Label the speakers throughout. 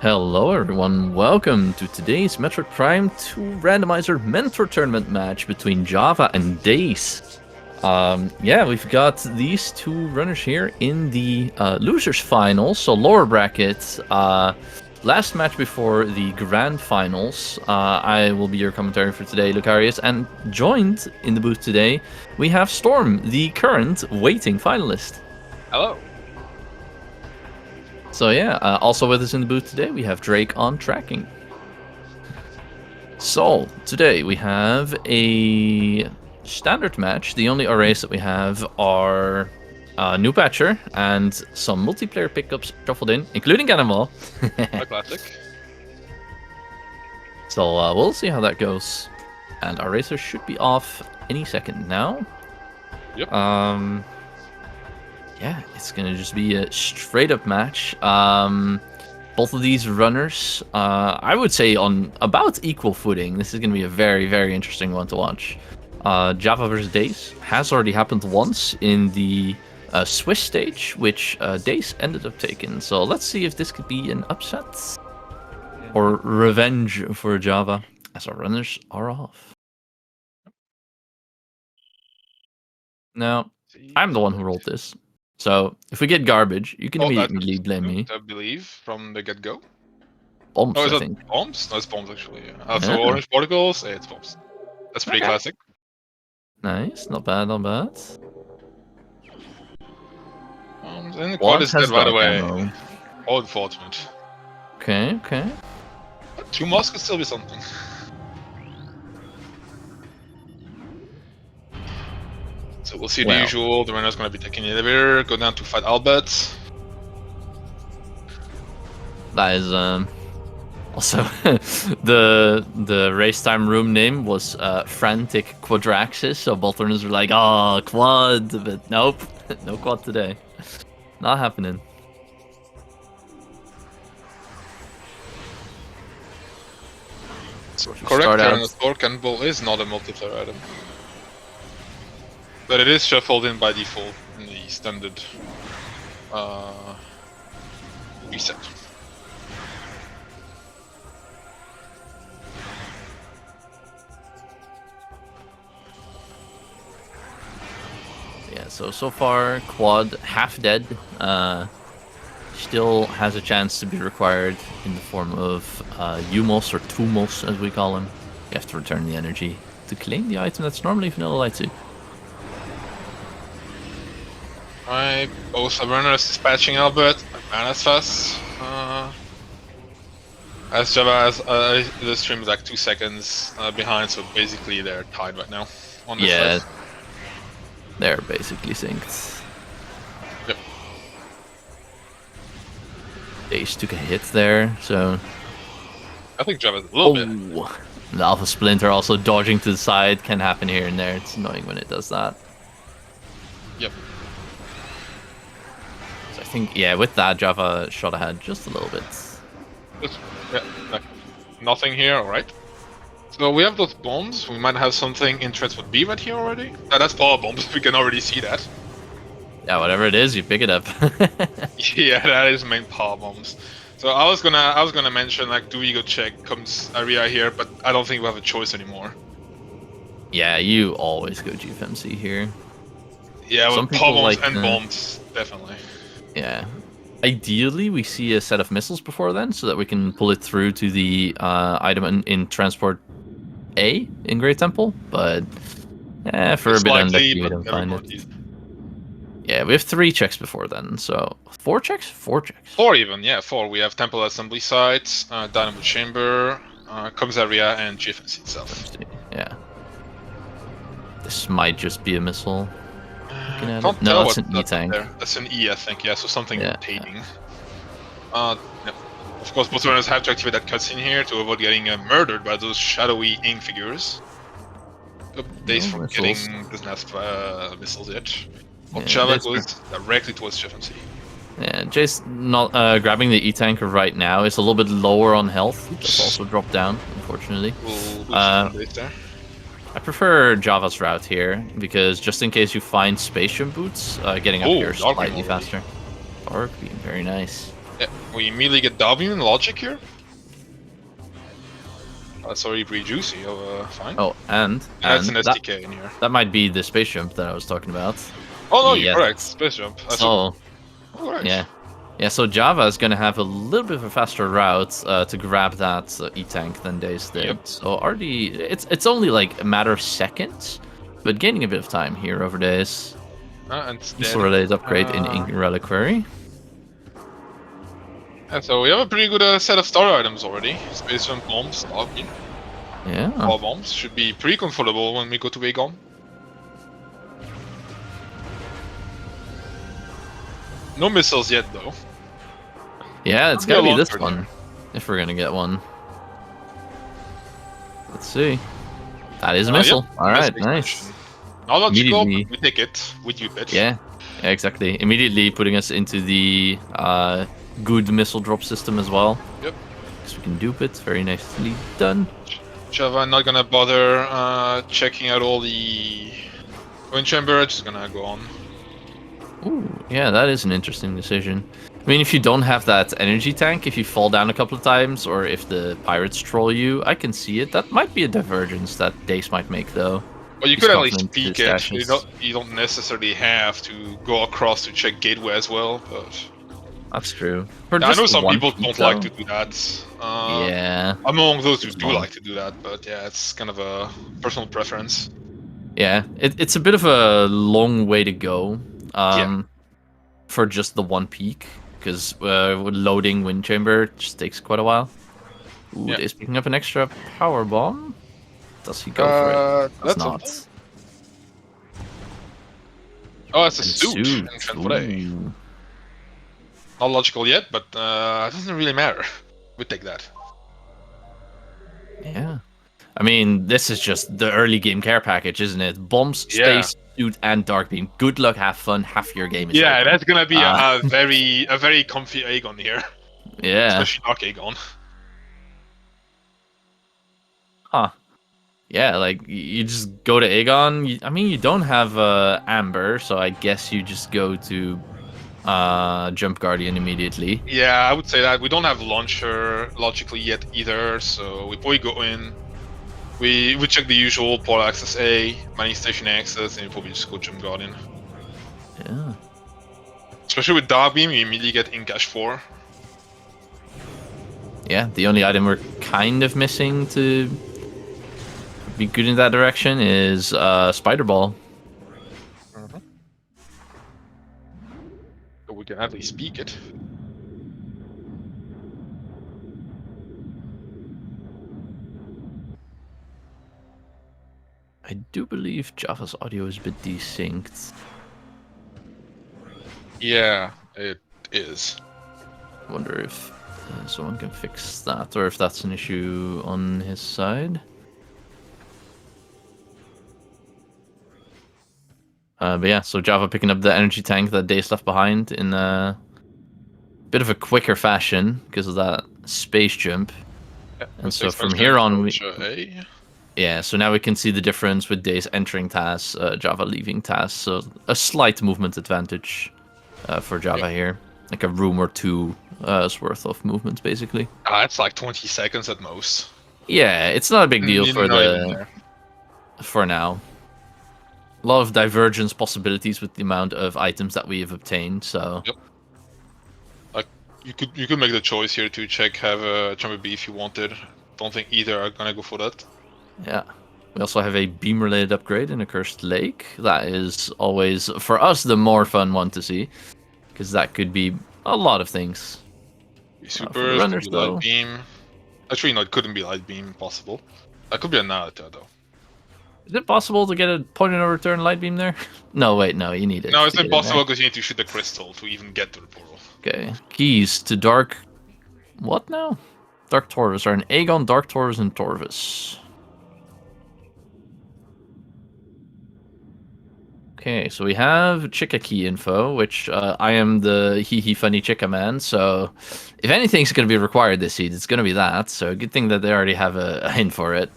Speaker 1: Hello everyone, welcome to today's Metroid Prime 2 Randomizer Mentor Tournament match between JhavA and Dace. Yeah, we've got these two runners here in the losers finals, so lower bracket. Last match before the grand finals. I will be your commentary for today, Lucarius, and joined in the booth today, we have Storm, the current waiting finalist.
Speaker 2: Hello.
Speaker 1: So yeah, also with us in the booth today, we have Drake on tracking. So, today we have a standard match. The only arrays that we have are New Patcher and some multiplayer pickups shuffled in, including Cannonball.
Speaker 2: A classic.
Speaker 1: So we'll see how that goes. And our racer should be off any second now.
Speaker 2: Yep.
Speaker 1: Yeah, it's gonna just be a straight up match. Both of these runners, I would say on about equal footing. This is gonna be a very, very interesting one to watch. JhavA versus Dace has already happened once in the Swiss stage, which Dace ended up taking. So let's see if this could be an upset or revenge for JhavA, as our runners are off. Now, I'm the one who rolled this. So, if we get garbage, you can immediately blame me.
Speaker 2: I believe from the get-go.
Speaker 1: Bombs,
Speaker 2: Oh, is
Speaker 1: I
Speaker 2: it
Speaker 1: think.
Speaker 2: bombs? No, it's bombs actually. So orange particles, it's bombs. That's pretty classic.
Speaker 1: Nice, not bad, not bad.
Speaker 2: And the quad is dead, by the way.
Speaker 1: Ammo.
Speaker 2: All unfortunate.
Speaker 1: Okay, okay.
Speaker 2: But 2 moss could still be something. So we'll see the usual. The runner's gonna be taking the elevator, go down to fight Albert.
Speaker 1: That is also the race time room name was Frantic Quadraxis, so both runners were like, oh, quad, but nope, no quad today. Not happening.
Speaker 2: So correct, Tyrannosaur Cannonball is not a multiplayer item. But it is shuffled in by default in the standard reset.
Speaker 1: Yeah, so far, quad half dead. Still has a chance to be required in the form of Umos or Tumos, as we call them. You have to return the energy to claim the item that's normally Vanilla Light Soup.
Speaker 2: Alright, both runners dispatching Albert, as fast. As JhavA has the stream is like 2 seconds behind, so basically they're tied right now on this side.
Speaker 1: They're basically synced.
Speaker 2: Yep.
Speaker 1: Dace took a hit there, so...
Speaker 2: I think JhavA's a little bit.
Speaker 1: The Alpha Splinter also dodging to the side can happen here and there. It's annoying when it does that.
Speaker 2: Yep.
Speaker 1: So I think, yeah, with that, JhavA shot ahead just a little bit.
Speaker 2: Yeah, nothing here, alright. So we have those bombs, we might have something in Transfer B right here already. That's power bombs, we can already see that.
Speaker 1: Yeah, whatever it is, you pick it up.
Speaker 2: Yeah, that is main power bombs. So I was gonna mention, like, do we go check comes area here, but I don't think we have a choice anymore.
Speaker 1: Yeah, you always go GFMC here.
Speaker 2: Yeah, with power bombs and bombs, definitely.
Speaker 1: Yeah. Ideally, we see a set of missiles before then, so that we can pull it through to the item in Transport A in Great Temple, but for a bit unlucky, we don't find it. Yeah, we have 3 checks before then, so 4 checks? 4 checks.
Speaker 2: 4 even, yeah, 4. We have Temple Assembly Site, Dynamo Chamber, Comms Area, and GFMC itself.
Speaker 1: Yeah. This might just be a missile.
Speaker 2: No,
Speaker 1: it's an E-tank.
Speaker 2: That's an E, I think, yeah, so something rotating. Yeah. Of course, both runners have to activate that cutscene here to avoid getting murdered by those shadowy ink figures. Dace from getting doesn't have missiles yet. Well, JhavA goes directly towards GFMC.
Speaker 1: Yeah, Jace not grabbing the E-tanker right now. It's a little bit lower on health. It's also dropped down, unfortunately. I prefer JhavA's route here, because just in case you find space jump boots, getting up here is slightly faster. Dark beam, very nice.
Speaker 2: Yeah, we immediately get W in logic here. That's already pretty juicy. Fine.
Speaker 1: Oh, and
Speaker 2: That's an SDK in here.
Speaker 1: That might be the space jump that I was talking about.
Speaker 2: Oh no, you're
Speaker 1: Yes.
Speaker 2: correct. Space jump.
Speaker 1: So,
Speaker 2: right.
Speaker 1: yeah. So JhavA is gonna have a little bit of a faster route to grab that E-tank than Dace did.
Speaker 2: Yep.
Speaker 1: So already, it's only like a matter of seconds, but gaining a bit of time here over Dace. Related upgrade in Ink Reliquary.
Speaker 2: Yeah, so we have a pretty good set of starter items already. Space jump, bombs, Dogbeam.
Speaker 1: Yeah.
Speaker 2: All bombs should be pretty comfortable when we go to Aegon. No missiles yet, though.
Speaker 1: Yeah, it's gotta be this one, if we're gonna get one. Let's see. That is a missile.
Speaker 2: Yep.
Speaker 1: Alright, nice.
Speaker 2: Not logical, but we take it with you, bitch.
Speaker 1: Yeah, exactly. Immediately putting us into the good missile drop system as well.
Speaker 2: Yep.
Speaker 1: Because we can dupe it. Very nicely done.
Speaker 2: JhavA not gonna bother checking out all the wind chamber, just gonna go on.
Speaker 1: Ooh, yeah, that is an interesting decision. I mean, if you don't have that energy tank, if you fall down a couple of times, or if the pirates troll you, I can see it. That might be a divergence that Dace might make, though.
Speaker 2: Well, you could at least peek it. You don't necessarily have to go across to check gateway as well, but...
Speaker 1: That's true.
Speaker 2: I know some people don't like to do that.
Speaker 1: Yeah.
Speaker 2: Among those who do like to do that, but yeah, it's kind of a personal preference.
Speaker 1: Yeah, it's a bit of a long way to go for just the one peak, because loading wind chamber just takes quite a while. Ooh, Dace picking up an extra power bomb. Does he go for it? Does not.
Speaker 2: Oh, it's a suit. Not logical yet, but it doesn't really matter. We take that.
Speaker 1: Yeah. I mean, this is just the early game care package, isn't it? Bombs, space, suit, and dark beam. Good luck, have fun, half your game is over.
Speaker 2: That's gonna be a very comfy Aegon here.
Speaker 1: Yeah.
Speaker 2: Especially Dark Aegon.
Speaker 1: Huh. Yeah, like, you just go to Aegon. I mean, you don't have Amber, so I guess you just go to Jump Guardian immediately.
Speaker 2: Yeah, I would say that. We don't have Launcher logically yet either, so we probably go in. We check the usual Port Access A, Mining Station Access, and we probably just go Jump Guardian.
Speaker 1: Yeah.
Speaker 2: Especially with Dark Beam, you immediately get Incash 4.
Speaker 1: Yeah, the only item we're kind of missing to be good in that direction is Spider Ball.
Speaker 2: So we can at least speak it.
Speaker 1: I do believe JhavA's audio is a bit desynced.
Speaker 2: Yeah, it is.
Speaker 1: I wonder if someone can fix that, or if that's an issue on his side. But yeah, so JhavA picking up the energy tank that Dace left behind in a bit of a quicker fashion because of that space jump.
Speaker 2: Yeah,
Speaker 1: and so from here on,
Speaker 2: A.
Speaker 1: Yeah, so now we can see the difference with Dace entering TAS, JhavA leaving TAS. So a slight movement advantage for JhavA here. Like a room or two's worth of movement, basically.
Speaker 2: It's like 20 seconds at most.
Speaker 1: Yeah, it's not a big deal for now. A lot of divergence possibilities with the amount of items that we have obtained, so...
Speaker 2: Yep. Like, you could make the choice here to check JhavA Chamber B if you wanted. Don't think either are gonna go for that.
Speaker 1: Yeah. We also have a beam-related upgrade in a Cursed Lake. That is always, for us, the more fun one to see. Because that could be a lot of things.
Speaker 2: Super, runners, light beam. Actually, no, it couldn't be light beam possible. That could be a Naruto, though.
Speaker 1: Is it possible to get a point of no return light beam there? No, wait, no, you need it.
Speaker 2: No, it's impossible because you need to shoot the crystal to even get to the portal.
Speaker 1: Okay. Keys to Dark... What now? Dark Torvus are an Aegon, Dark Torvus, and Torvus. Okay, so we have Chica key info, which I am the hee funny Chica man, so if anything's going to be required this seed, it's going to be that, so good thing that they already have a hint for it.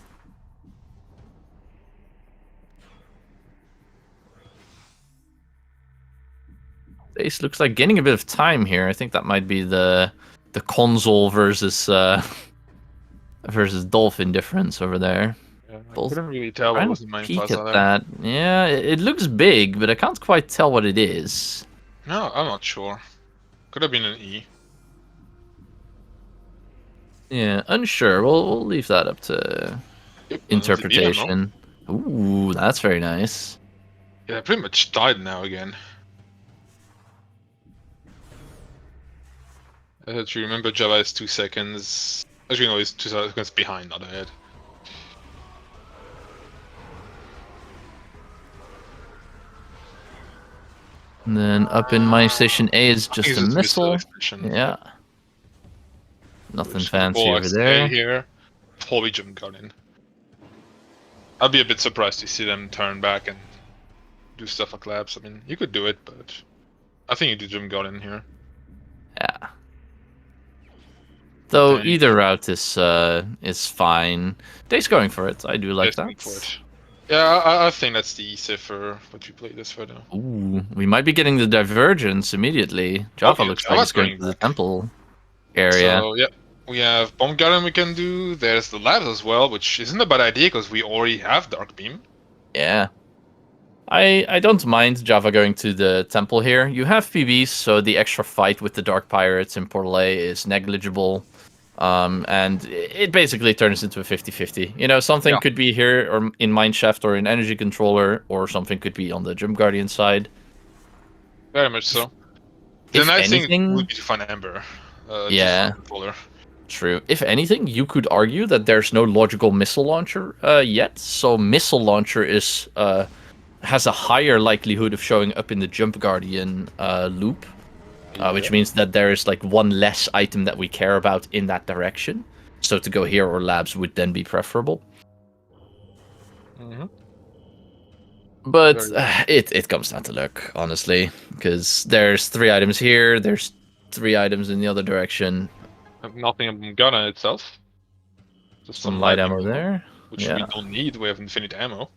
Speaker 1: Dace looks like gaining a bit of time here. I think that might be the console versus versus Dolphin difference over there.
Speaker 2: Yeah, I
Speaker 1: Both
Speaker 2: couldn't really tell what
Speaker 1: trying
Speaker 2: was
Speaker 1: to
Speaker 2: the main
Speaker 1: peek
Speaker 2: plaza
Speaker 1: at
Speaker 2: there.
Speaker 1: that. Yeah, it looks big, but I can't quite tell what it is.
Speaker 2: No, I'm not sure. Could have been an E.
Speaker 1: Yeah, unsure. We'll leave that up to
Speaker 2: Yep, it's an E demo.
Speaker 1: interpretation. Ooh, that's very nice.
Speaker 2: Yeah, pretty much died now again. Do you remember JhavA is 2 seconds? Actually, no, it's 2 seconds behind, not ahead.
Speaker 1: And then up in my station A is
Speaker 2: I
Speaker 1: just
Speaker 2: think
Speaker 1: a
Speaker 2: it's
Speaker 1: missile.
Speaker 2: extension.
Speaker 1: Yeah. Nothing
Speaker 2: Which
Speaker 1: fancy
Speaker 2: will
Speaker 1: over
Speaker 2: stay
Speaker 1: there.
Speaker 2: here. Probably jump gun in. I'd be a bit surprised to see them turn back and do stuff like labs. I mean, you could do it, but I think you do jump gun in here.
Speaker 1: Yeah. Though
Speaker 2: Dang.
Speaker 1: either route is fine. Dace going for it. I do like
Speaker 2: Yes,
Speaker 1: that.
Speaker 2: going for it. Yeah, I think that's the safer what you play this for though.
Speaker 1: Ooh, we might be getting the divergence immediately. JhavA
Speaker 2: Okay,
Speaker 1: looks like
Speaker 2: JhavA's
Speaker 1: it's going
Speaker 2: running
Speaker 1: to the
Speaker 2: back.
Speaker 1: temple area.
Speaker 2: So yeah, we have bomb garden we can do. There's the labs as well, which isn't a bad idea because we already have dark beam.
Speaker 1: Yeah. I don't mind JhavA going to the temple here. You have PBs, so the extra fight with the Dark Pirates in Portal A is negligible. And it basically turns into a 50-50. You know, something could be here or in Mineshaft or in Energy Controller, or something could be on the Jump Guardian side.
Speaker 2: Very much so. The
Speaker 1: If
Speaker 2: nice thing
Speaker 1: anything,
Speaker 2: would be to find Ember.
Speaker 1: yeah,
Speaker 2: Controller.
Speaker 1: true. If anything, you could argue that there's no logical missile launcher yet. So missile launcher is has a higher likelihood of showing up in the Jump Guardian loop. Which means that there is like one less item that we care about in that direction. So to go here or labs would then be preferable. But it comes down to luck, honestly, because there's 3 items here, there's 3 items in the other direction.
Speaker 2: Nothing on gun itself. Just
Speaker 1: Some light ammo there,
Speaker 2: which we don't need. We have infinite ammo.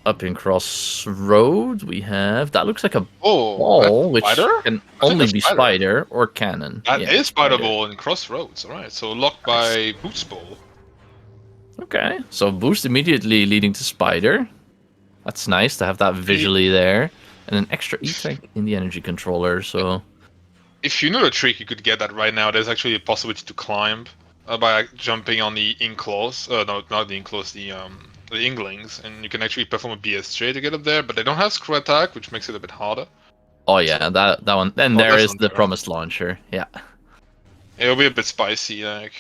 Speaker 1: Up in Crossroad, we have that looks like a
Speaker 2: ball,
Speaker 1: which can only be spider or cannon.
Speaker 2: That is spider ball in Crossroads. All right, so locked by boost ball.
Speaker 1: Okay, so boost immediately leading to spider. That's nice to have that visually there, and an extra E-tank in the energy controller. So,
Speaker 2: if you know the trick, you could get that right now. There's actually a possibility to climb by jumping on the Inclaws. No, not the Inclaws. The Inglings, and you can actually perform a BSJ to get up there, but they don't have screw attack, which makes it a bit harder.
Speaker 1: Oh yeah, that one. Then there is the promised launcher. Yeah.
Speaker 2: It'll be a bit spicy, like.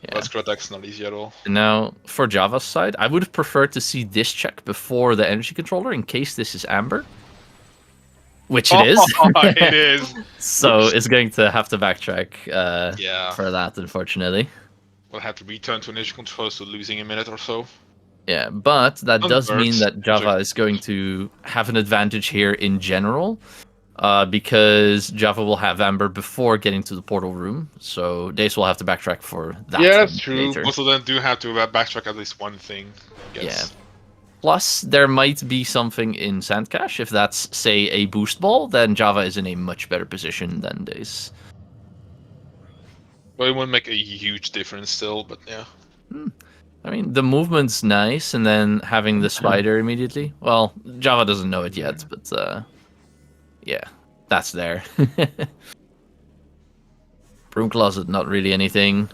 Speaker 2: Yeah. But screw attack's not easy at all.
Speaker 1: Now, for JhavA's side, I would have preferred to see this check before the energy controller in case this is amber. Which it is.
Speaker 2: It is.
Speaker 1: So it's going to have to backtrack for that, unfortunately.
Speaker 2: We'll have to return to energy control, so losing a minute or so.
Speaker 1: Yeah, but that does mean that JhavA is going to have an advantage here in general, because JhavA will have Amber before getting to the portal room, so Dace will have to backtrack for that.
Speaker 2: Yeah, that's true. Both of them do have to backtrack at least one thing, I guess.
Speaker 1: Yeah. Plus, there might be something in Sandcache. If that's, say, a boost ball, then JhavA is in a much better position than Dace.
Speaker 2: Well, it won't make a huge difference still, but yeah.
Speaker 1: I mean, the movement's nice, and then having the spider immediately. Well, JhavA doesn't know it yet, but yeah, that's there. Broom Closet, not really anything.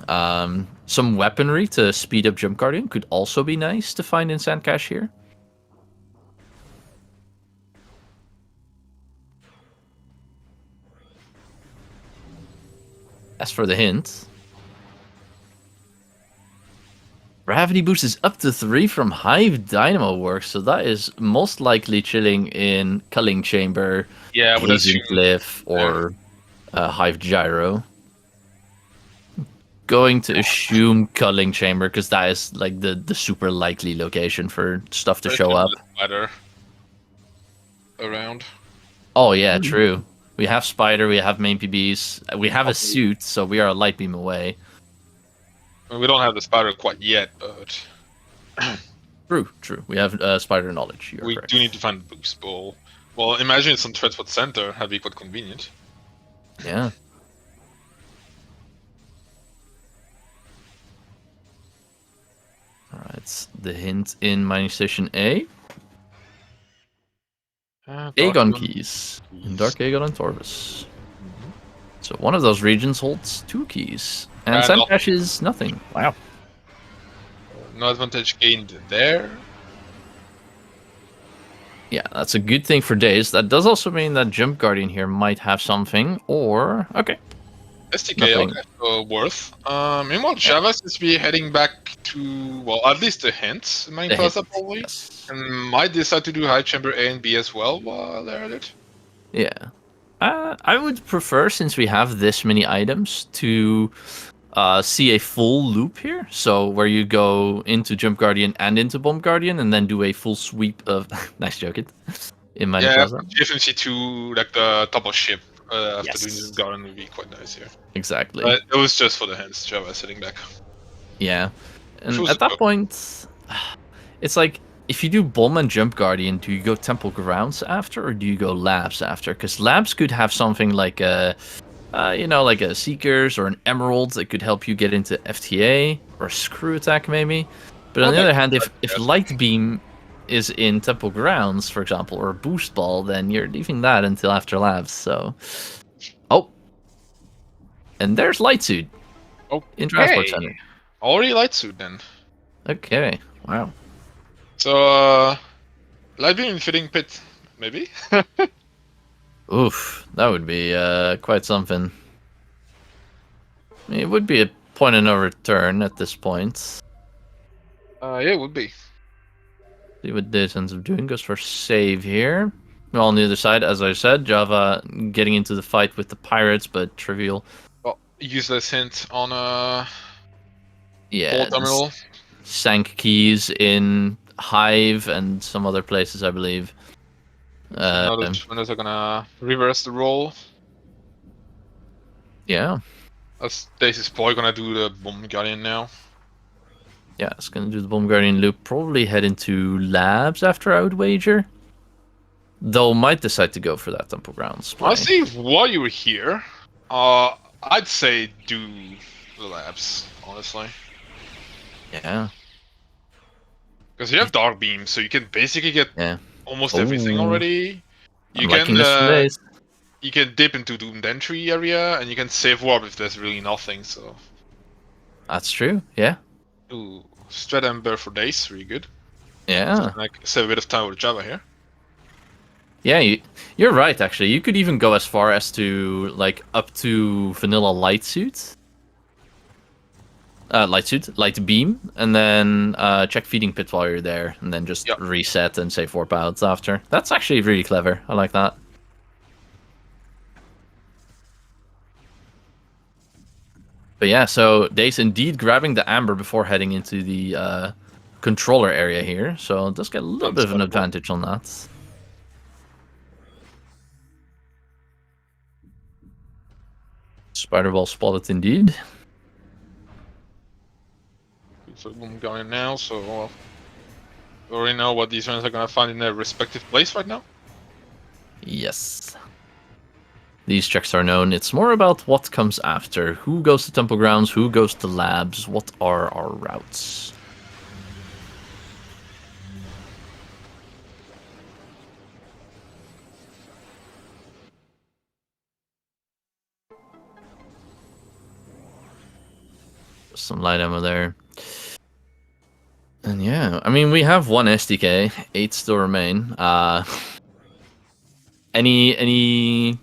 Speaker 1: Some weaponry to speed up Jump Guardian could also be nice to find in Sandcache here. As for the hint, gravity boost is up to 3 from Hive Dynamo Works, so that is most likely chilling in Culling Chamber, Hazing Cliff, or Hive Gyro. Going to assume Culling Chamber, because that is like the super likely location for stuff to show up.
Speaker 2: Around.
Speaker 1: Oh yeah, true. We have Spider, we have main PBs, we have a suit, so we are a light beam away.
Speaker 2: We don't have the spider quite yet, but...
Speaker 1: True. We have spider knowledge.
Speaker 2: We do need to find the boost ball. Well, imagine it's on transport center. That'd be quite convenient.
Speaker 1: Yeah. Alright, the hint in mining station A. Aegon keys. In Dark Aegon and Torvus. So one of those regions holds 2 keys. And Sandcash is nothing. Wow.
Speaker 2: No advantage gained there.
Speaker 1: Yeah, that's a good thing for Dace. That does also mean that Jump Guardian here might have something, or... Okay.
Speaker 2: STK,
Speaker 1: Nothing.
Speaker 2: okay, so worth. Meanwhile, JhavA seems to be heading back to, well, at least the hints, main plaza probably.
Speaker 1: Yes.
Speaker 2: And might decide to do High Chamber A and B as well while they're at it.
Speaker 1: Yeah. I would prefer, since we have this many items, to see a full loop here. So where you go into Jump Guardian and into Bomb Guardian, and then do a full sweep of... nice joke it. In Mining Plaza.
Speaker 2: GFMC 2, like the top of ship after doing
Speaker 1: Yes.
Speaker 2: the Guardian would be quite nice here.
Speaker 1: Exactly.
Speaker 2: But it was just for the hints, JhavA sitting back.
Speaker 1: Yeah. And at that point, it's like, if you do Bomb and Jump Guardian, do you go Temple Grounds after, or do you go Labs after? Because Labs could have something like a, like a Seekers or an Emerald that could help you get into FTA, or a Screw Attack maybe. But on the other hand, if Light Beam is in Temple Grounds, for example, or a Boost Ball, then you're leaving that until after Labs, so... Oh! And there's Light Suit.
Speaker 2: Okay.
Speaker 1: In Transport Center.
Speaker 2: Already Light Suit then.
Speaker 1: Okay, wow.
Speaker 2: So, Light Beam Fitting Pit, maybe?
Speaker 1: Oof, that would be quite something. I mean, it would be a point of no return at this point.
Speaker 2: Yeah, it would be.
Speaker 1: See what Dace ends up doing. Goes for save here. Well, on the other side, as I said, JhavA getting into the fight with the pirates, but trivial.
Speaker 2: Well, useless hint on
Speaker 1: Yeah,
Speaker 2: terminal.
Speaker 1: Sank keys in Hive and some other places, I believe.
Speaker 2: Now the winners are gonna reverse the roll.
Speaker 1: Yeah.
Speaker 2: As Dace is probably gonna do the Bomb Guardian now.
Speaker 1: Yeah, it's gonna do the Bomb Guardian loop. Probably head into Labs after, I would wager. Though might decide to go for that Temple Grounds play.
Speaker 2: Honestly, while you were here, I'd say do the Labs, honestly.
Speaker 1: Yeah.
Speaker 2: Because you have Dark Beam, so you can basically get almost everything
Speaker 1: Ooh.
Speaker 2: already. You you can dip into Doomed Entry area, and you can save warp if there's really nothing, so...
Speaker 1: That's true, yeah.
Speaker 2: Ooh, Strat Ember for Dace, really good.
Speaker 1: Yeah.
Speaker 2: So, like, save a bit of time with JhavA here.
Speaker 1: Yeah, you're right, actually. You could even go as far as to, like, up to Vanilla Light Suit. Light Beam, and then check Feeding Pit while you're there, and then just reset and save warp out after. That's actually really clever. I like that. But yeah, so Dace indeed grabbing the Amber before heading into the controller area here, so it does get a little bit of an advantage on that. Spider Ball spotted indeed.
Speaker 2: So I'm going now, so we already know what these runners are gonna find in their respective place right now.
Speaker 1: Yes. These checks are known. It's more about what comes after. Who goes to Temple Grounds, who goes to Labs, what are our routes? Some light ammo there. And yeah, I mean, we have one SDK, 8 still remain. Any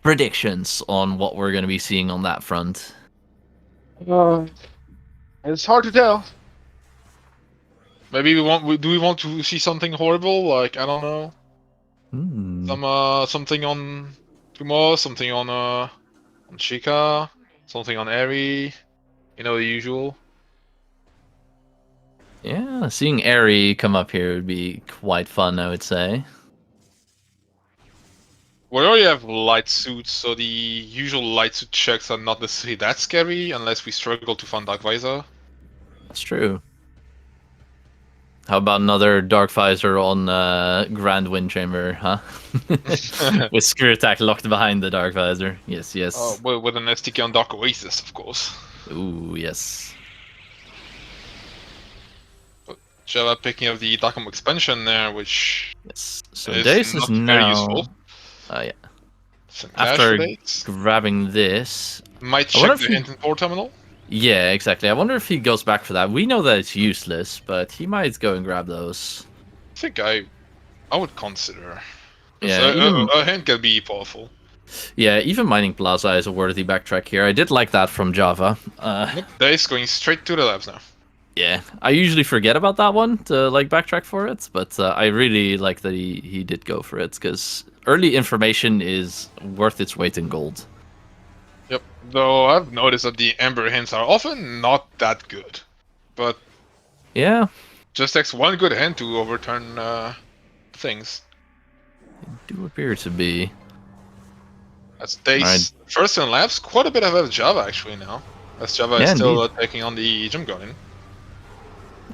Speaker 1: predictions on what we're going to be seeing on that front?
Speaker 2: It's hard to tell. Maybe do we want to see something horrible? Like, I don't know. Something on Tumo, something on Chica, something on Eri. You know, the usual.
Speaker 1: Yeah, seeing Eri come up here would be quite fun, I would say.
Speaker 2: We already have light suits, so the usual light suit checks are not necessarily that scary unless we struggle to find Dark Visor.
Speaker 1: That's true. How about another Dark Visor on Grand Wind Chamber, huh? With Screw Attack locked behind the Dark Visor. Yes, yes.
Speaker 2: With an STK on Dark Oasis, of course.
Speaker 1: Ooh, yes.
Speaker 2: But JhavA picking up the Dark expansion there, which
Speaker 1: Yes. So
Speaker 2: is
Speaker 1: Dace
Speaker 2: not
Speaker 1: is
Speaker 2: very
Speaker 1: now.
Speaker 2: useful.
Speaker 1: Yeah.
Speaker 2: Some cash
Speaker 1: After
Speaker 2: for Dace.
Speaker 1: grabbing this,
Speaker 2: Might
Speaker 1: I wonder
Speaker 2: check
Speaker 1: if
Speaker 2: the
Speaker 1: he...
Speaker 2: hint in port terminal.
Speaker 1: Yeah, exactly. I wonder if he goes back for that. We know that it's useless, but he might go and grab those.
Speaker 2: I think I would consider.
Speaker 1: Yeah, even
Speaker 2: A hint can be powerful.
Speaker 1: even Mining Plaza is a worthy backtrack here. I did like that from JhavA.
Speaker 2: Nope, Dace going straight to the labs now.
Speaker 1: Yeah, I usually forget about that one to like backtrack for it, but I really like that he did go for it because early information is worth its weight in gold.
Speaker 2: Yep. Though I've noticed that the Ember hints are often not that good, but
Speaker 1: Yeah,
Speaker 2: just takes one good hint to overturn things.
Speaker 1: they do appear to be.
Speaker 2: That's Dace first in labs, quite a bit ahead of JhavA actually now, as JhavA is still taking on the Gym Guardian.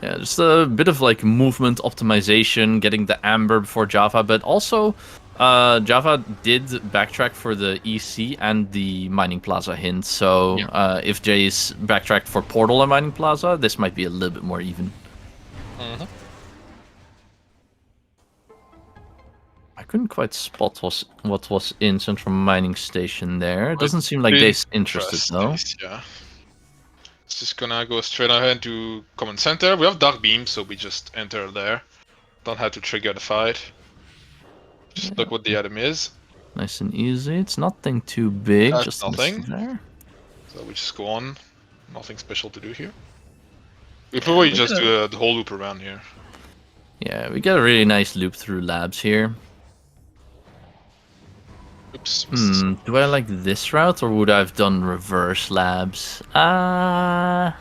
Speaker 1: Yeah, just a bit of like movement optimization, getting the Amber before JhavA, but also JhavA did backtrack for the EC and the Mining Plaza hint. So if Jay's backtracked for Portal and Mining Plaza, this might be a little bit more even. I couldn't quite spot what was in Central Mining Station there. It doesn't seem like Dace interested though.
Speaker 2: Yeah. It's just gonna go straight ahead to Common Center. We have Dark Beam, so we just enter there. Don't have to trigger the fight. Just look what the item is.
Speaker 1: Nice and easy. It's nothing too big.
Speaker 2: That's
Speaker 1: just
Speaker 2: nothing.
Speaker 1: There.
Speaker 2: So we just go on. Nothing special to do here. We probably just do the whole loop around here.
Speaker 1: Yeah, we get a really nice loop through labs here.
Speaker 2: Oops.
Speaker 1: Do I like this route or would I have done reverse labs?
Speaker 2: I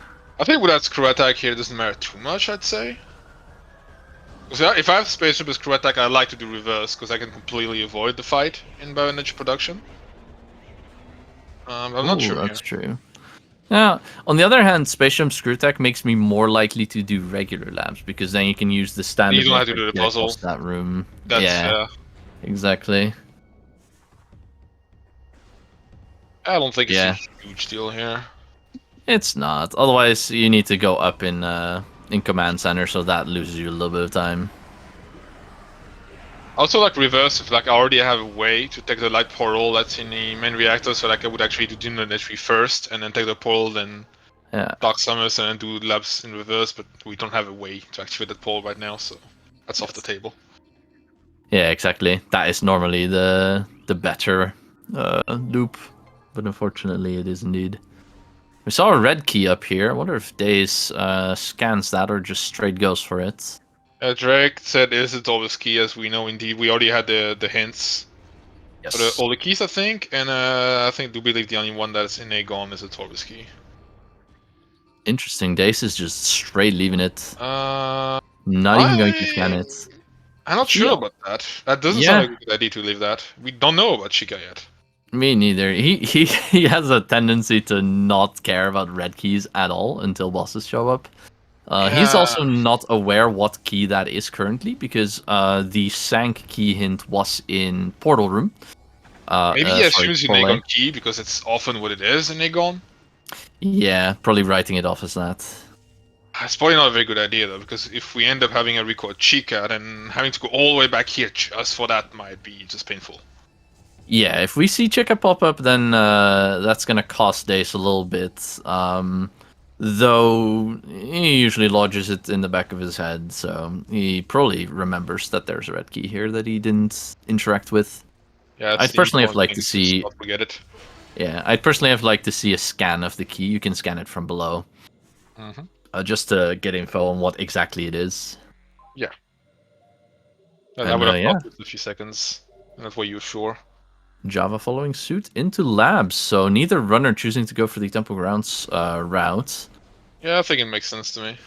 Speaker 2: think with that Screw Attack here, it doesn't matter too much, I'd say. Because if I have Spaceship with Screw Attack, I like to do reverse, because I can completely avoid the fight in bioenergy production. I'm not sure.
Speaker 1: That's true. Now, on the other hand, Spaceship Screw Attack makes me more likely to do regular labs, because then you can use the standard.
Speaker 2: You don't have to do the puzzle.
Speaker 1: That room.
Speaker 2: That's,
Speaker 1: exactly.
Speaker 2: I don't think it's a huge deal here.
Speaker 1: It's not. Otherwise, you need to go up in command center, so that loses you a little bit of time.
Speaker 2: Also, like reverse, if like I already have a way to take the light portal that's in the main reactor, so like I would actually do Demon Entry first, and then take the portal, then Dark Summers, and then do labs in reverse. But we don't have a way to activate that portal right now, so that's off the table.
Speaker 1: Yeah, exactly. That is normally the better loop. But unfortunately, it is indeed. We saw a red key up here. I wonder if Dace scans that or just straight goes for it.
Speaker 2: Drake said, "Is it always key?" As we know, indeed, we already had the hints for all the keys, I think, and I do believe the only one that's in Aegon is a Torvis key.
Speaker 1: Interesting. Dace is just straight leaving it. Not even going to scan it.
Speaker 2: I'm not sure about that. That doesn't sound like a good idea to leave that. We don't know about Chica yet.
Speaker 1: Me neither. He has a tendency to not care about red keys at all until bosses show up. He's also not aware what key that is currently, because the Sank key hint was in Portal Room.
Speaker 2: Maybe he assumes in Aegon key, because it's often what it is in Aegon.
Speaker 1: Yeah, probably writing it off as that.
Speaker 2: It's probably not a very good idea, though, because if we end up having a record Chica, then having to go all the way back here just for that might be just painful.
Speaker 1: Yeah, if we see Chica pop up, then that's gonna cost Dace a little bit. Though he usually lodges it in the back of his head, so he probably remembers that there's a red key here that he didn't interact with.
Speaker 2: Yeah,
Speaker 1: I'd personally have liked to see.
Speaker 2: Not forget it.
Speaker 1: Yeah, I'd personally have liked to see a scan of the key. You can scan it from below, just to get info on what exactly it is.
Speaker 2: Yeah. And I would have helped with a few seconds. That way you're sure.
Speaker 1: JhavA following suit into labs, so neither runner choosing to go for the Temple Grounds route.
Speaker 2: Yeah, I think it makes sense to me.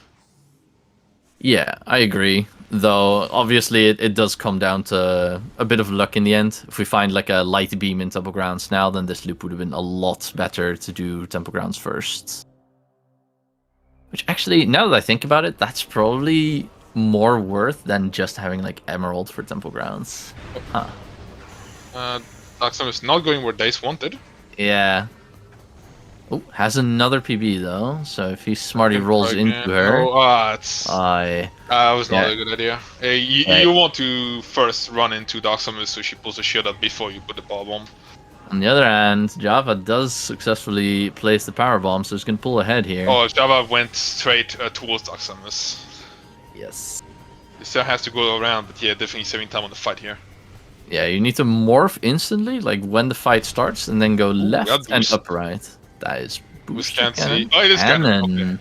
Speaker 1: Yeah, I agree. Though, obviously, it does come down to a bit of luck in the end. If we find like a light beam in Temple Grounds now, then this loop would have been a lot better to do Temple Grounds first. Which actually, now that I think about it, that's probably more worth than just having like Emerald for Temple Grounds. Huh.
Speaker 2: Darksum is not going where Dace wanted.
Speaker 1: Yeah. Oh, has another PB though, so if he's smart, he rolls into her.
Speaker 2: No, that was not a good idea. You want to first run into Darksum so she pulls the shield up before you put the power bomb.
Speaker 1: On the other hand, JhavA does successfully place the power bomb, so he's gonna pull ahead here.
Speaker 2: Oh, JhavA went straight towards Darksum.
Speaker 1: Yes.
Speaker 2: He still has to go around, but yeah, definitely saving time on the fight here.
Speaker 1: Yeah, you need to morph instantly, like when the fight starts, and then go left and upright. That is boost cannon.
Speaker 2: Oh, it is cannon. Okay.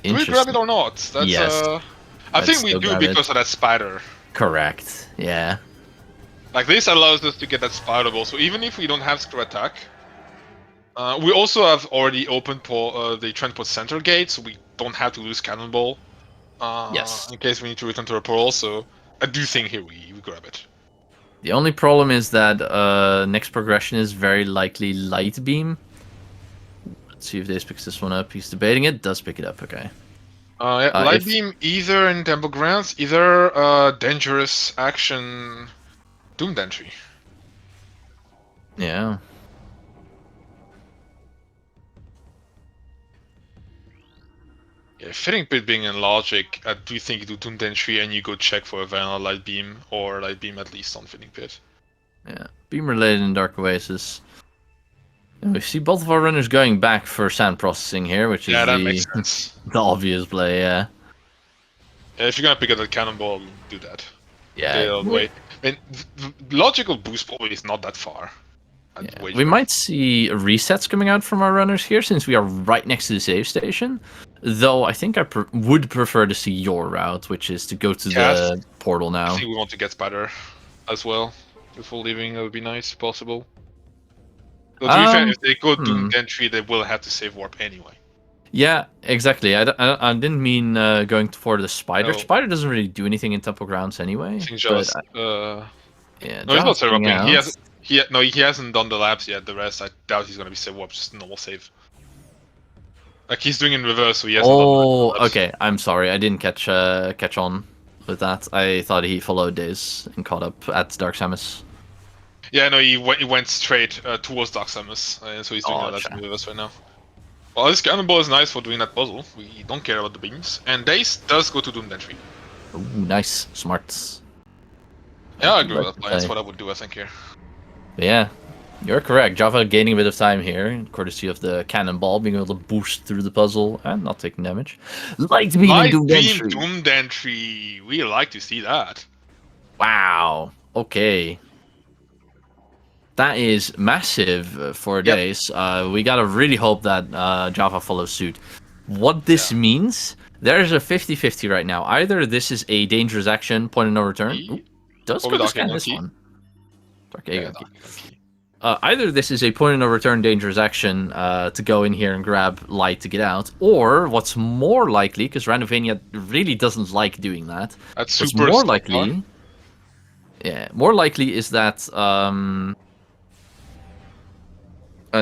Speaker 2: Do we grab it or not? That's,
Speaker 1: yes.
Speaker 2: I think we do because of that spider.
Speaker 1: Correct. Yeah.
Speaker 2: Like this allows us to get that spider ball. So even if we don't have screw attack, we also have already opened the transport center gate, so we don't have to lose cannonball.
Speaker 1: Yes.
Speaker 2: In case we need to return to the portal. So I do think here we grab it.
Speaker 1: The only problem is that next progression is very likely light beam. Let's see if Dace picks this one up. He's debating it. Does pick it up. Okay.
Speaker 2: Light beam either in Temple Grounds, either dangerous action, doomed entry.
Speaker 1: Yeah.
Speaker 2: Yeah, Fitting Pit being in logic, I do think you do doomed entry and you go check for a vanilla light beam or light beam at least on Fitting Pit.
Speaker 1: Yeah. Beam related in Dark Oasis. We see both of our runners going back for sand processing here, which is
Speaker 2: that makes sense.
Speaker 1: The obvious play, yeah.
Speaker 2: Yeah, if you're gonna pick up the cannonball, do that.
Speaker 1: Yeah.
Speaker 2: Wait. I mean, the logical boost probably is not that far.
Speaker 1: Yeah. We might see resets coming out from our runners here, since we are right next to the save station. Though I think I would prefer to see your route, which is to go to the portal now.
Speaker 2: I think we want to get Spider as well before leaving. That would be nice, if possible. So to be fair, if they go doomed entry, they will have to save warp anyway.
Speaker 1: Yeah, exactly. I didn't mean going for the spider.
Speaker 2: No.
Speaker 1: Spider doesn't really do anything in Temple Grounds anyway.
Speaker 2: I think just,
Speaker 1: yeah,
Speaker 2: no, he's not save warping. He hasn't done the labs yet. The rest, I doubt he's gonna be save warp. Just normal save. Like he's doing in reverse, so he hasn't done the labs.
Speaker 1: Okay. I'm sorry. I didn't catch on with that. I thought he followed Dace and caught up at Dark Samus.
Speaker 2: Yeah, no, he went straight towards Dark Samus, so he's doing that in reverse right now. Well, this cannonball is nice for doing that puzzle. We don't care about the beams. And Dace does go to doomed entry.
Speaker 1: Ooh, nice. Smart.
Speaker 2: Yeah, I agree with that plan. That's what I would do, I think, here.
Speaker 1: Yeah, you're correct. JhavA gaining a bit of time here, courtesy of the cannonball, being able to boost through the puzzle and not taking damage. Light beam
Speaker 2: doomed entry. We like to see that.
Speaker 1: Wow. Okay. That is massive for Dace. We gotta really hope that JhavA follows suit. What this means, there's a 50-50 right now. Either this is a dangerous action, point of no return. Ooh, does go to scan this one. Dark Aegon Key. Either this is a point of no return dangerous action to go in here and grab light to get out, or what's more likely, because Randomizer really doesn't like doing that.
Speaker 2: That's super
Speaker 1: more likely. Yeah, more likely is that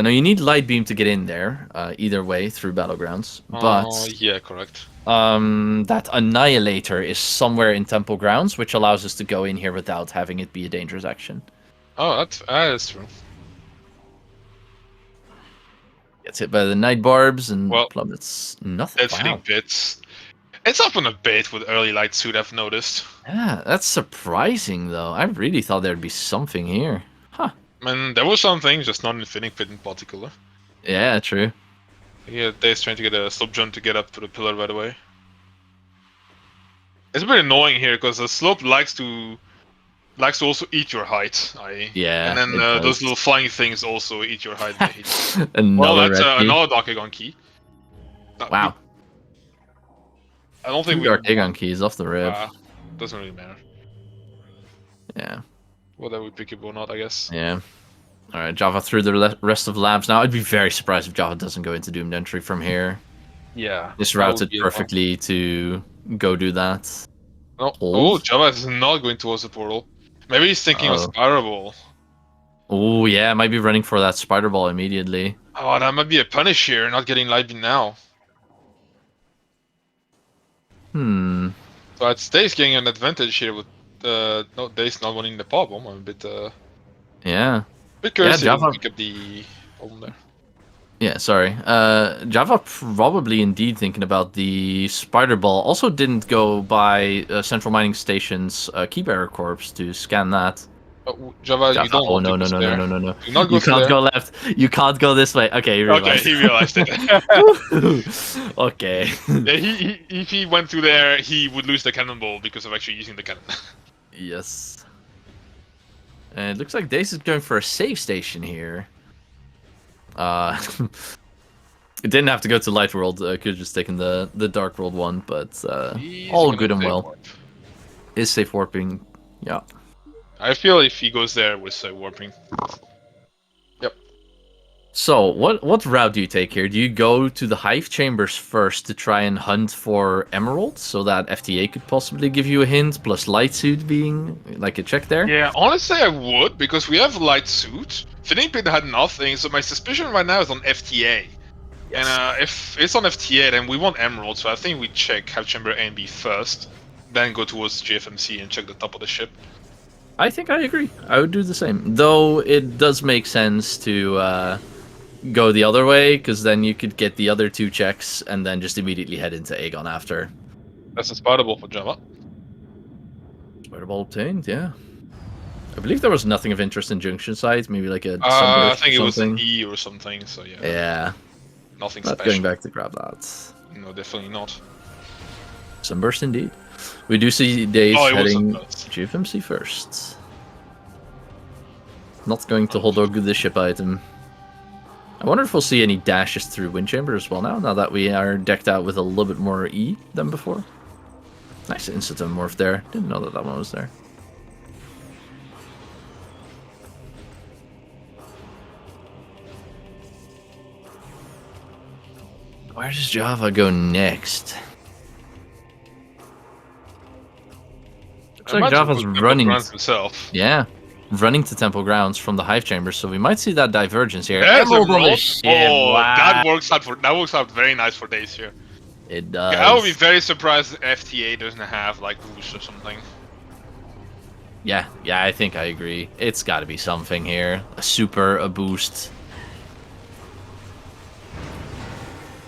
Speaker 1: no, you need light beam to get in there. Either way, through Battlegrounds. But
Speaker 2: yeah, correct.
Speaker 1: That Annihilator is somewhere in Temple Grounds, which allows us to go in here without having it be a dangerous action.
Speaker 2: Oh, that is true.
Speaker 1: Gets hit by the Night Barbs and plummets. Nothing.
Speaker 2: That's hitting bits. It's up on a bit with early light suit, I've noticed.
Speaker 1: Yeah, that's surprising though. I really thought there'd be something here. Huh.
Speaker 2: Man, there was something, just not in Fitting Pit in particular.
Speaker 1: Yeah, true.
Speaker 2: Yeah, Dace trying to get a slope jump to get up to the pillar right away. It's a bit annoying here because the slope likes to also eat your height.
Speaker 1: Yeah.
Speaker 2: And then those little flying things also eat your height.
Speaker 1: Another
Speaker 2: another Dark Aegon key.
Speaker 1: Wow.
Speaker 2: I don't think
Speaker 1: Dark Aegon keys off the rip.
Speaker 2: Doesn't really matter.
Speaker 1: Yeah.
Speaker 2: Whether we pick it or not, I guess.
Speaker 1: Yeah. Alright, JhavA through the rest of labs now. I'd be very surprised if JhavA doesn't go into doomed entry from here.
Speaker 2: Yeah.
Speaker 1: This routed perfectly to go do that.
Speaker 2: No. Oh, JhavA is not going towards the portal. Maybe he's thinking of Spider Ball.
Speaker 1: Oh, yeah, might be running for that Spider Ball immediately.
Speaker 2: Oh, that might be a punish here, not getting light beam now.
Speaker 1: So
Speaker 2: But Dace getting an advantage here with no Dace not winning the power bomb. I'm a bit
Speaker 1: Yeah.
Speaker 2: bit curious
Speaker 1: Yeah,
Speaker 2: to
Speaker 1: JhavA.
Speaker 2: pick up the problem there.
Speaker 1: Yeah, sorry. JhavA probably indeed thinking about the Spider Ball. Also didn't go by Central Mining Station's Keybearer Corpse to scan that.
Speaker 2: JhavA, you
Speaker 1: JhavA.
Speaker 2: don't
Speaker 1: Oh,
Speaker 2: want
Speaker 1: no,
Speaker 2: to
Speaker 1: no,
Speaker 2: go
Speaker 1: no, no,
Speaker 2: there.
Speaker 1: no, no, no.
Speaker 2: Do not go
Speaker 1: You
Speaker 2: through
Speaker 1: can't
Speaker 2: there.
Speaker 1: go left. You can't go this way. Okay, he realized.
Speaker 2: Okay, he realized it.
Speaker 1: Okay.
Speaker 2: Yeah, if he went through there, he would lose the cannonball because of actually using the cannon.
Speaker 1: Yes. And it looks like Dace is going for a save station here. It didn't have to go to Light World. Could have just taken the Dark World one, but all good and well.
Speaker 2: Warp.
Speaker 1: Is safe warping? Yeah.
Speaker 2: I feel if he goes there with warping. Yep.
Speaker 1: So what route do you take here? Do you go to the Hive Chambers first to try and hunt for emeralds, so that FTA could possibly give you a hint, plus Light Suit being like a check there?
Speaker 2: Yeah, honestly I would, because we have light suit. Finning Pit had nothing, so my suspicion right now is on FTA.
Speaker 1: Yes.
Speaker 2: And if it's on FTA, then we want emeralds, so I think we check Hive Chamber A and B first, then go towards GFMC and check the top of the ship.
Speaker 1: I think I agree. I would do the same. Though it does make sense to go the other way, because then you could get the other two checks and then just immediately head into Aegon after.
Speaker 2: That's a spider ball for JhavA.
Speaker 1: Spider Ball obtained, yeah. I believe there was nothing of interest in Junction Site, maybe like a
Speaker 2: I think it was
Speaker 1: something.
Speaker 2: an E or something, so yeah.
Speaker 1: Yeah.
Speaker 2: Nothing
Speaker 1: Not
Speaker 2: special.
Speaker 1: going back to grab that.
Speaker 2: No, definitely not.
Speaker 1: Sunburst indeed. We do see Dace
Speaker 2: Oh, it was
Speaker 1: heading
Speaker 2: Sunburst.
Speaker 1: GFMC first. Not going to hold on to the ship item. I wonder if we'll see any dashes through Windchamber as well now that we are decked out with a little bit more E than before. Nice instant morph there. Didn't know that one was there. Where does JhavA go next? Looks like JhavA's running.
Speaker 2: Himself.
Speaker 1: Yeah, running to Temple Grounds from the Hive Chamber, so we might see that divergence here.
Speaker 2: There's a
Speaker 1: Emerald on the
Speaker 2: roll.
Speaker 1: ship,
Speaker 2: Oh,
Speaker 1: wow.
Speaker 2: that works out very nice for Dace here.
Speaker 1: It does.
Speaker 2: I would be very surprised if FTA doesn't have like boost or something.
Speaker 1: Yeah, I think I agree. It's got to be something here. A super, a boost.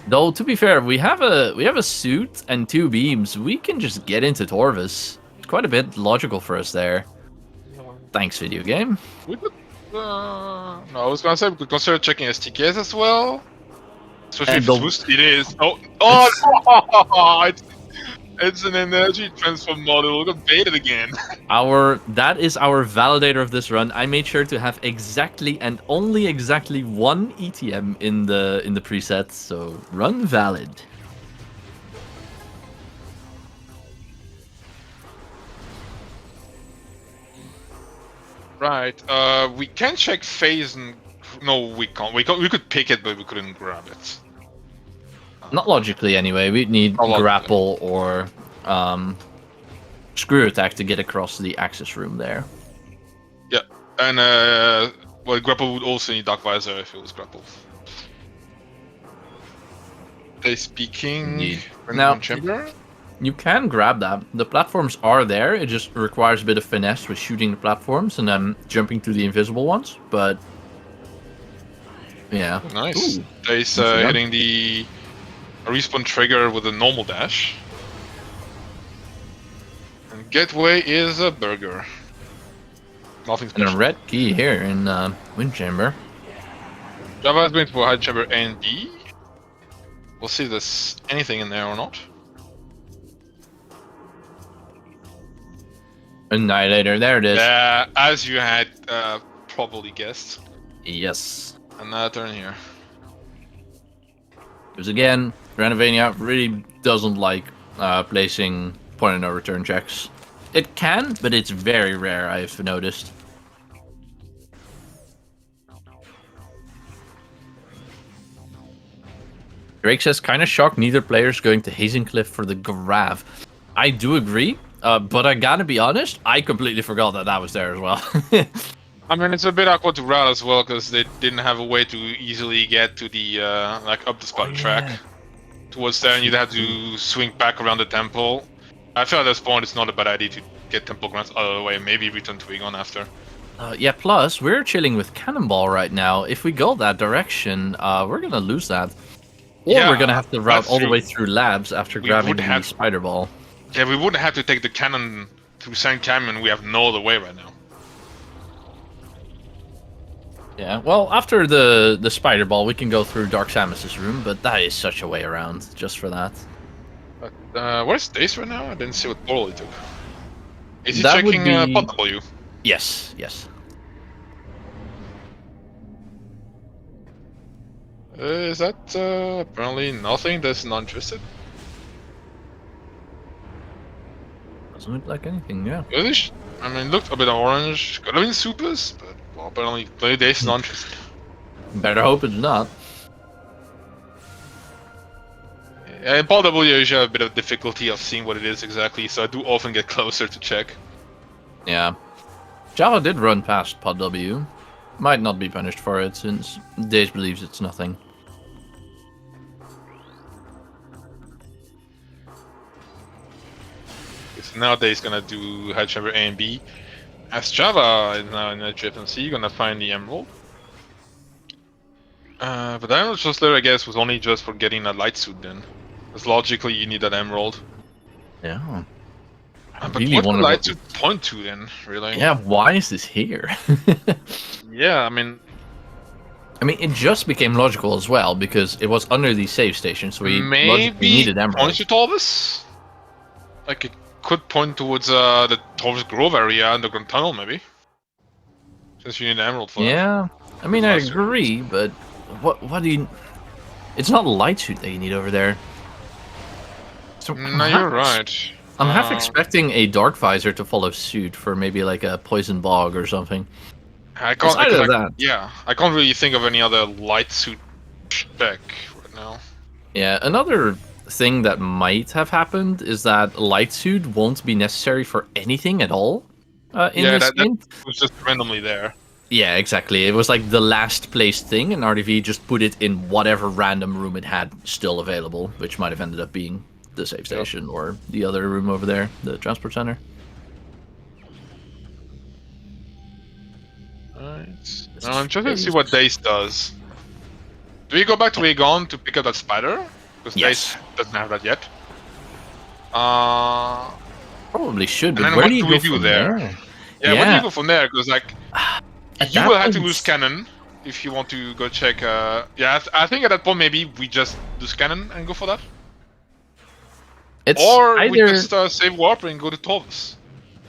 Speaker 1: Though, to be fair, we have a suit and 2 beams. We can just get into Torvus. It's quite a bit logical for us there. Thanks, video game.
Speaker 2: We could, no, I was gonna say we could consider checking STKs as well. Especially if it's boost. It is. Oh, it's an energy transfer model. We got baited again.
Speaker 1: That is our validator of this run. I made sure to have exactly and only exactly 1 ETM in the preset, so run valid.
Speaker 2: Right. We can check phase and no, we can't. We could pick it, but we couldn't grab it.
Speaker 1: Not logically, anyway. We'd need grapple or screw attack to get across the access room there.
Speaker 2: Yeah, and well, grapple would also need Dark Visor if it was grapple. They speaking.
Speaker 1: Now,
Speaker 2: chamber?
Speaker 1: you can grab that. The platforms are there. It just requires a bit of finesse with shooting the platforms and then jumping to the invisible ones. But yeah,
Speaker 2: nice.
Speaker 1: Ooh.
Speaker 2: Dace hitting the respawn trigger with a normal dash. And Gateway is a burger. Nothing special.
Speaker 1: And a red key here in Windchamber.
Speaker 2: JhavA is going for Hive Chamber A and B. We'll see if there's anything in there or not.
Speaker 1: Annihilator, there it is.
Speaker 2: Yeah, as you had probably guessed.
Speaker 1: Yes.
Speaker 2: Another turn here.
Speaker 1: Because again, Randomizer really doesn't like placing point of no return checks. It can, but it's very rare, I've noticed. Drake says, kind of shocked neither player's going to Hazencliff for the grab. I do agree, but I gotta be honest, I completely forgot that was there as well.
Speaker 2: I mean, it's a bit awkward to route as well, because they didn't have a way to easily get to the, like, up the spot track. Towards there, and you'd have to swing back around the temple. I feel at this point it's not a bad idea to get Temple Grants out of the way, maybe return to Egon after.
Speaker 1: Yeah, plus, we're chilling with Cannonball right now. If we go that direction, we're gonna lose that. Or we're gonna have to route all the way through labs after grabbing the Spider Ball.
Speaker 2: Yeah, we wouldn't have to take the cannon through Sand Canyon. We have no other way right now.
Speaker 1: Yeah, well, after the Spider Ball, we can go through Dark Samus's room, but that is such a way around, just for that.
Speaker 2: But, where's Dace right now? I didn't see what portal he took. Is he
Speaker 1: That
Speaker 2: checking
Speaker 1: would be...
Speaker 2: Pod W?
Speaker 1: Yes, yes.
Speaker 2: Is that apparently nothing? That's not interested.
Speaker 1: Doesn't look like anything, yeah.
Speaker 2: I mean, it looked a bit orange. Could have been supers, but well, apparently play Dace is not interested.
Speaker 1: Better hope it's not.
Speaker 2: Yeah, in Pod W, you usually have a bit of difficulty of seeing what it is exactly, so I do often get closer to check.
Speaker 1: Yeah. JhavA did run past Pod W. Might not be punished for it, since Dace believes it's nothing.
Speaker 2: So now Dace gonna do Hedge Chamber A and B. As JhavA is now in the GFMC, gonna find the Emerald. But the Emerald Translator, I guess, was only just for getting a light suit then. Because logically you need that Emerald.
Speaker 1: Yeah.
Speaker 2: But what the light suit point to then, really?
Speaker 1: Yeah, why is this here?
Speaker 2: Yeah, I mean,
Speaker 1: it just became logical as well, because it was under the save station, so we logically needed Emerald.
Speaker 2: Points to Torvus? Like, it could point towards the Torvus Grove area and the Grand Tunnel, maybe? Since you need an Emerald for that.
Speaker 1: Yeah, I mean, I agree, but what do you... It's not a light suit that you need over there. So
Speaker 2: no, you're right.
Speaker 1: I'm half expecting a Dark Visor to follow suit for maybe like a Poison Bog or something.
Speaker 2: I can't really think of any other light suit spec right now.
Speaker 1: Yeah, another thing that might have happened is that light suit won't be necessary for anything at all in this game.
Speaker 2: That was just randomly there.
Speaker 1: Yeah, exactly. It was like the last placed thing, and RDV just put it in whatever random room it had still available, which might have ended up being the save station or the other room over there, the transport center.
Speaker 2: Alright. Now I'm trying to see what Dace does. Do we go back to Aegon to pick up that spider? Because Dace doesn't have that yet.
Speaker 1: Probably should, but
Speaker 2: and
Speaker 1: where
Speaker 2: then
Speaker 1: do
Speaker 2: what
Speaker 1: you
Speaker 2: do
Speaker 1: go
Speaker 2: we do there? Yeah, where do you go from there? Because like, you will have to lose cannon if you want to go check. Yeah, I think at that point maybe we just lose cannon and go for that. Or we just save warp and go to Torvus.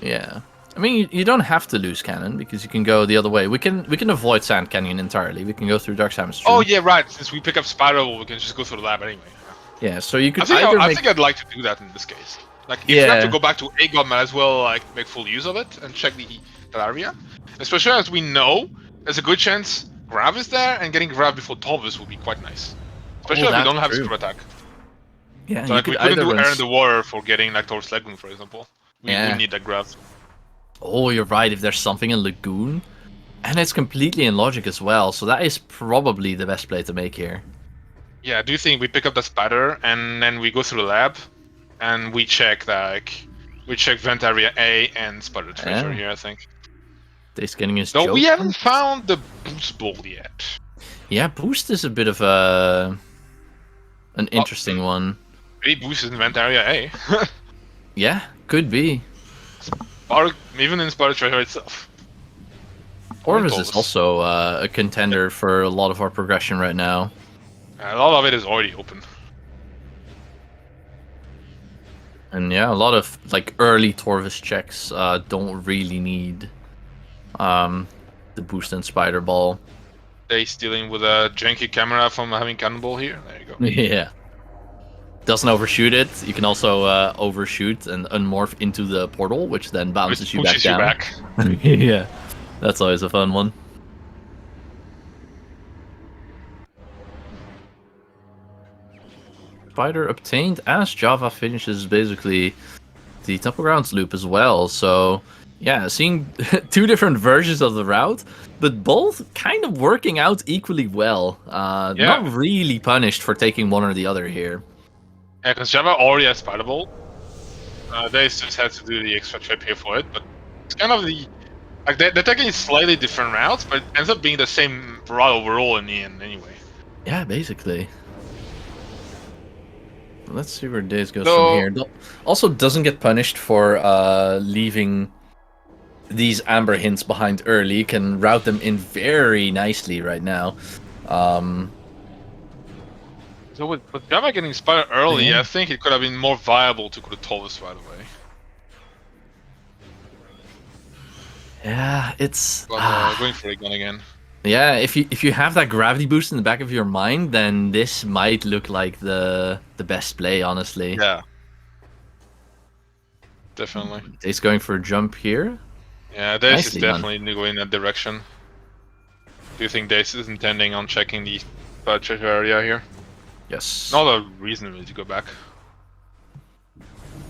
Speaker 1: Yeah. I mean, you don't have to lose cannon, because you can go the other way. We can avoid Sand Canyon entirely. We can go through Dark Samus.
Speaker 2: Oh, yeah, right. Since we pick up Spiral, we can just go through the lab anyway.
Speaker 1: Yeah, so you could
Speaker 2: I think I'd like to do that in this case. Like, if you have to go back to Aegon, might as well like make full use of it and check that area. Especially as we know, there's a good chance Grav is there, and getting Grav before Torvus would be quite nice. Especially if we don't have super attack.
Speaker 1: Yeah,
Speaker 2: so, like, we couldn't do Aaron the Warrior for getting like Torvus Lagoon, for example. We need that Grav.
Speaker 1: Oh, you're right, if there's something in Lagoon. And it's completely in logic as well, so that is probably the best play to make here.
Speaker 2: Yeah, I do think we pick up the spider, and then we go through the lab, and we check Vent Area A and Spider Treasure here, I think.
Speaker 1: Dace getting his
Speaker 2: we haven't found the Boost Ball yet. Yeah,
Speaker 1: Boost is a bit of an interesting one.
Speaker 2: Maybe Boost is in Vent Area A.
Speaker 1: Yeah, could be.
Speaker 2: Or even in Spider Treasure itself.
Speaker 1: Orvis is also a contender for a lot of our progression right now.
Speaker 2: A lot of it is already open.
Speaker 1: And yeah, a lot of like early Torvus checks don't really need the boost and Spider Ball.
Speaker 2: Dace dealing with a janky camera from having Cannonball here. There you go.
Speaker 1: Yeah. Doesn't overshoot it. You can also overshoot and unmorph into the portal, which then bounces you back down. Yeah, that's always a fun one. Spider obtained as JhavA finishes basically the Temple Grounds loop as well. So yeah, seeing two different versions of the route, but both kind of working out equally well. Not really punished for taking one or the other here.
Speaker 2: Yeah, because JhavA already has Spider Ball. Dace just has to do the extra trip here for it, but it's kind of the... Like, they're taking slightly different routes, but it ends up being the same route overall in the end, anyway.
Speaker 1: Yeah, basically. Let's see where Dace goes
Speaker 2: So,
Speaker 1: from here. Also doesn't get punished for leaving these amber hints behind early. Can route them in very nicely right now.
Speaker 2: so with JhavA getting spotted early,
Speaker 1: Yeah.
Speaker 2: I think it could have been more viable to go to Taurus right away.
Speaker 1: Yeah, it's
Speaker 2: But going for a gun again.
Speaker 1: yeah. If you have that gravity boost in the back of your mind, then this might look like the best play, honestly.
Speaker 2: Yeah. Definitely.
Speaker 1: Dace going for a jump here.
Speaker 2: Yeah, Dace
Speaker 1: Nicely
Speaker 2: is definitely going in that direction. Do you think Dace is intending on checking the treasure area here?
Speaker 1: Yes.
Speaker 2: Not a reason really to go back.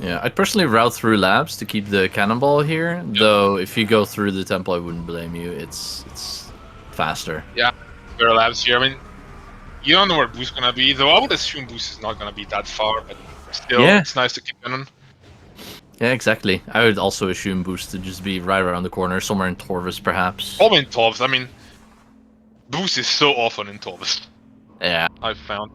Speaker 1: Yeah, I'd personally route through labs to keep the cannonball here. Yep. Though if you go through the temple, I wouldn't blame you. It's faster.
Speaker 2: Yeah, there are labs here. I mean, you don't know where Boo's gonna be, though. I would assume Boo's is not gonna be that far, but still, it's nice to keep running.
Speaker 1: Yeah, exactly. I would also assume Boost to just be right around the corner, somewhere in Torvus, perhaps.
Speaker 2: Probably in Torvus. I mean, Boost is so often in Torvus.
Speaker 1: Yeah.
Speaker 2: I've found.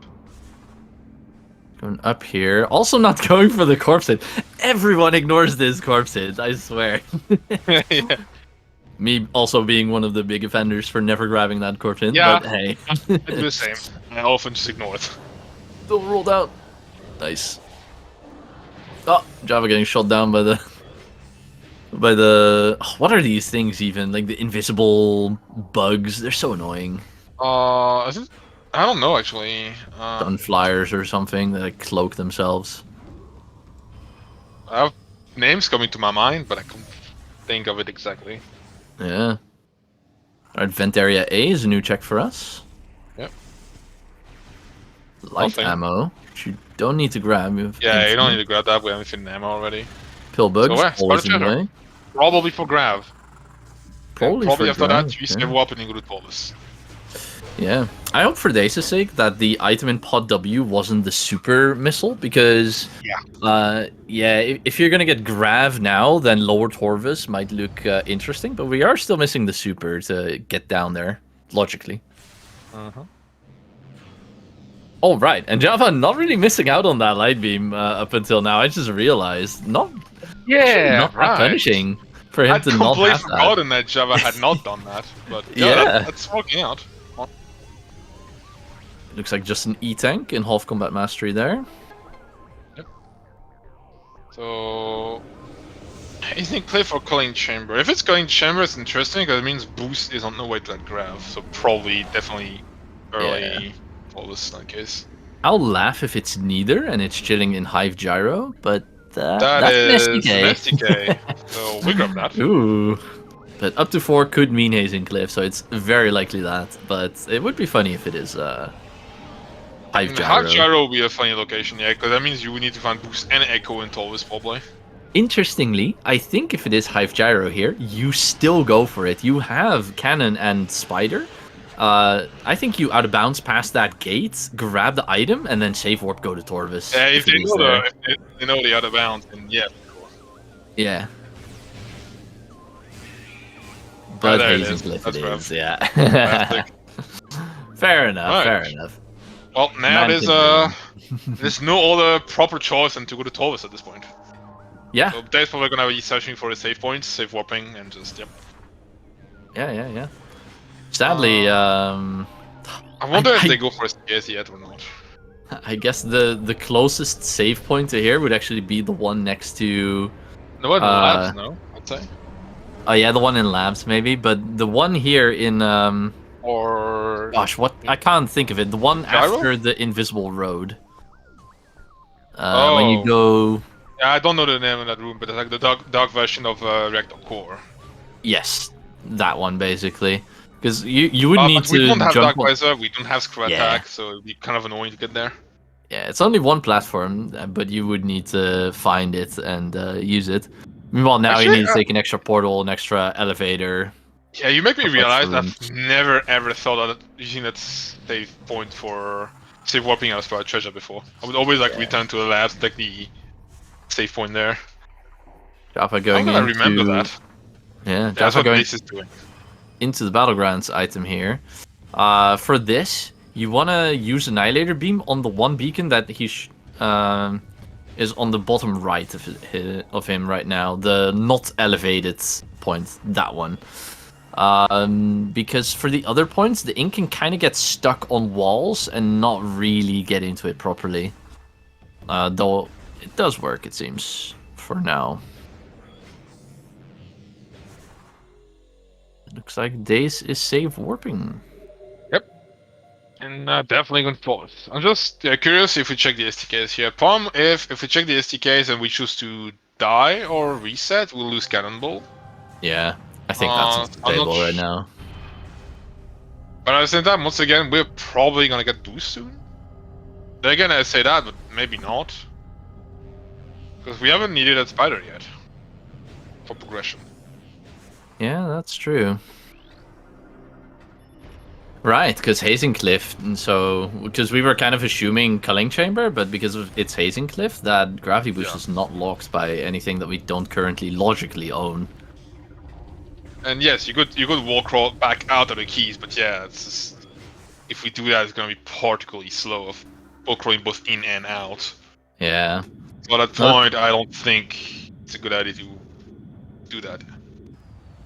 Speaker 1: Going up here. Also not going for the corpse hit. Everyone ignores this corpse hit, I swear.
Speaker 2: Yeah.
Speaker 1: Me also being one of the big offenders for never grabbing that corpse hit,
Speaker 2: yeah,
Speaker 1: but hey.
Speaker 2: I do the same. I often just ignore it.
Speaker 1: Still rolled out. Nice. Oh, JhavA getting shot down by the... what are these things even? Like the invisible bugs. They're so annoying.
Speaker 2: Is it? I don't know actually.
Speaker 1: Sunflyers or something that like, cloak themselves.
Speaker 2: I have names coming to my mind, but I can't think of it exactly.
Speaker 1: Yeah. Alright, vent area A is a new check for us.
Speaker 2: Yep.
Speaker 1: Light ammo, which you don't need to grab.
Speaker 2: Yeah, you don't need to grab that. We have infinite ammo already.
Speaker 1: Pill bugs,
Speaker 2: so,
Speaker 1: always in the way.
Speaker 2: Probably for Grav.
Speaker 1: Probably
Speaker 2: after
Speaker 1: Grav,
Speaker 2: that, you save up and you go to Taurus.
Speaker 1: Yeah, I hope for Dace's sake that the item in Pod W wasn't the super missile, because if you're gonna get Grav now, then lower Torvus might look interesting, but we are still missing the super to get down there, logically. Oh, right, and JhavA not really missing out on that light beam up until now. I just realized, not that punishing for him to not have that.
Speaker 2: I'd completely forgotten that JhavA had not done that, but that's working out.
Speaker 1: Looks like just an E-tank in half combat mastery there.
Speaker 2: Yep. So, I think play for Culling Chamber. If it's Culling Chamber, it's interesting because it means Boost is on the way to that Grav. So probably, definitely early for this in that case.
Speaker 1: I'll laugh if it's neither and it's chilling in Hive Gyro, but
Speaker 2: that's an STK. So we grab that.
Speaker 1: Ooh. But up to 4 could mean Hazing Cliff, so it's very likely that. But it would be funny if it is Hive Gyro.
Speaker 2: Hive Gyro will be a funny location, yeah, because that means you would need to find Boost and Echo in Taurus, probably.
Speaker 1: Interestingly, I think if it is Hive Gyro here, you still go for it. You have Cannon and Spider. I think you out of bounds past that gate, grab the item, and then save warp, go to Torvus.
Speaker 2: Yeah, if they know the out of bounds, then yeah, cool.
Speaker 1: Yeah. But Hazing Cliff it is, yeah. Fair enough, fair enough.
Speaker 2: Well, now there's no other proper choice than to go to Taurus at this point.
Speaker 1: Yeah.
Speaker 2: So Dave's probably gonna be searching for the save points, save warping, and just
Speaker 1: Yeah. Sadly,
Speaker 2: I wonder if they go for a CS yet or not.
Speaker 1: I guess the closest save point to here would actually be the one next to...
Speaker 2: The one in labs, no? I'd say.
Speaker 1: Oh yeah, the one in labs maybe, but the one here in...
Speaker 2: Or...
Speaker 1: Gosh, what? I can't think of it. The one after the invisible road. When you go...
Speaker 2: Yeah, I don't know the name of that room, but it's like the dark version of Reactor Core.
Speaker 1: Yes, that one basically. Because you would need to
Speaker 2: we don't have
Speaker 1: jump
Speaker 2: Dark Visor, we don't have Screw Attack, so it'd be kind of annoying to get there.
Speaker 1: Yeah, it's only one platform, but you would need to find it and use it. Meanwhile, now you need to take an extra portal, an extra elevator.
Speaker 2: Yeah, you make me realize I've never ever thought of using that save point for save warping out of treasure before. I would always return to the labs, take the save point there.
Speaker 1: JhavA going
Speaker 2: I'm gonna remember that.
Speaker 1: Yeah,
Speaker 2: That's
Speaker 1: JhavA
Speaker 2: what
Speaker 1: going
Speaker 2: Dace is doing.
Speaker 1: into the Battlegrounds item here. For this, you want to use Annihilator Beam on the one beacon that is on the bottom right of him right now. The not elevated point, that one. Because for the other points, the ink can kind of get stuck on walls and not really get into it properly. Though it does work, it seems, for now. It looks like Dace is safe warping.
Speaker 2: Yep. And definitely going forward. I'm just curious if we check the STKs here. Problem if we check the STKs and we choose to die or reset, we'll lose Cannonball.
Speaker 1: Yeah, I think that's stable right now.
Speaker 2: But at the same time, once again, we're probably gonna get boost soon. Then again, I say that, but maybe not. Because we haven't needed that spider yet. For progression.
Speaker 1: Yeah, that's true. Right, because Hazing Cliff, and so because we were kind of assuming Culling Chamber, but because of it's Hazing Cliff, that Gravity Boost is not locked by anything that we don't currently logically own.
Speaker 2: And yes, you could wall crawl back out of the keys, but yeah, it's just, if we do that, it's gonna be particularly slow of wall crawling both in and out.
Speaker 1: Yeah.
Speaker 2: So at that point, I don't think it's a good idea to do that.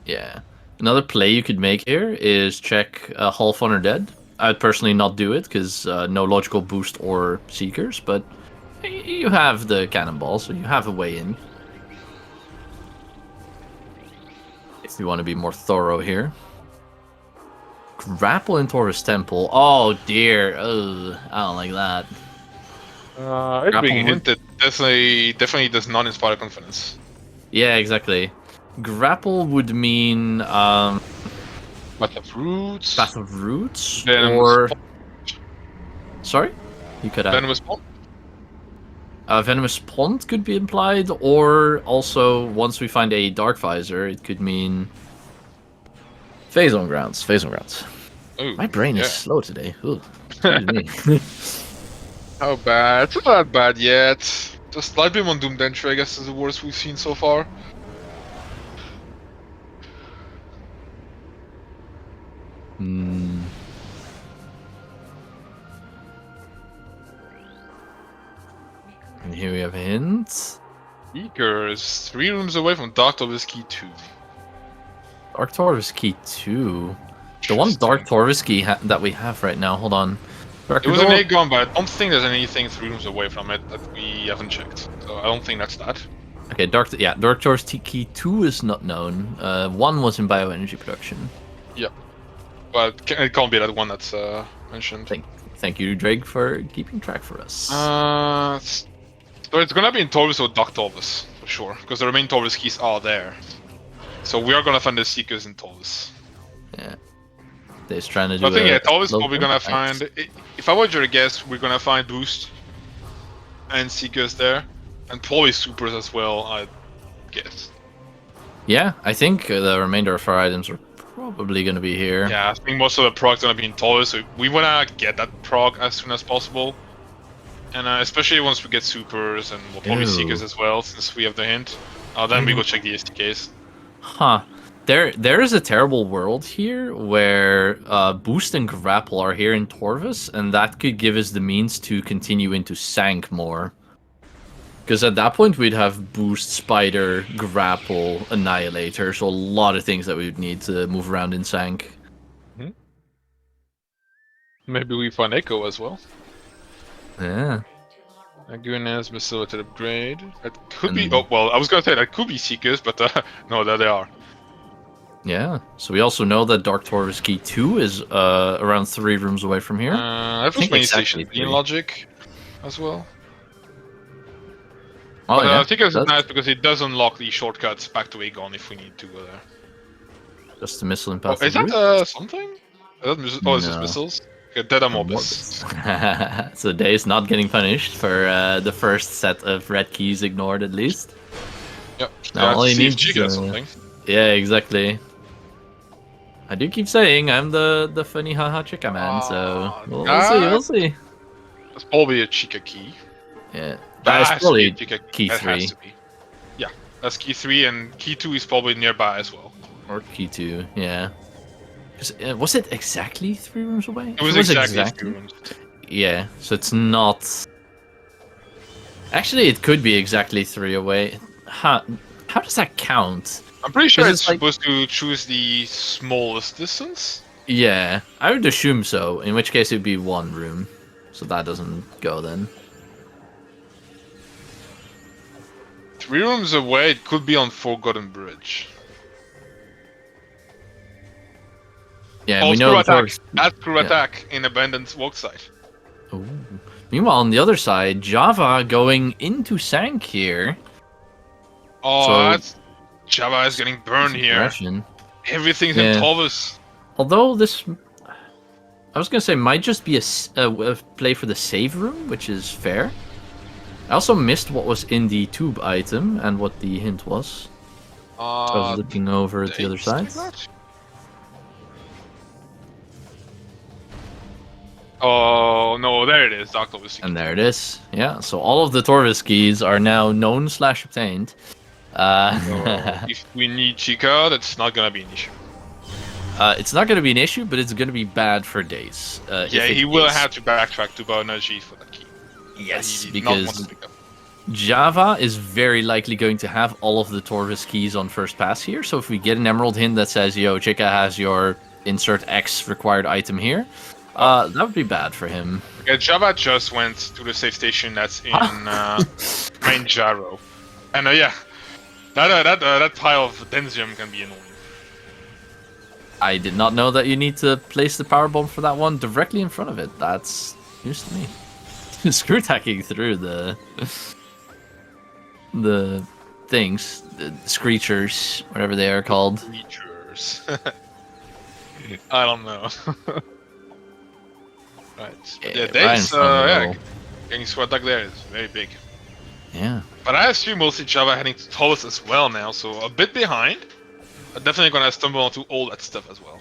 Speaker 1: Yeah. Another play you could make here is check Half Honor Dead. I'd personally not do it because no logical boost or Seekers, but you have the Cannonball, so you have a way in. If you want to be more thorough here. Grapple in Taurus Temple. Oh dear. Ugh, I don't like that.
Speaker 2: It's being hinted. Definitely does not inspire confidence.
Speaker 1: Yeah, exactly. Grapple would mean
Speaker 2: Path of Roots.
Speaker 1: Path of Roots,
Speaker 2: Venomous
Speaker 1: or
Speaker 2: Pond.
Speaker 1: Sorry, you could add
Speaker 2: Venomous Pond.
Speaker 1: Venomous Pond could be implied, or also once we find a Dark Visor, it could mean Phase on Grounds. Phase on Grounds.
Speaker 2: Ooh,
Speaker 1: my brain is slow today. Ooh,
Speaker 2: How bad? It's not that bad yet. Just Light Beam on Doom Denture, I guess, is the worst we've seen so far.
Speaker 1: And here we have a hint.
Speaker 2: Seekers, 3 rooms away from Dark Torvis Key 2.
Speaker 1: Dark Torvis Key 2. The one Dark Torvis Key that we have right now. Hold on.
Speaker 2: It was an Aegon, but I don't think there's anything 3 rooms away from it that we haven't checked. So I don't think that's that.
Speaker 1: Okay, Dark Torvis Key 2 is not known. 1 was in bioenergy production.
Speaker 2: Yep. But it can't be that one that's mentioned.
Speaker 1: Thank you, Drake, for keeping track for us.
Speaker 2: So it's gonna be in Torvis or Dark Torvis, for sure. Because the remaining Torvis keys are there. So we are gonna find the Seekers in Torvis.
Speaker 1: Yeah. They're trying to do
Speaker 2: I think, yeah, Torvis probably gonna find... If I were to guess, we're gonna find Boost and Seekers there. And probably Supers as well, I guess.
Speaker 1: Yeah, I think the remainder of our items are probably gonna be here.
Speaker 2: Yeah, I think most of the prog's gonna be in Torvis, so we wanna get that prog as soon as possible. And especially once we get Supers and we'll probably Seekers as well, since we have the hint. Then we go check the STKs.
Speaker 1: Huh. There is a terrible world here where Boost and Grapple are here in Torvis, and that could give us the means to continue into Sank more. Because at that point we'd have Boost, Spider, Grapple, Annihilator, so a lot of things that we would need to move around in Sank.
Speaker 2: Maybe we find Echo as well.
Speaker 1: Yeah.
Speaker 2: Aguinez, Basilica upgrade. That could be... Oh, well, I was gonna say that could be Seekers, but no, there they are.
Speaker 1: Yeah, so we also know that Dark Torvis Key 2 is around 3 rooms away from here.
Speaker 2: I think main station in logic as well.
Speaker 1: Oh,
Speaker 2: but,
Speaker 1: yeah.
Speaker 2: I think it's nice because it does unlock the shortcuts back to Aegon if we need to go there.
Speaker 1: Just a missile and path.
Speaker 2: Is that something? Is that it's just missiles? Okay, Dead Morbis.
Speaker 1: So Dace not getting punished for the first set of red keys ignored at least.
Speaker 2: Yep.
Speaker 1: Now all he needs
Speaker 2: is something.
Speaker 1: Yeah, exactly. I do keep saying I'm the funny haha chica man, so we'll see.
Speaker 2: That's probably a Chica key.
Speaker 1: Yeah, that's probably key 3.
Speaker 2: Yeah, as key 3, and key 2 is probably nearby as well.
Speaker 1: Or key 2, yeah. Was it exactly 3 rooms away?
Speaker 2: It was exactly 3 rooms.
Speaker 1: Yeah, so it's not... Actually, it could be exactly 3 away. How does that count?
Speaker 2: I'm pretty sure it's
Speaker 1: like...
Speaker 2: supposed to choose the smallest distance.
Speaker 1: Yeah, I would assume so, in which case it would be 1 room. So that doesn't go then.
Speaker 2: 3 rooms away, it could be on Forgotten Bridge.
Speaker 1: Yeah, we know
Speaker 2: attack. That's crew attack in Abandoned Walkside.
Speaker 1: Ooh. Meanwhile, on the other side, JhavA going into Sank here.
Speaker 2: Oh,
Speaker 1: so,
Speaker 2: that's... JhavA is getting burned here. Everything's in Taurus.
Speaker 1: Although this... I was going to say, might just be a play for the save room, which is fair. I also missed what was in the tube item and what the hint was. So I was looking over at the other side.
Speaker 2: Oh, no, there it is. Dr.
Speaker 1: And there it is. Yeah, so all of the Torvis keys are now known / obtained.
Speaker 2: If we need Chica, that's not going to be an issue.
Speaker 1: It's not going to be an issue, but it's going to be bad for Dace.
Speaker 2: Yeah, he will have to backtrack to Bonaji for that key.
Speaker 1: Yes, because JhavA is very likely going to have all of the Torvis keys on first pass here. So if we get an Emerald hint that says, yo, Chica has your insert X required item here, that would be bad for him.
Speaker 2: Yeah, JhavA just went to the safe station that's in Main Jaro. And yeah, that pile of Denzium can be annoying.
Speaker 1: I did not know that you need to place the power bomb for that one directly in front of it. That's news to me. Screw tacking through the things, the screechers, whatever they are called.
Speaker 2: Screechers. I don't know. Right. Yeah, Dace, getting squad attack there is very big.
Speaker 1: Yeah.
Speaker 2: But I assume mostly JhavA heading to Taurus as well now, so a bit behind. But definitely gonna stumble onto all that stuff as well.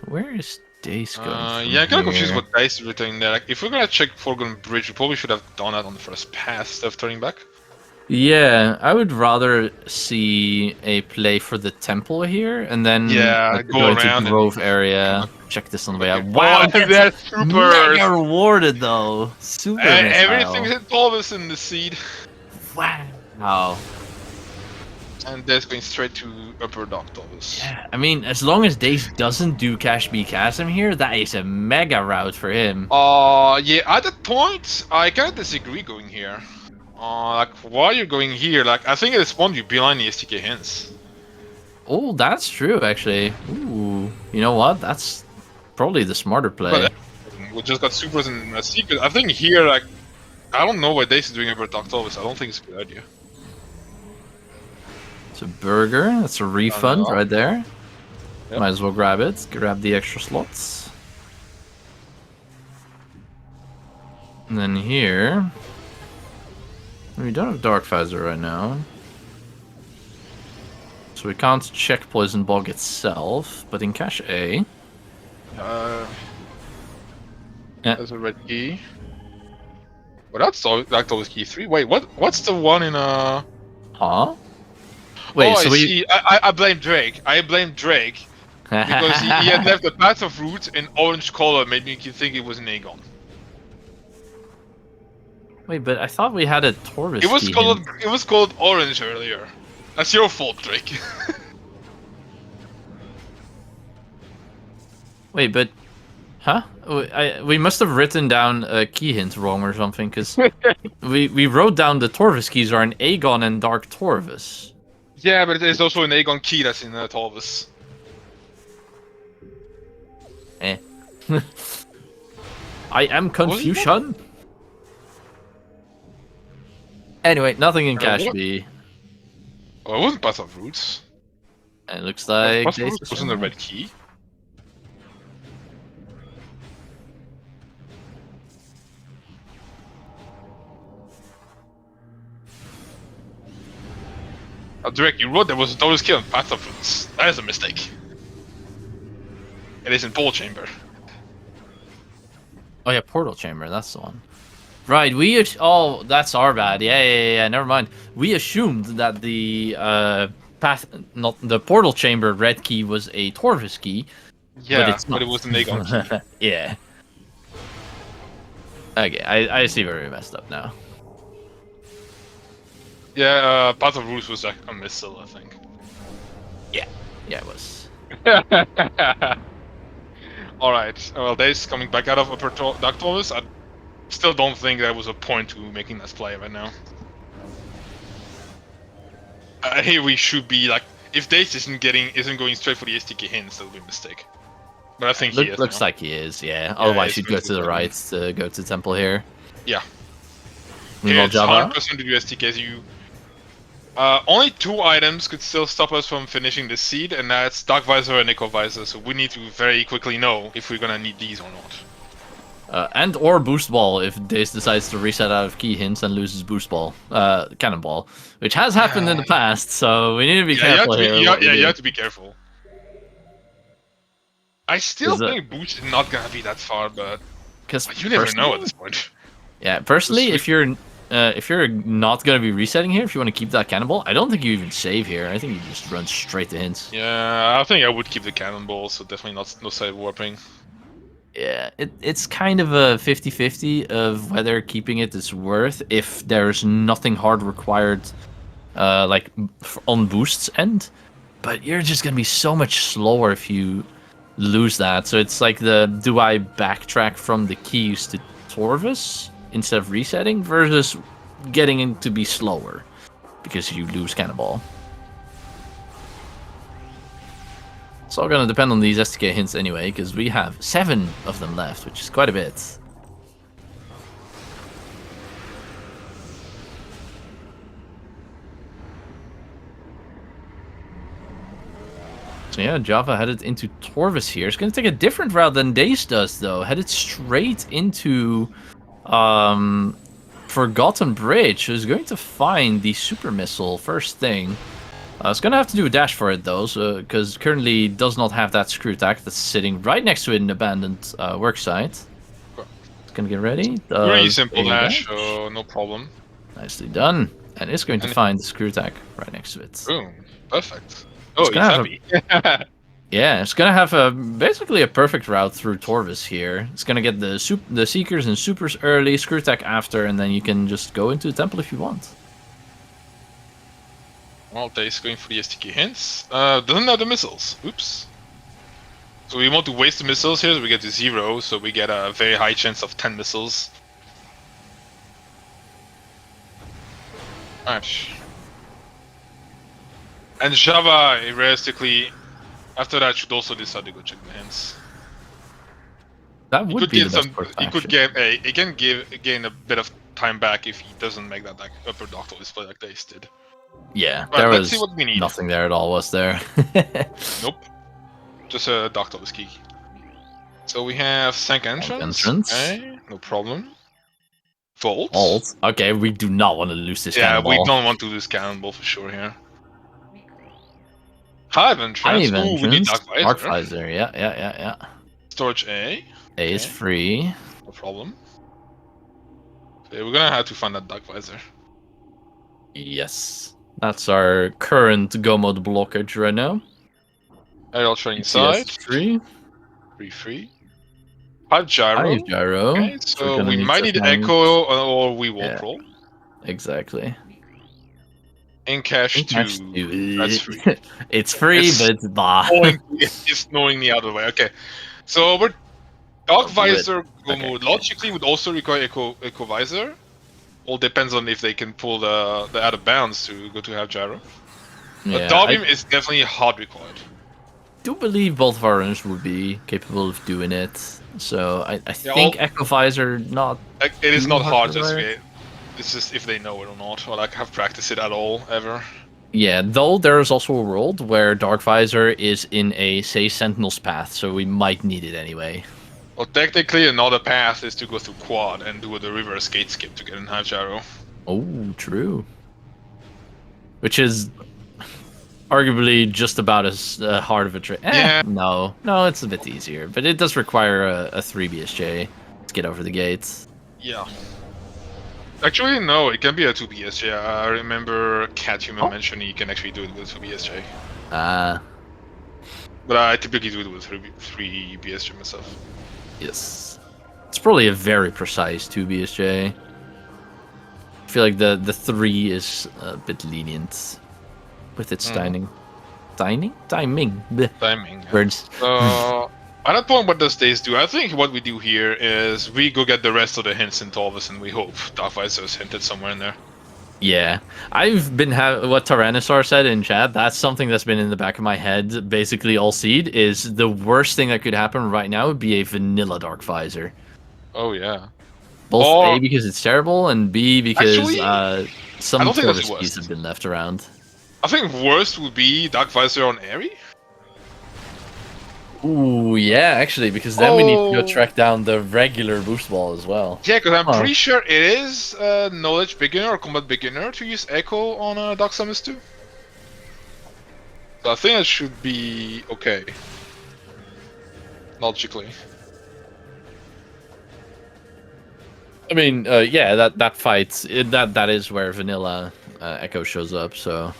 Speaker 1: Where is Dace going?
Speaker 2: Yeah, I'm kind of confused what Dace is returning there. Like, if we're gonna check Forgotten Bridge, we probably should have done that on the first pass instead of turning back.
Speaker 1: Yeah, I would rather see a play for the temple here, and then
Speaker 2: go around
Speaker 1: to Grove area. Check this on the way out.
Speaker 2: Wow, that's super
Speaker 1: mega rewarded though. Super.
Speaker 2: Everything's in Taurus in the seed.
Speaker 1: Wow.
Speaker 2: And that's going straight to Upper Dark Taurus.
Speaker 1: Yeah, I mean, as long as Dace doesn't do Cash B Chasm here, that is a mega route for him.
Speaker 2: Yeah, at that point, I kind of disagree going here. Like, why you're going here? Like, I think at this point you beeline the STK hints.
Speaker 1: Oh, that's true, actually. Ooh, you know what? That's probably the smarter play.
Speaker 2: But we just got supers and a secret. I think here, like, I don't know what Dace is doing over Dark Taurus. I don't think it's a good idea.
Speaker 1: It's a burger. That's a refund right there.
Speaker 2: Yep.
Speaker 1: Might as well grab it. Grab the extra slots. And then here... We don't have Dark Phaser right now. So we can't check Poison Bog itself, but in Cache A...
Speaker 2: There's a red key. Well, that's always key 3. Wait, what's the one in
Speaker 1: Huh? Wait, so
Speaker 2: see. I blame Drake. Because he had left the path of route in orange color, made me think it was an Aegon.
Speaker 1: Wait, but I thought we had a Torvis.
Speaker 2: It was called orange earlier. That's your fault, Drake.
Speaker 1: Wait, but... Huh? We must have written down a key hint wrong or something, because we wrote down the Torvis keys are an Aegon and Dark Torvis.
Speaker 2: Yeah, but there's also an Aegon key that's in Taurus.
Speaker 1: I am Confucian. Anyway, nothing in Cache B.
Speaker 2: Oh, it wasn't Path of Roots.
Speaker 1: It looks like...
Speaker 2: Path of Roots wasn't a red key. Drake, you wrote there was a Taurus key on Path of Roots. That is a mistake. It is in Pole Chamber.
Speaker 1: Oh yeah, Portal Chamber, that's the one. Right, oh, that's our bad. Yeah, never mind. We assumed that the path, not the portal chamber red key was a Torvis key, but
Speaker 2: Yeah,
Speaker 1: it's
Speaker 2: but
Speaker 1: not.
Speaker 2: it was an Aegon key.
Speaker 1: Yeah. Okay, I see where we messed up now.
Speaker 2: Yeah, Path of Rules was like a missile, I think.
Speaker 1: Yeah, it was.
Speaker 2: Alright, well, Dace coming back out of Upper Dark Torvis. I still don't think there was a point to making that play right now. Here we should be like, if Dace isn't going straight for the STK hints, that'll be a mistake. But I think he is.
Speaker 1: Looks
Speaker 2: now.
Speaker 1: like he is, yeah. Otherwise, you'd go to the right to go to Temple here.
Speaker 2: Yeah.
Speaker 1: Meanwhile,
Speaker 2: It's
Speaker 1: JhavA.
Speaker 2: 100% to do STKs. Only 2 items could still stop us from finishing this seed, and that's Dark Visor and Echo Visor. So we need to very quickly know if we're gonna need these or not.
Speaker 1: And or Boost Ball if Dace decides to reset out of key hints and loses Boost Ball, Cannonball, which has happened in the past. So we need to be careful here.
Speaker 2: You have to be careful. I still think Boost is not gonna be that far, but you never know at this point.
Speaker 1: Yeah, personally, if you're not gonna be resetting here, if you want to keep that Cannonball, I don't think you even save here. I think you just run straight to hints.
Speaker 2: Yeah, I think I would keep the Cannonball, so definitely no side warping.
Speaker 1: Yeah, it's kind of a 50-50 of whether keeping it is worth if there's nothing hard required, like on Boost's end. But you're just gonna be so much slower if you lose that. So it's like do I backtrack from the keys to Torvis instead of resetting versus getting in to be slower because you lose Cannonball. It's all gonna depend on these STK hints anyway, because we have 7 of them left, which is quite a bit. So yeah, JhavA headed into Torvis here. It's gonna take a different route than Dace does, though. Headed straight into Forgotten Bridge. Who's going to find the super missile first thing. It's gonna have to do a dash for it though, because currently does not have that screw attack that's sitting right next to an abandoned worksite. It's gonna get ready.
Speaker 2: Very simple dash, so no problem.
Speaker 1: Nicely done. And it's going to find the screw attack right next to it.
Speaker 2: Boom, perfect. Oh, he's happy.
Speaker 1: Yeah, it's gonna have basically a perfect route through Torvis here. It's gonna get the Seekers and Supers early, screw attack after, and then you can just go into the temple if you want.
Speaker 2: Well, Dace going for the STK hints. Doesn't have the missiles. Oops. So we want to waste the missiles here, so we get to 0, so we get a very high chance of 10 missiles. Match. And JhavA, realistically, after that, should also decide to go check the hints.
Speaker 1: That would be the best course of
Speaker 2: He could
Speaker 1: action.
Speaker 2: he can gain a bit of time back if he doesn't make that like upper doctor display like Dace did.
Speaker 1: Yeah,
Speaker 2: Right,
Speaker 1: there
Speaker 2: let's
Speaker 1: was
Speaker 2: see what we need.
Speaker 1: nothing there at all, was there?
Speaker 2: Nope. Just a doctor was key. So we have Sank entrance. Okay, no problem. Vault.
Speaker 1: Okay, we do not want to lose this Cannonball.
Speaker 2: Yeah, we don't want to lose Cannonball for sure here. Hive entrance. Ooh, we need Dark
Speaker 1: Visor. Yeah.
Speaker 2: Storage A.
Speaker 1: A is free.
Speaker 2: No problem. Okay, we're gonna have to find that Dark Visor.
Speaker 1: Yes. That's our current go mode blockage right now.
Speaker 2: Aerial train inside.
Speaker 1: Free.
Speaker 2: Free. Hive gyro. Okay, so we might need Echo or we warp roll.
Speaker 1: Exactly.
Speaker 2: In cache 2. That's free.
Speaker 1: It's free, but it's bah.
Speaker 2: It's knowing the other way. Okay. So we're Dark Visor go mode logically would also require Echo Visor. All depends on if they can pull the out of bounds to go to have gyro. But Darbeam is definitely hard required.
Speaker 1: Do believe both of our runners would be capable of doing it. So I think Echo Visor not.
Speaker 2: It is not hard. It's just if they know it or not, or like have practiced it at all ever.
Speaker 1: Yeah, though there is also a world where Dark Visor is in a say Sentinel's path, so we might need it anyway.
Speaker 2: Well, technically another path is to go through quad and do the reverse gate skip to get in Hive gyro.
Speaker 1: Oh, true. Which is arguably just about as hard of a trick.
Speaker 2: Yeah.
Speaker 1: No, it's a bit easier, but it does require a 3 BSJ to get over the gates.
Speaker 2: Yeah. Actually, no, it can be a 2BSJ. I remember Cathuman mentioning you can actually do it with 2BSJ. But I typically do it with 3 BSJ myself.
Speaker 1: Yes. It's probably a very precise 2BSJ. I feel like the 3 is a bit lenient with its timing. Timing? Blech.
Speaker 2: Timing. Yeah.
Speaker 1: Words.
Speaker 2: At that point, what does Dace do? I think what we do here is we go get the rest of the hints in Torvus, and we hope Darkvisor is hinted somewhere in there.
Speaker 1: Yeah, I've been what Tyrannosaur said in chat. That's something that's been in the back of my head basically all seed. Is the worst thing that could happen right now would be a vanilla Darkvisor.
Speaker 2: Oh yeah.
Speaker 1: Both A because it's terrible, and B because
Speaker 2: actually,
Speaker 1: some Torvus keys have been left around.
Speaker 2: I think worst would be Darkvisor on Airy.
Speaker 1: Ooh, yeah, actually, because then we need to go track down the regular boost ball as well.
Speaker 2: Yeah, because I'm pretty sure it is knowledge beginner or combat beginner to use Echo on Dark Summons 2. So I think it should be okay. Logically.
Speaker 1: I mean, yeah, that fight, that is where vanilla Echo shows up, so...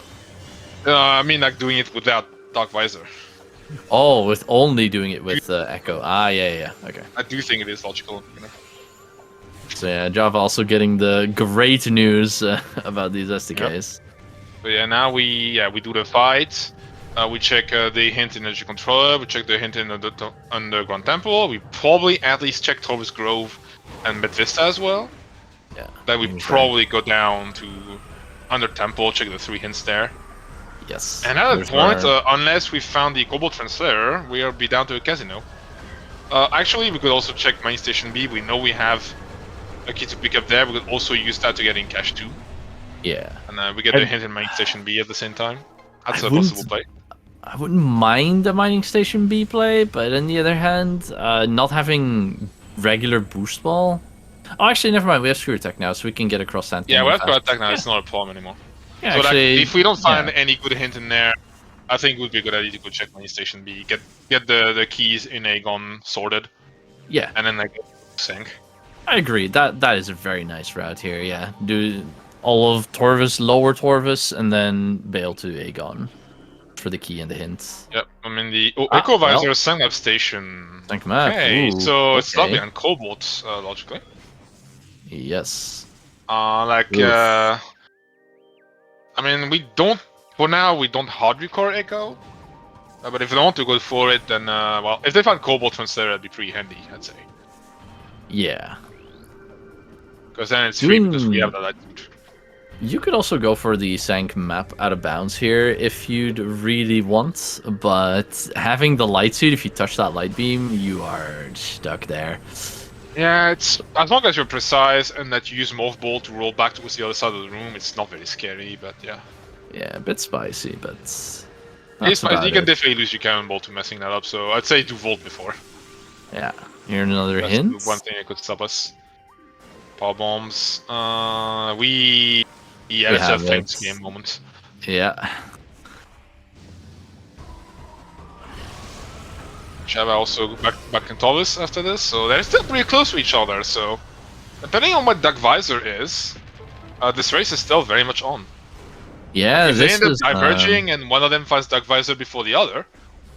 Speaker 2: I mean, like, doing it without Darkvisor.
Speaker 1: Oh, with only doing it with Echo. Yeah, okay.
Speaker 2: I do think it is logical, you know.
Speaker 1: So yeah, JhavA also getting the great news about these SDKs.
Speaker 2: Yep. So yeah, now we do the fight. We check the hint in Energy Controller, we check the hint in the Underground Temple, we probably at least check Torvus Grove and Mid Vista as well.
Speaker 1: Yeah.
Speaker 2: Then we probably go down to Under Temple, check the 3 hints there.
Speaker 1: Yes.
Speaker 2: And at that point, unless we found the Cobalt Translator, we'll be down to a casino. Actually, we could also check Main Station B. We know we have a key to pick up there. We could also use that to get in cash too.
Speaker 1: Yeah.
Speaker 2: And we get the hint in Main Station B at the same time. That's a possible play.
Speaker 1: I wouldn't mind the Mining Station B play, but on the other hand, not having regular boost ball... Oh, actually, never mind. We have Screw Attack now, so we can get across that.
Speaker 2: Yeah, we have Screw Attack now. It's not a problem anymore.
Speaker 1: Yeah,
Speaker 2: so
Speaker 1: actually,
Speaker 2: like, if we don't find any good hint in there, I think it would be a good idea to go check Main Station B, get the keys in Aegon sorted.
Speaker 1: Yeah.
Speaker 2: And then like sync.
Speaker 1: I agree. That is a very nice route here. Yeah, do all of Torvus, lower Torvus, and then bail to Aegon for the key and the hints.
Speaker 2: Yep. I mean the Echo Visor Sunlab Station.
Speaker 1: Thank you, Matt.
Speaker 2: Okay, so it's lovely on Cobalt, logically.
Speaker 1: Yes.
Speaker 2: I mean, we don't, for now, we don't hard record Echo. But if they want to go for it, then, well, if they find Cobalt Translator, that'd be pretty handy, I'd say.
Speaker 1: Yeah.
Speaker 2: Because then it's free because we have the latitude.
Speaker 1: You could also go for the Sank map out of bounds here if you'd really want, but having the light suit, if you touch that light beam, you are stuck there.
Speaker 2: Yeah, it's as long as you're precise and that you use Morph Ball to roll back towards the other side of the room, it's not very scary, but yeah.
Speaker 1: Yeah, a bit spicy, but...
Speaker 2: You can definitely lose your Cannonball to messing that up, so I'd say do Volt before.
Speaker 1: Yeah, here's another hint.
Speaker 2: One thing that could stop us. Power Bombs. Yeah, that's a famous game moment.
Speaker 1: Yeah.
Speaker 2: JhavA also back in Torvus after this, so they're still pretty close to each other, so... Depending on what Darkvisor is, this race is still very much on.
Speaker 1: Yeah,
Speaker 2: if they end up diverging and one of them finds Darkvisor before the other,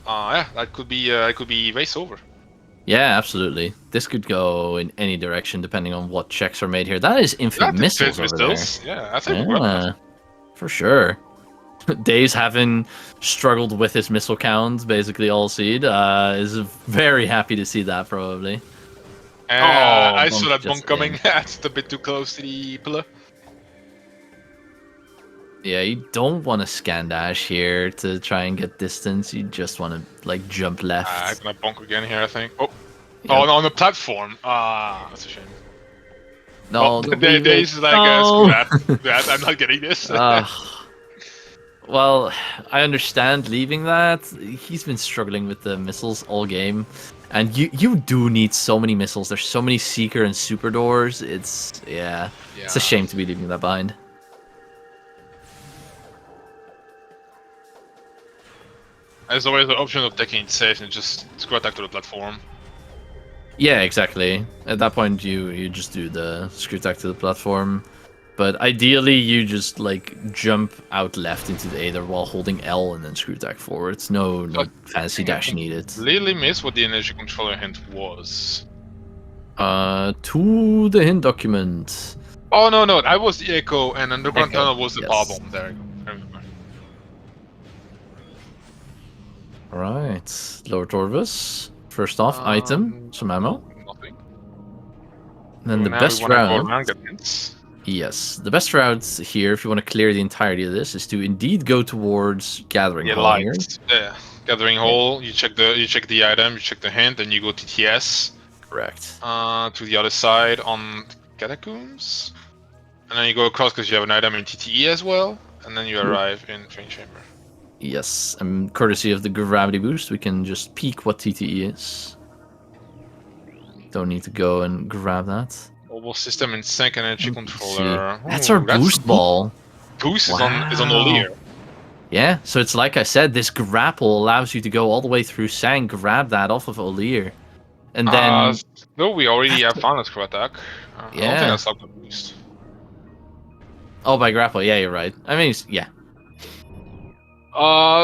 Speaker 2: yeah, that could be race over.
Speaker 1: Yeah, absolutely. This could go in any direction depending on what checks are made here. That is infinite missiles over there.
Speaker 2: Yeah, I think we're
Speaker 1: for sure. Dace, having struggled with his missile count basically all seed, is very happy to see that probably.
Speaker 2: I saw that bonk coming. That's a bit too close to the pillar.
Speaker 1: Yeah, you don't want to scan dash here to try and get distance. You just want to like jump left.
Speaker 2: I'm gonna bonk again here, I think. Oh, no, on the platform. That's a shame.
Speaker 1: No,
Speaker 2: Dace is like, screw that. I'm not getting this.
Speaker 1: Well, I understand leaving that. He's been struggling with the missiles all game. And you do need so many missiles. There's so many Seeker and Super Doors. It's a shame to be leaving that behind.
Speaker 2: There's always the option of taking it safe and just screw attack to the platform.
Speaker 1: Yeah, exactly. At that point, you just do the screw attack to the platform. But ideally, you just like jump out left into the Aether while holding L and then screw attack forwards. No,
Speaker 2: So I
Speaker 1: no fancy
Speaker 2: think I
Speaker 1: dash needed.
Speaker 2: completely missed what the energy controller hint was.
Speaker 1: To the hint document.
Speaker 2: Oh no, that was the echo, and underground
Speaker 1: Echo,
Speaker 2: tunnel was the power
Speaker 1: yes.
Speaker 2: bomb. There you go. I remember.
Speaker 1: All right, Lord Torvus. First off, item, some ammo.
Speaker 2: Nothing.
Speaker 1: Then
Speaker 2: So
Speaker 1: the
Speaker 2: now we
Speaker 1: best
Speaker 2: want to go
Speaker 1: route.
Speaker 2: around, get hints.
Speaker 1: Yes, the best route here, if you want to clear the entirety of this, is to indeed go towards Gathering
Speaker 2: Yeah,
Speaker 1: Hall here.
Speaker 2: lights. Yeah. Gathering hole. You check the item. You check the hint, and you go TTS.
Speaker 1: Correct.
Speaker 2: To the other side on catacombs, and then you go across because you have an item in TTE as well, and then you arrive in train chamber.
Speaker 1: Yes, and courtesy of the gravity boost, we can just peek what TTE is. Don't need to go and grab that.
Speaker 2: Mobile system and sync energy controller.
Speaker 1: That's our boost ball.
Speaker 2: Boost is on all here.
Speaker 1: Yeah, so it's like I said, this grapple allows you to go all the way through Sang, grab that off of Olir, and then...
Speaker 2: No, we already have found a screw attack. I don't think
Speaker 1: Yeah.
Speaker 2: that's not the boost.
Speaker 1: Oh, by grapple, yeah, you're right. I mean, yeah.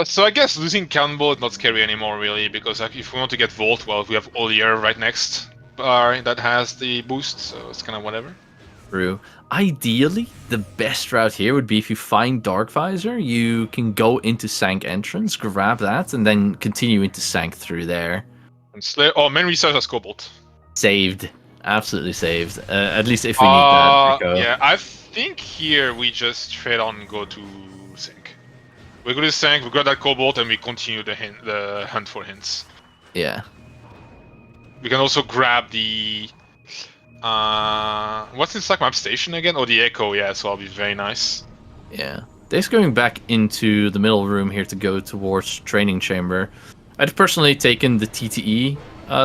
Speaker 2: So I guess losing Cannonball is not scary anymore, really, because like, if we want to get Volt, well, we have Olir right next bar that has the boost, so it's kind of whatever.
Speaker 1: True. Ideally, the best route here would be if you find Dark Visor, you can go into Sank entrance, grab that, and then continue into Sank through there.
Speaker 2: And main research has Cobalt.
Speaker 1: Saved. Absolutely saved. At least if we need that. Echo.
Speaker 2: Yeah, I think here we just straight on go to Sync. We go to Sync, we got that Cobalt, and we continue the hunt for hints.
Speaker 1: Yeah.
Speaker 2: We can also grab the... what's in Slack Map Station again? Oh, the Echo, yeah, so I'll be very nice.
Speaker 1: Yeah. Dace going back into the middle room here to go towards Training Chamber. I'd personally taken the TTE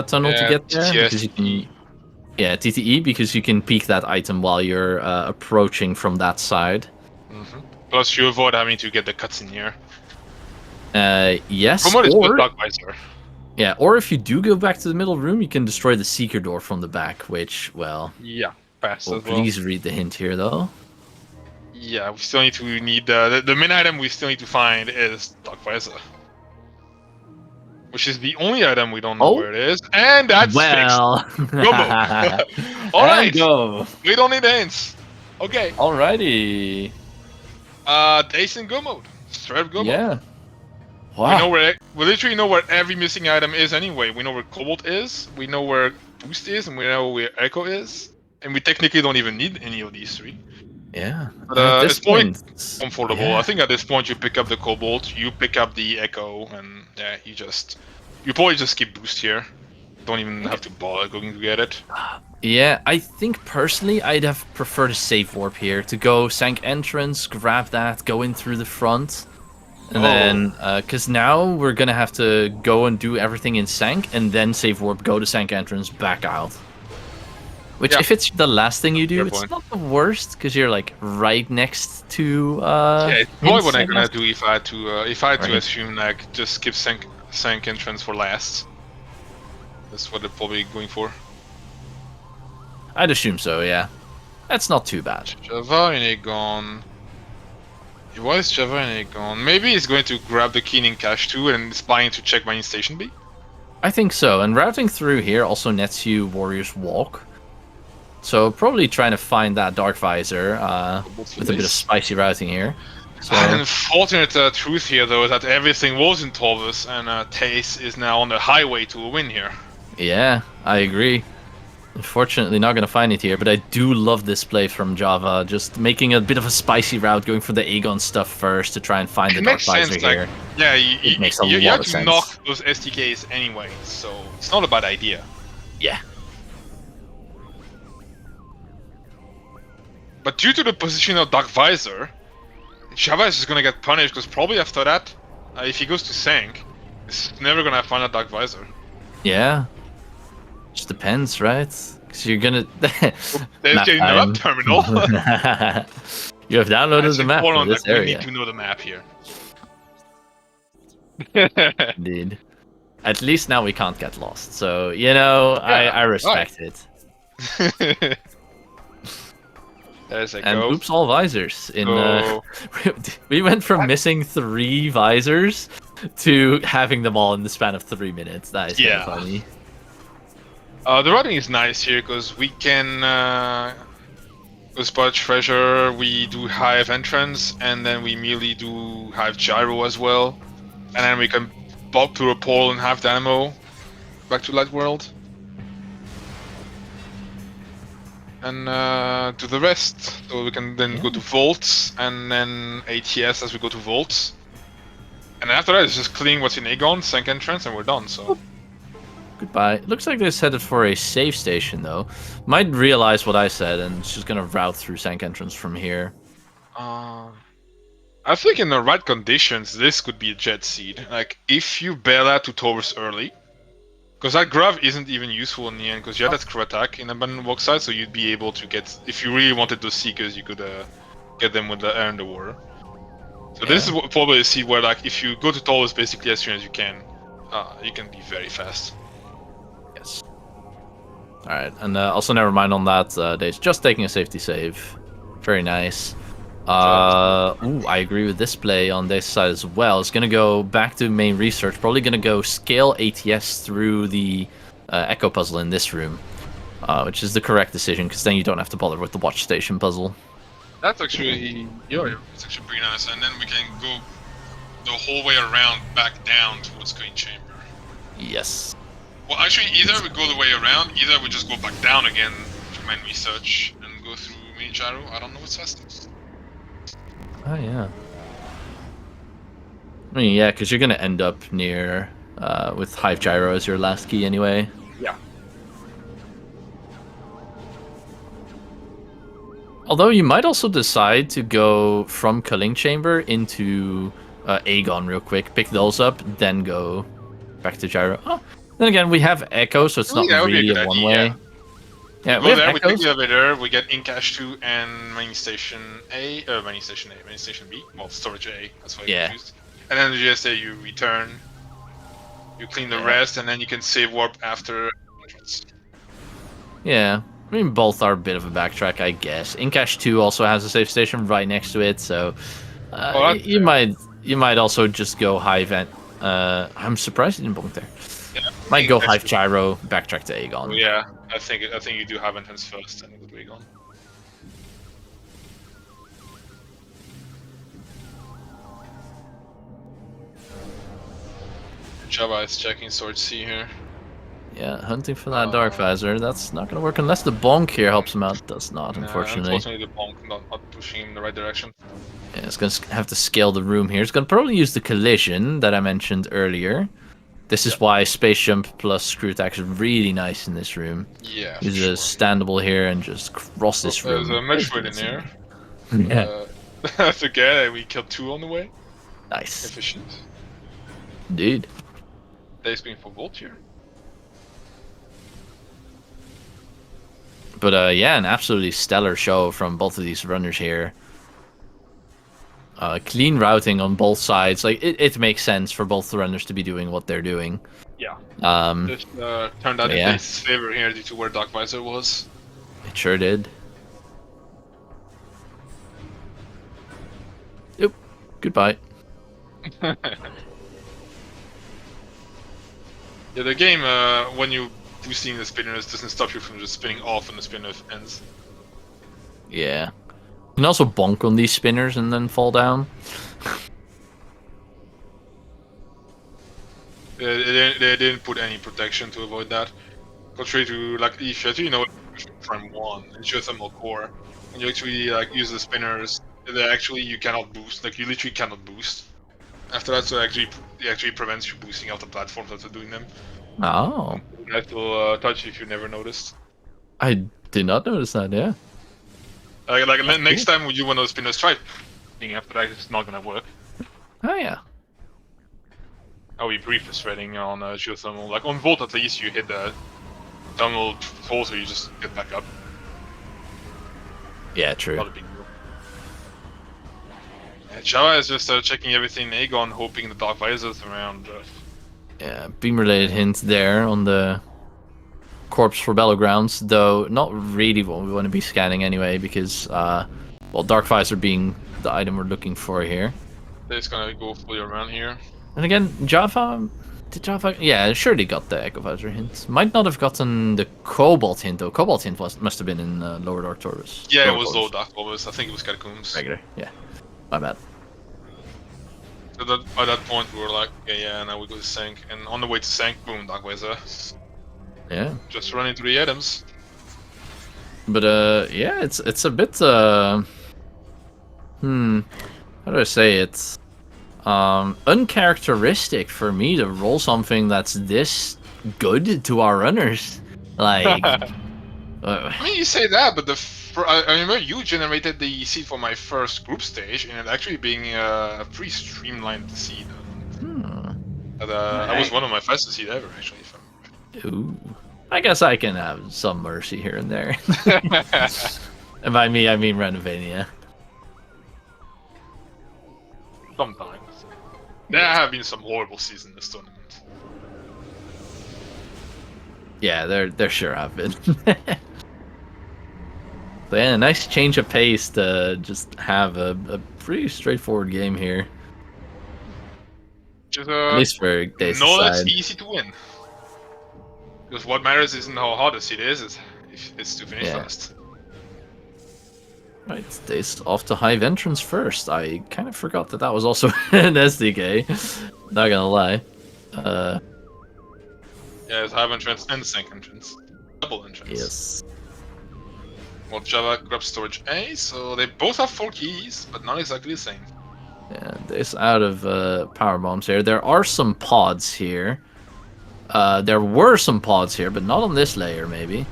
Speaker 1: tunnel to get there. Because you can, yeah, TTE, because you can peek that item while you're approaching from that side.
Speaker 2: Mm-hmm. Plus, you avoid having to get the cutscene here.
Speaker 1: Yes,
Speaker 2: From what is the Dark Visor.
Speaker 1: Yeah, or if you do go back to the middle room, you can destroy the Seeker door from the back, which, well...
Speaker 2: Yeah, fast
Speaker 1: well,
Speaker 2: as well.
Speaker 1: Please read the hint here, though.
Speaker 2: Yeah, we still need to the main item we still need to find is Dark Visor. Which is the only item we don't know where it is, and that's fixed. Gumbo. Alright,
Speaker 1: go.
Speaker 2: We don't need hints. Okay.
Speaker 1: Alrighty.
Speaker 2: Dace and go mode. Straight up go mode.
Speaker 1: Yeah. Wow.
Speaker 2: We literally know where every missing item is anyway. We know where Cobalt is, we know where Boost is, and we know where Echo is. And we technically don't even need any of these three.
Speaker 1: Yeah.
Speaker 2: But at this point,
Speaker 1: it's
Speaker 2: comfortable.
Speaker 1: Yeah.
Speaker 2: I think at this point you pick up the Cobalt, you pick up the Echo, and yeah, you probably just skip Boost here. Don't even have to bother going to get it.
Speaker 1: Yeah, I think personally I'd have preferred a safe warp here to go Sank entrance, grab that, go in through the front. And then, because now we're gonna have to go and do everything in Sank, and then save warp, go to Sank entrance, back out. Which, if it's the last thing you do, it's not the worst, because you're like right next to.
Speaker 2: Yeah, it's probably what I'm gonna do if I had to assume like just skip Sank entrance for last. That's what they're probably going for.
Speaker 1: I'd assume so, yeah. That's not too bad.
Speaker 2: JhavA and Aegon. Why is JhavA and Aegon? Maybe he's going to grab the Keening cache too and is planning to check my station B?
Speaker 1: I think so, and routing through here also nets you Warrior's Walk. So probably trying to find that Dark Visor with a bit of spicy routing here. So...
Speaker 2: An unfortunate truth here though is that everything was in Torvus and Dace is now on the highway to a win here.
Speaker 1: Yeah, I agree. Unfortunately not going to find it here, but I do love this play from JhavA, just making a bit of a spicy route, going for the Aegon stuff first to try and find the Dark Visor here.
Speaker 2: Like, yeah,
Speaker 1: it makes a
Speaker 2: you
Speaker 1: lot
Speaker 2: have
Speaker 1: of
Speaker 2: to
Speaker 1: sense.
Speaker 2: knock those STKs anyway, so it's not a bad idea.
Speaker 1: Yeah.
Speaker 2: But due to the position of Dark Visor, JhavA is just gonna get punished, because probably after that, if he goes to Sank, he's never gonna find a Dark Visor.
Speaker 1: Yeah. Just depends, right? Because you're gonna...
Speaker 2: There's the map terminal.
Speaker 1: You have downloaded the map for this area.
Speaker 2: We need to know the map here.
Speaker 1: Indeed. at least now we can't get lost. So, you know, I respect it.
Speaker 2: There's a
Speaker 1: And
Speaker 2: go.
Speaker 1: oops, all visors. We went from missing 3 visors to having them all in the span of 3 minutes. That is kind of funny.
Speaker 2: The routing is nice here because we can go spot treasure. We do hive entrance, and then we immediately do hive gyro as well, and then we can pop through a portal and have dynamo back to light world. And do the rest. So we can then go to vaults and then ATS as we go to vaults. And after that, it's just cleaning what's in Aegon, Sank entrance, and we're done. So
Speaker 1: goodbye. Looks like they're headed for a save station though. Might realize what I said and it's just gonna route through Sank entrance from here.
Speaker 2: I think in the right conditions, this could be a jet seed. Like if you bail out to Taurus early. Because that grav isn't even useful in the end, because you had that crew attack in Abandoned Walk side, so you'd be able to get, if you really wanted those Seekers, you could get them with the air and the water. So this is probably a seed where, like, if you go to Taurus basically as soon as you can be very fast.
Speaker 1: Yes. Alright, and also never mind on that, Dace, just taking a safety save. Very nice. I agree with this play on this side as well. It's gonna go back to main research. Probably gonna go scale ATS through the Echo puzzle in this room, which is the correct decision because then you don't have to bother with the watch station puzzle.
Speaker 2: That's actually it's actually pretty nice. And then we can go the whole way around back down towards Queen Chamber.
Speaker 1: Yes.
Speaker 2: Well, actually, either we go the way around, either we just go back down again to main research and go through main gyro. I don't know what's fastest.
Speaker 1: Oh, yeah. I mean, yeah, because you're going to end up near, with Hive Gyro as your last key anyway.
Speaker 2: Yeah.
Speaker 1: Although you might also decide to go from Culling Chamber into Aegon real quick, pick those up, then go back to Gyro. Oh, then again, we have Echo, so it's not really a one-way. Yeah, we have
Speaker 2: we take the elevator, we get Incash 2 and Main Station A, Main Station B, well, Storage A, that's what I used. And then the GSA, you return, you clean the rest, and then you can save warp after entrance.
Speaker 1: Yeah, I mean, both are a bit of a backtrack, I guess. Incash 2 also has a save station right next to it, so you might also just go Hive and I'm surprised you didn't bonk there.
Speaker 2: Yeah,
Speaker 1: might go Hive Gyro, backtrack to Aegon.
Speaker 2: Oh, yeah, I think you do have entrance first and go to Aegon. JhavA is checking Sword C here.
Speaker 1: Yeah, hunting for that Dark Visor. That's not going to work unless the bonk here helps him out. Does not, unfortunately.
Speaker 2: Unfortunately, the bonk not pushing him in the right direction.
Speaker 1: Yeah, it's going to have to scale the room here. It's going to probably use the collision that I mentioned earlier. This is why Space Jump plus Screw Attack is really nice in this room.
Speaker 2: Yeah,
Speaker 1: use a standable here and just cross this room.
Speaker 2: There's a Metroid in there.
Speaker 1: Yeah.
Speaker 2: I forget, we killed 2 on the way.
Speaker 1: Nice.
Speaker 2: Efficient.
Speaker 1: Indeed.
Speaker 2: Dace being for Volt here.
Speaker 1: But yeah, an absolutely stellar show from both of these runners here. Clean routing on both sides. Like it makes sense for both the runners to be doing what they're doing.
Speaker 2: Yeah. Just turned out in Dace's favor here due to where Dark Visor was.
Speaker 1: It sure did. Yep. Goodbye.
Speaker 2: Yeah, the game when you boosting the spinners doesn't stop you from just spinning off when the spinner ends.
Speaker 1: Yeah. You can also bonk on these spinners and then fall down.
Speaker 2: They didn't put any protection to avoid that. Contrary to like if you know Prime 1, it's just a more core. And you actually like use the spinners, they actually you cannot boost. Like you literally cannot boost. After that, so it actually prevents you boosting off the platforms after doing them.
Speaker 1: Oh.
Speaker 2: That will touch if you never noticed.
Speaker 1: I did not notice that, yeah.
Speaker 2: Like next time when you want those spinners, try being after that, it's not gonna work.
Speaker 1: Oh yeah.
Speaker 2: Oh, we brief is threading on geothermal. Like on Volt at least you hit the thermal hole, so you just get back up.
Speaker 1: Yeah, true.
Speaker 2: Not a big deal. Yeah, JhavA is just checking everything in Aegon, hoping the Dark Visor's around.
Speaker 1: Yeah, beam-related hint there on the corpse for battlegrounds, though not really what we want to be scanning anyway, because, well, Dark Visor being the item we're looking for here.
Speaker 2: They're gonna go fully around here.
Speaker 1: And again, JhavA... Did JhavA... Yeah, surely got the Echo Visor hint. Might not have gotten the Cobalt hint, though. Cobalt hint must have been in Lower Dark Torus.
Speaker 2: Yeah,
Speaker 1: Lower
Speaker 2: it was
Speaker 1: Torus.
Speaker 2: Low Dark Torus. I think it was Catacombs.
Speaker 1: Regular, yeah. My bad.
Speaker 2: So that, by that point, we were like, okay, yeah, now we go to Sank. And on the way to Sank, boom, Dark Visor.
Speaker 1: Yeah.
Speaker 2: Just run into the items.
Speaker 1: But, yeah, it's a bit, how do I say it? Uncharacteristic for me to roll something that's this good to our runners. Like,
Speaker 2: I mean, you say that, but I remember you generated the seed for my first group stage, and it actually being a pretty streamlined seed. That was one of my fastest seed ever, actually. If I
Speaker 1: ooh. I guess I can have some mercy here and there. And by me, I mean Randomizer.
Speaker 2: Sometimes. There have been some horrible seasons in this tournament.
Speaker 1: Yeah, there sure have been. But yeah, nice change of pace to just have a pretty straightforward game here.
Speaker 2: Just,
Speaker 1: At least for Dace's
Speaker 2: no,
Speaker 1: side.
Speaker 2: that's easy to win. Because what matters isn't how hard the seed is it's to finish fast.
Speaker 1: Right, Dace off to Hive entrance first. I kind of forgot that was also an SDK. Not gonna lie.
Speaker 2: Yeah, it's Hive entrance and Sank entrance. Double entrance.
Speaker 1: Yes.
Speaker 2: Well, JhavA grabs storage A, so they both have 4 keys, but not exactly the same.
Speaker 1: Yeah, Dace out of power bombs here. There are some pods here. There were some pods here, but not on this layer, maybe.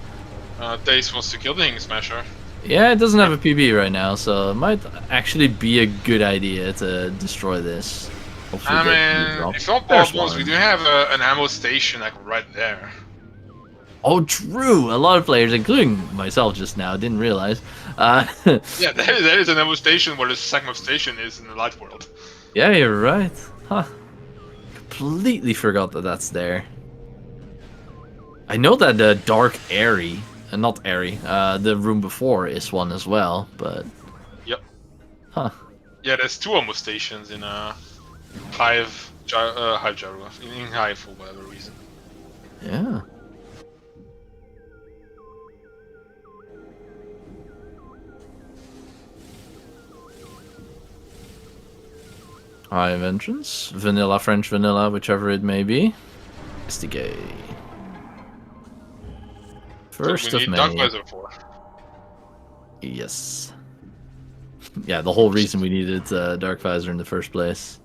Speaker 2: Dace wants to kill the Hing Smasher.
Speaker 1: Yeah, it doesn't have a PB right now, so it might actually be a good idea to destroy this. Hopefully
Speaker 2: I mean, if you want pod bombs, we do have an ammo station like right there.
Speaker 1: Oh, true! A lot of players, including myself just now, didn't realize.
Speaker 2: Yeah, there is an ammo station where the Sakmov station is in the light world.
Speaker 1: Yeah, you're right. Huh. Completely forgot that that's there. I know that the Dark Airy, not Airy, the room before is one as well, but...
Speaker 2: Yep.
Speaker 1: Huh.
Speaker 2: Yeah, there's 2 ammo stations in Hive JhavA, in Hive for whatever reason.
Speaker 1: Yeah. Hive entrance, vanilla, French vanilla, whichever it may be. SDK. First
Speaker 2: so we
Speaker 1: of
Speaker 2: need
Speaker 1: May.
Speaker 2: Dark Visor for.
Speaker 1: Yes. Yeah, the whole reason we needed Dark Visor in the first place.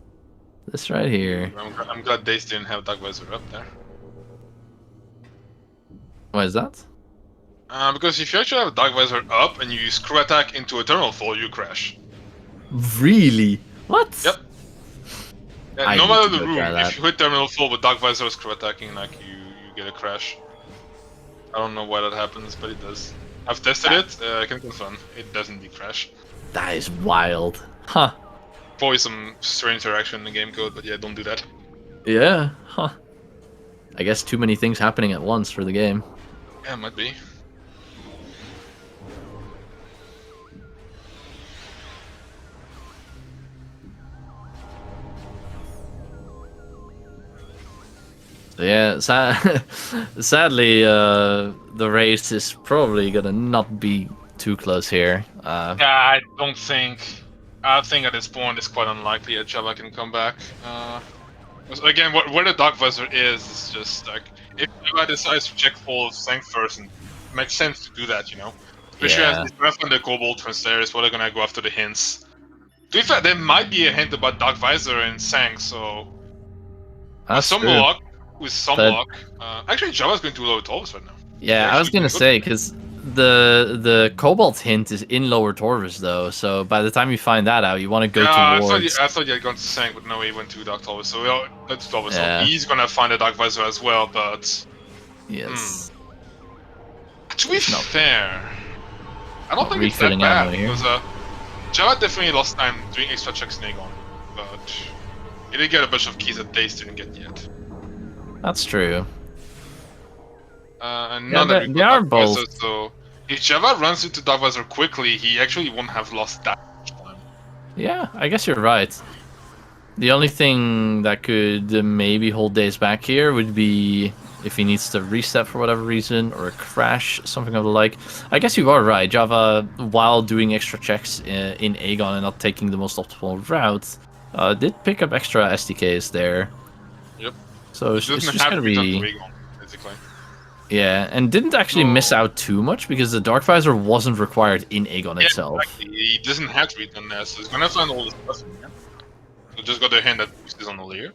Speaker 1: This right here.
Speaker 2: I'm glad Dace didn't have Dark Visor up there.
Speaker 1: Why is that?
Speaker 2: Because if you actually have a Dark Visor up and you screw attack into Eternal Fall, you crash.
Speaker 1: Really? What?
Speaker 2: Yep. Yeah, no matter the room, if you hit Terminal Fall with Dark Visor screw attacking, like you get a crash. I don't know why that happens, but it does. I've tested it, I can confirm. It does indeed crash.
Speaker 1: That is wild. Huh.
Speaker 2: Probably some strange interaction in the game code, but yeah, don't do that.
Speaker 1: Yeah, huh. I guess too many things happening at once for the game.
Speaker 2: Yeah, might be.
Speaker 1: Yeah, sadly, the race is probably gonna not be too close here.
Speaker 2: Yeah, I don't think. I think at this point it's quite unlikely that JhavA can come back. Again, where the Dark Visor is just like if JhavA decides to check full of Sank first, and it makes sense to do that, you know. Especially as he's gonna find the Cobalt Translators, what they're gonna go after the hints. To be fair, there might be a hint about Dark Visor and Sank, so with some luck. Actually, JhavA's going to lower Torvus right now.
Speaker 1: Yeah, I was gonna say because the Cobalt hint is in lower Torvus though, so by the time you find that out, you want to go towards.
Speaker 2: I thought you had gone to Sank, but no, he went to Dark Torvus. So that's Torvus.
Speaker 1: Yeah.
Speaker 2: So he's gonna find a Dark Visor as well, but
Speaker 1: yes.
Speaker 2: To be fair, I don't think it's that bad because JhavA definitely lost time doing extra checks in Aegon, but he did get a bunch of keys that Dace didn't get yet.
Speaker 1: That's true.
Speaker 2: And
Speaker 1: Yeah,
Speaker 2: none that we
Speaker 1: they
Speaker 2: got
Speaker 1: are
Speaker 2: Dark
Speaker 1: both.
Speaker 2: Visor, so if JhavA runs into Dark Visor quickly, he actually won't have lost that much time.
Speaker 1: Yeah, I guess you're right. The only thing that could maybe hold Dace back here would be if he needs to reset for whatever reason, or a crash, something of the like. I guess you are right. JhavA, while doing extra checks in Aegon and not taking the most optimal route, did pick up extra SDKs there.
Speaker 2: Yep.
Speaker 1: So
Speaker 2: He
Speaker 1: it's
Speaker 2: doesn't
Speaker 1: just
Speaker 2: have
Speaker 1: gonna
Speaker 2: to return to
Speaker 1: be...
Speaker 2: Aegon, basically.
Speaker 1: Yeah, and didn't actually miss out too much because the Dark Visor wasn't required in Aegon itself.
Speaker 2: Exactly. He doesn't have to return there, so he's gonna find all the stuff in here. So just got the hint that is on all here.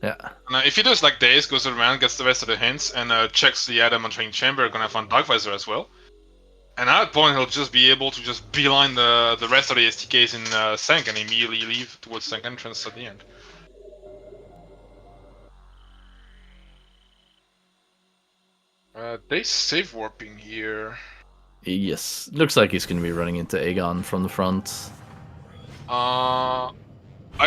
Speaker 1: Yeah.
Speaker 2: And if he does like Dace, goes around, gets the rest of the hints, and checks the item on Training Chamber, gonna find Dark Visor as well. And at that point, he'll just be able to just beeline the rest of the STKs in Sank and immediately leave towards Sank entrance at the end. Dace save warping here.
Speaker 1: Yes. Looks like he's going to be running into Aegon from the front.
Speaker 2: I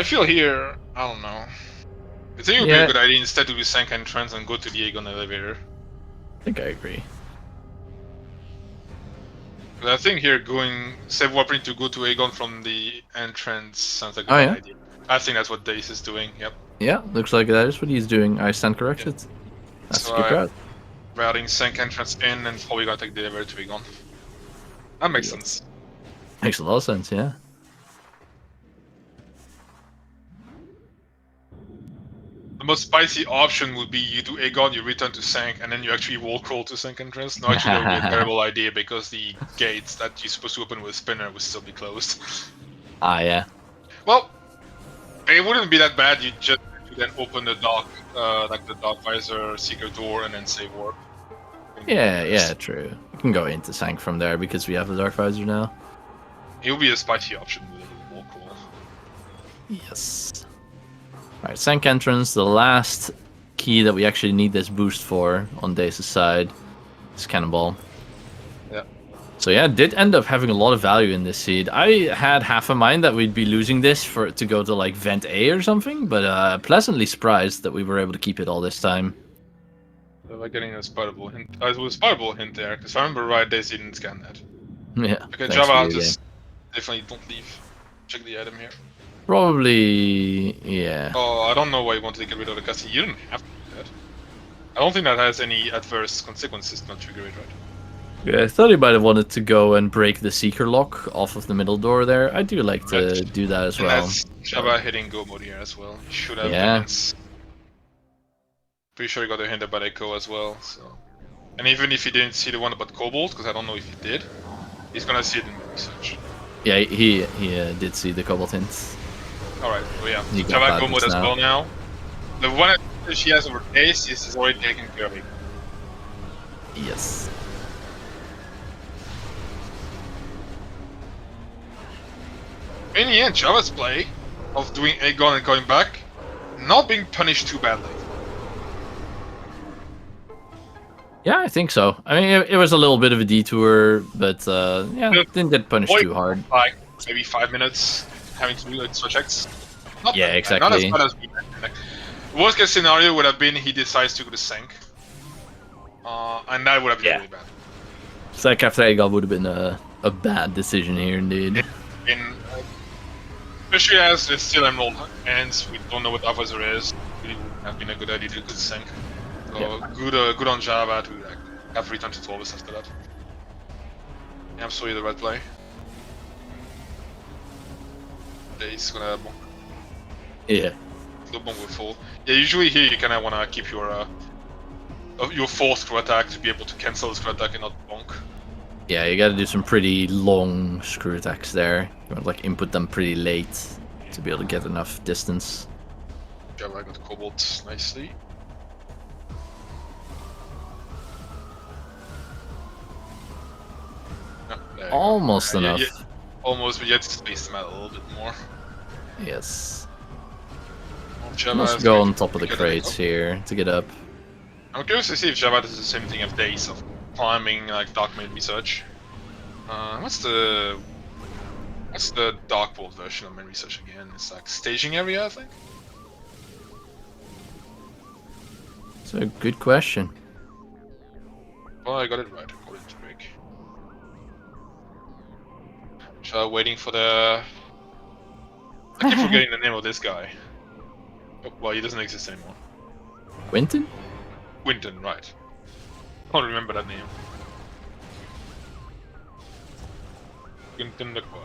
Speaker 2: feel here, I don't know. I think it would be a good idea instead to do Sank entrance and go to the Aegon elevator.
Speaker 1: I think I agree.
Speaker 2: But I think here going save warping to go to Aegon from the entrance sounds like a good idea. I think that's what Dace is doing, yep.
Speaker 1: Yeah, looks like that is what he's doing. I stand corrected. Yeah. That's
Speaker 2: so
Speaker 1: a good route.
Speaker 2: Routing Sank entrance in and probably gonna take the elevator to Aegon. That makes sense.
Speaker 1: Makes a lot of sense, yeah.
Speaker 2: The most spicy option would be you do Aegon, you return to Sank, and then you actually wall crawl to Sank entrance. No, actually, that would be a terrible idea because the gates that you're supposed to open with Spinner would still be closed.
Speaker 1: Ah, yeah.
Speaker 2: Well, it wouldn't be that bad. You just then open the Dark, like the Dark Visor secret door, and then save warp.
Speaker 1: Yeah, true. You can go into Sank from there because we have the Dark Visor now.
Speaker 2: It would be a spicy option with a wall crawl.
Speaker 1: Yes. Alright, Sank entrance, the last key that we actually need this boost for on Dace's side is Cannonball.
Speaker 2: Yeah.
Speaker 1: So yeah, it did end up having a lot of value in this seed. I had half a mind that we'd be losing this for it to go to like Vent A or something, but pleasantly surprised that we were able to keep it all this time.
Speaker 2: So by getting a spottable hint, it was a spottable hint there, because if I remember right, Dace didn't scan that.
Speaker 1: Yeah.
Speaker 2: Okay, JhavA, just definitely don't leave. Check the item here.
Speaker 1: Probably, yeah.
Speaker 2: Oh, I don't know why you wanted to get rid of the cutscene. You didn't have to do that. I don't think that has any adverse consequences to not trigger it, right?
Speaker 1: Yeah, I thought he might have wanted to go and break the Seeker lock off of the middle door there. I do like to do that as well.
Speaker 2: That's JhavA hitting go mode here as well. He should have hints. Pretty sure he got a hint about Echo as well, so... And even if he didn't see the one about Cobalt, because I don't know if he did, he's gonna see it in research.
Speaker 1: Yeah, he did see the Cobalt hint.
Speaker 2: Alright, so yeah, JhavA go mode as well now. The one that she has over Dace is already taken care of.
Speaker 1: Yes.
Speaker 2: In the end, JhavA's play of doing Aegon and going back, not being punished too badly.
Speaker 1: Yeah, I think so. I mean, it was a little bit of a detour, but yeah, didn't get punished too hard.
Speaker 2: Like maybe 5 minutes having to do extra checks. Not
Speaker 1: exactly.
Speaker 2: Not as bad as we like, worst case scenario would have been he decides to go to Sank, and that would have been really bad.
Speaker 1: Sank after Aegon would have been a bad decision here, indeed.
Speaker 2: Especially as there's still Emerald ends, we don't know what Officer is. It would have been a good idea to go to Sank. So good on JhavA to like, have returned to Torvis after that. Yeah, absolutely the right play. Dace gonna bonk.
Speaker 1: Yeah.
Speaker 2: The bonk will fall. Yeah, usually here you kinda wanna keep your forced screw attack to be able to cancel the screw attack and not bonk.
Speaker 1: Yeah, you gotta do some pretty long screw attacks there. You want to like input them pretty late to be able to get enough distance.
Speaker 2: JhavA got Cobalt nicely.
Speaker 1: Almost enough.
Speaker 2: Almost, but you have to space them out a little bit more.
Speaker 1: Yes.
Speaker 2: Let's
Speaker 1: go on top of the crates here to get up.
Speaker 2: I'm curious to see if JhavA does the same thing of Dace of climbing like Dark Main Research. What's the Dark Vault version of Main Research again? It's like staging area, I think.
Speaker 1: It's a good question.
Speaker 2: Well, I got it right according to Rick. Waiting for the... I keep forgetting the name of this guy. Oh, well, he doesn't exist anymore.
Speaker 1: Quentin?
Speaker 2: Quinton, right. Can't remember that name. Quinton the Quad.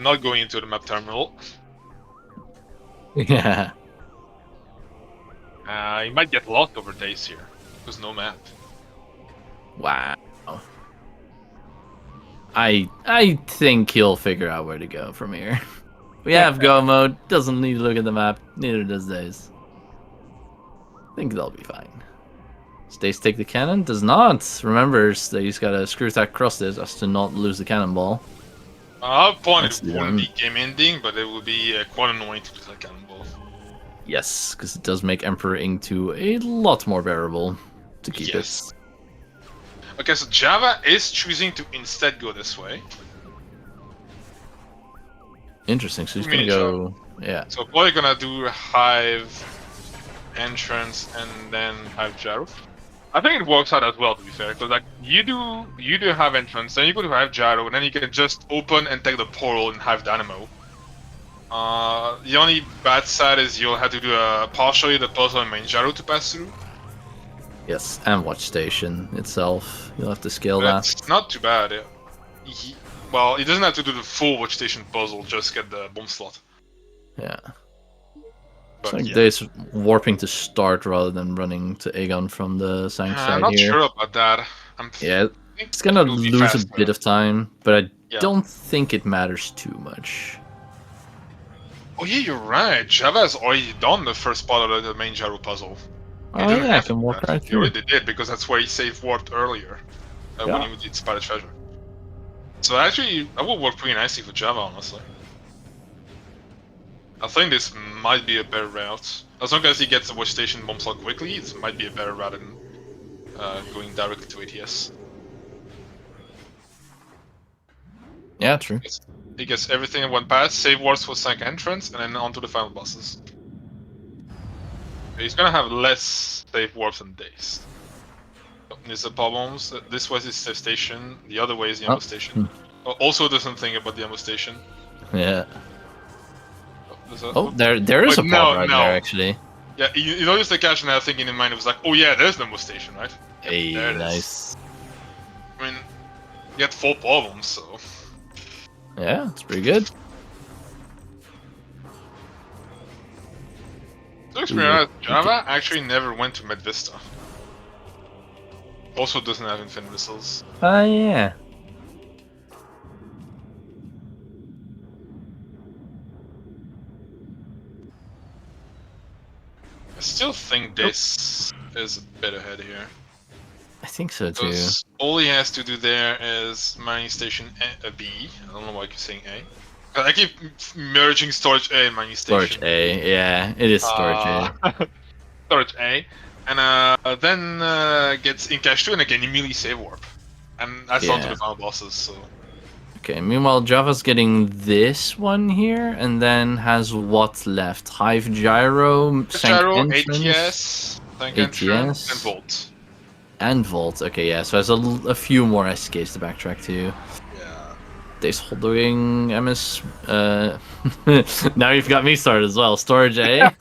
Speaker 2: Not going into the map terminal.
Speaker 1: Yeah.
Speaker 2: He might get lost over Dace here. There's no map.
Speaker 1: Wow. I think he'll figure out where to go from here. We have go mode, doesn't need to look at the map, neither does Dace. I think they'll be fine. Does Dace take the cannon? Does not. Remembers that he's got a screw attack across this as to not lose the cannonball.
Speaker 2: Our point wouldn't be game ending, but it would be quite annoying to lose that cannonball.
Speaker 1: Yes, because it does make Emperor Ing-2 a lot more bearable to keep it.
Speaker 2: Okay, so JhavA is choosing to instead go this way.
Speaker 1: Interesting, so he's gonna go... Yeah.
Speaker 2: So probably gonna do Hive entrance and then Hive gyro. I think it works out as well, to be fair, because like you do Hive entrance, then you go to Hive gyro, and then you can just open and take the portal in Hive dynamo. The only bad side is you'll have to do partially the puzzle and main gyro to pass through.
Speaker 1: Yes, and watch station itself. You'll have to scale that.
Speaker 2: It's not too bad. Well, he doesn't have to do the full watch station puzzle, just get the bomb slot.
Speaker 1: Yeah.
Speaker 2: But,
Speaker 1: it's like Dace warping to start rather than running to Aegon from the Sank side
Speaker 2: I'm not
Speaker 1: here.
Speaker 2: sure about that.
Speaker 1: Yeah, it's gonna lose a bit of time, but I don't think it matters too much.
Speaker 2: Oh yeah, you're right. JhavA has already done the first part of the main gyro puzzle.
Speaker 1: Oh yeah, I can walk right through.
Speaker 2: He already did, because that's where he saved warped earlier. When he did Spider Treasure. So actually, that would work pretty nicely for JhavA, honestly. I think this might be a better route. As long as he gets the watch station bomb slot quickly, it might be a better route than going directly to ATS.
Speaker 1: Yeah, true.
Speaker 2: He gets everything in one pass, save wards for Sank entrance, and then on to the final bosses. He's gonna have less save warps than Dace. There's the problems. This was his save station, the other way is the ammo station. Also doesn't think about the ammo station.
Speaker 1: Yeah. There is a pod right there, actually.
Speaker 2: Yeah, you notice the cache, and I was thinking in mind, it was like, oh yeah, there's the ammo station, right?
Speaker 1: Hey, nice.
Speaker 2: I mean, you had 4 problems, so...
Speaker 1: Yeah, it's pretty good.
Speaker 2: Looks pretty nice. JhavA actually never went to Med Vista. Also doesn't have infinite missiles.
Speaker 1: Yeah.
Speaker 2: I still think this is a bit ahead here.
Speaker 1: I think so too.
Speaker 2: Because all he has to do there is mining station B. I don't know why I keep saying A. I keep merging storage A and mining station.
Speaker 1: Storage A, yeah, it is storage A.
Speaker 2: Storage A. And then gets in cache 2 and again immediately save warp. And that's on to the final bosses, so...
Speaker 1: Okay, meanwhile JhavA's getting this one here, and then has what left? Hive gyro, Sank entrance,
Speaker 2: ATS, Sank entrance, and Vault.
Speaker 1: And Vault, okay, yeah, so has a few more SKs to backtrack to.
Speaker 2: Yeah.
Speaker 1: Dace holding MS... now you've got me started as well, storage A.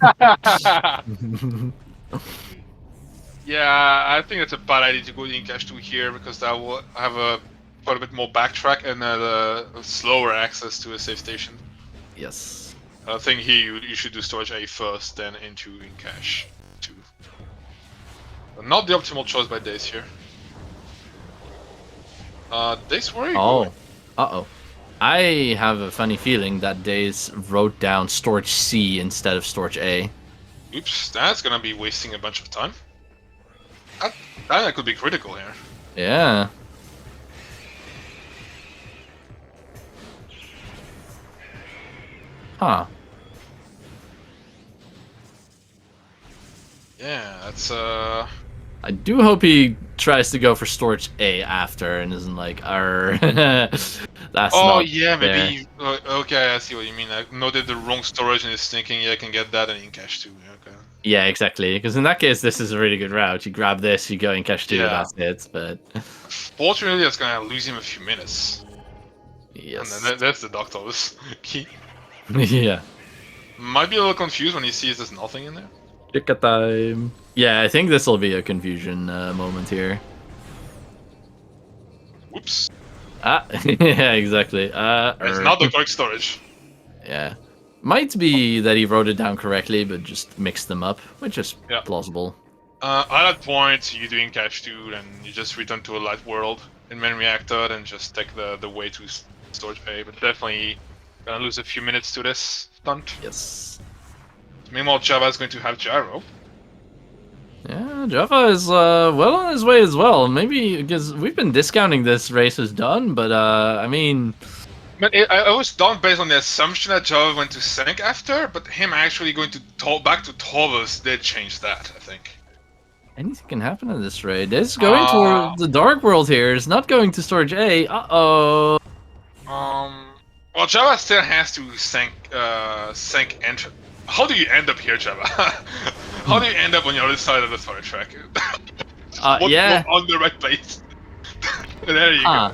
Speaker 2: Yeah, I think it's a bad idea to go in cache 2 here, because that will have quite a bit more backtrack and slower access to a safe station.
Speaker 1: Yes.
Speaker 2: I think here you should do storage A first, then into in cache 2. Not the optimal choice by Dace here. Dace, where are you going?
Speaker 1: Uh-oh. I have a funny feeling that Dace wrote down storage C instead of storage A.
Speaker 2: Oops, that's gonna be wasting a bunch of time. That could be critical here.
Speaker 1: Yeah. Huh.
Speaker 2: Yeah, that's
Speaker 1: I do hope he tries to go for storage A after and isn't like, That's
Speaker 2: Oh
Speaker 1: not
Speaker 2: yeah,
Speaker 1: there.
Speaker 2: maybe. Okay, I see what you mean. I noted the wrong storage and is thinking, yeah, I can get that and in cache too. Okay.
Speaker 1: Yeah, exactly. Because in that case, this is a really good route. You grab this, you go in cache 2,
Speaker 2: Yeah.
Speaker 1: that's it. But
Speaker 2: Fortunately, that's gonna lose him a few minutes. And
Speaker 1: yes.
Speaker 2: then that's the doctor's key.
Speaker 1: Yeah.
Speaker 2: Might be a little confused when he sees there's nothing in there.
Speaker 1: Pick a time. Yeah, I think this will be a confusion moment here.
Speaker 2: Whoops.
Speaker 1: Ah, yeah, exactly.
Speaker 2: It's not the correct storage.
Speaker 1: Yeah. Might be that he wrote it down correctly, but just mixed them up, which is plausible.
Speaker 2: At that point, you do in cache 2, and you just return to a light world in main reactor, and just take the way to storage bay. But definitely gonna lose a few minutes to this stunt.
Speaker 1: Yes.
Speaker 2: Meanwhile, JhavA is going to have gyro.
Speaker 1: Yeah, JhavA is well on his way as well. Maybe because we've been discounting this race as done, but I mean...
Speaker 2: But I was done based on the assumption that JhavA went to Sank after, but him actually going to back to Torvus did change that, I think.
Speaker 1: Anything can happen in this raid. It's going toward the Dark World here. It's not going to Storage A. Uh-oh.
Speaker 2: Well, JhavA still has to Sank enter. How do you end up here, JhavA? How do you end up on the other side of the storage track?
Speaker 1: Yeah.
Speaker 2: On the right place. There you go.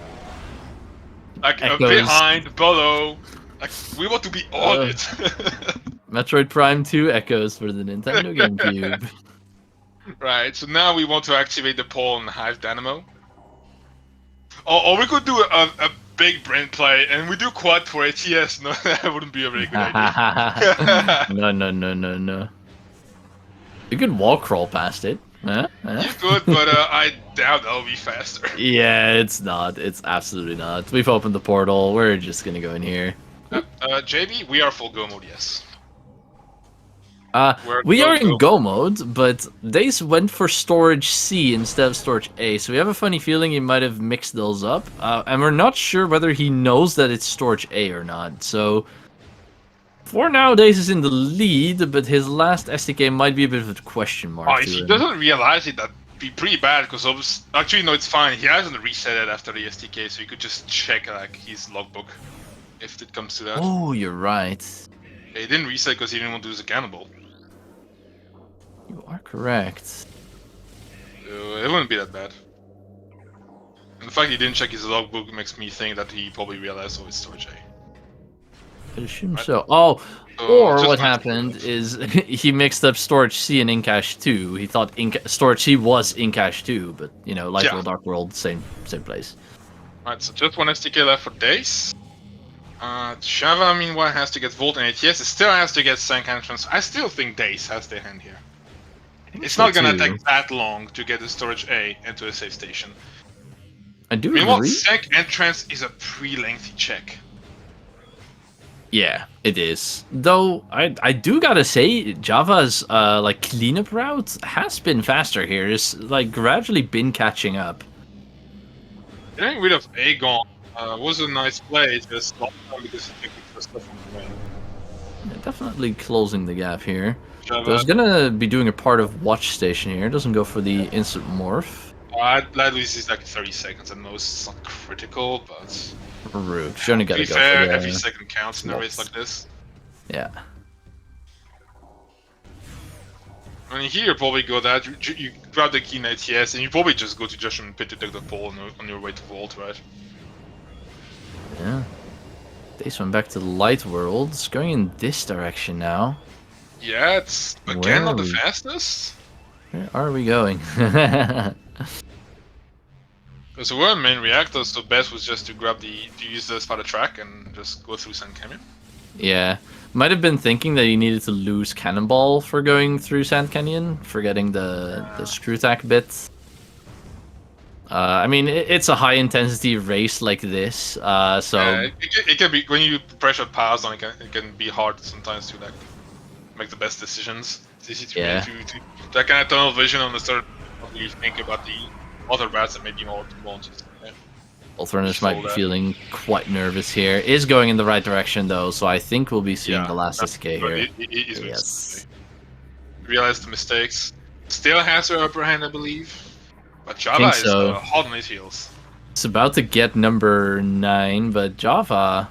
Speaker 2: Like behind, below. Like we want to be on it.
Speaker 1: Metroid Prime 2 echoes for the Nintendo GameCube.
Speaker 2: Right. So now we want to activate the pole and Hive Dynamo. Or we could do a big brain play and we do quad for ATS. No, that wouldn't be a very good idea.
Speaker 1: No. You could wall crawl past it.
Speaker 2: You could, but I doubt that'll be faster.
Speaker 1: Yeah, it's not. It's absolutely not. We've opened the portal. We're just gonna go in here.
Speaker 2: JB, we are full go mode, yes.
Speaker 1: We are in go mode, but Dace went for storage C instead of storage A, so we have a funny feeling he might have mixed those up. And we're not sure whether he knows that it's storage A or not, so... For now, Dace is in the lead, but his last SDK might be a bit of a question mark.
Speaker 2: Oh, if he doesn't realize it, that'd be pretty bad, because actually, no, it's fine. He hasn't reset it after the SDK, so you could just check like his logbook, if it comes to that.
Speaker 1: Oh, you're right.
Speaker 2: He didn't reset because he didn't want to use a cannibal.
Speaker 1: You are correct.
Speaker 2: It wouldn't be that bad. And the fact he didn't check his logbook makes me think that he probably realized, oh, it's storage A.
Speaker 1: I assume so. Oh, or what happened is he mixed up storage C and in-cache 2. He thought storage C was in-cache 2, but, you know, Light World, Dark World, same place.
Speaker 2: Alright, so just one SDK left for Dace. JhavA, meanwhile, has to get Volt and ATS. It still has to get Sank entrance. I still think Dace has the hand here. It's not gonna take that long to get the storage A into a safe station.
Speaker 1: I do
Speaker 2: Meanwhile,
Speaker 1: agree.
Speaker 2: Sank entrance is a pretty lengthy check.
Speaker 1: Yeah, it is. Though I do gotta say, JhavA's like cleanup route has been faster here. It's like gradually been catching up.
Speaker 2: Getting rid of Aegon was a nice play. Just not because he took the stuff from the way.
Speaker 1: Yeah, definitely closing the gap here.
Speaker 2: JhavA.
Speaker 1: So it's gonna be doing a part of Watch Station here. Doesn't go for the instant morph.
Speaker 2: That is like 30 seconds at most. It's not critical, but.
Speaker 1: Rude. You only gotta
Speaker 2: To be
Speaker 1: go
Speaker 2: fair,
Speaker 1: for the,
Speaker 2: every second counts in a race like this.
Speaker 1: Yeah.
Speaker 2: I mean, here you probably go that you grab the key in ATS and you probably just go to Judgment Pit to take the pole on your way to Vault, right?
Speaker 1: Yeah. Dace went back to the Light World. It's going in this direction now.
Speaker 2: Yeah, it's again not the fastest.
Speaker 1: Where are we going?
Speaker 2: So we're in main reactor, so best was just to use the spider track and just go through Sand Canyon.
Speaker 1: Yeah. Might have been thinking that he needed to lose Cannonball for going through Sand Canyon, forgetting the screw tack bit. I mean, it's a high intensity race like this, so...
Speaker 2: it can be, when you pressure pause on it can be hard sometimes to like make the best decisions. It's easy to that kind of tunnel vision on the start of you think about the other rats that maybe more launches. Yeah.
Speaker 1: Ulthranus might be feeling quite nervous here. Is going in the right direction though, so I think we'll be seeing the last SK here.
Speaker 2: Yes. Realized the mistakes. Still has her upper hand, I believe. But JhavA is hot on his heels.
Speaker 1: It's about to get number 9, but JhavA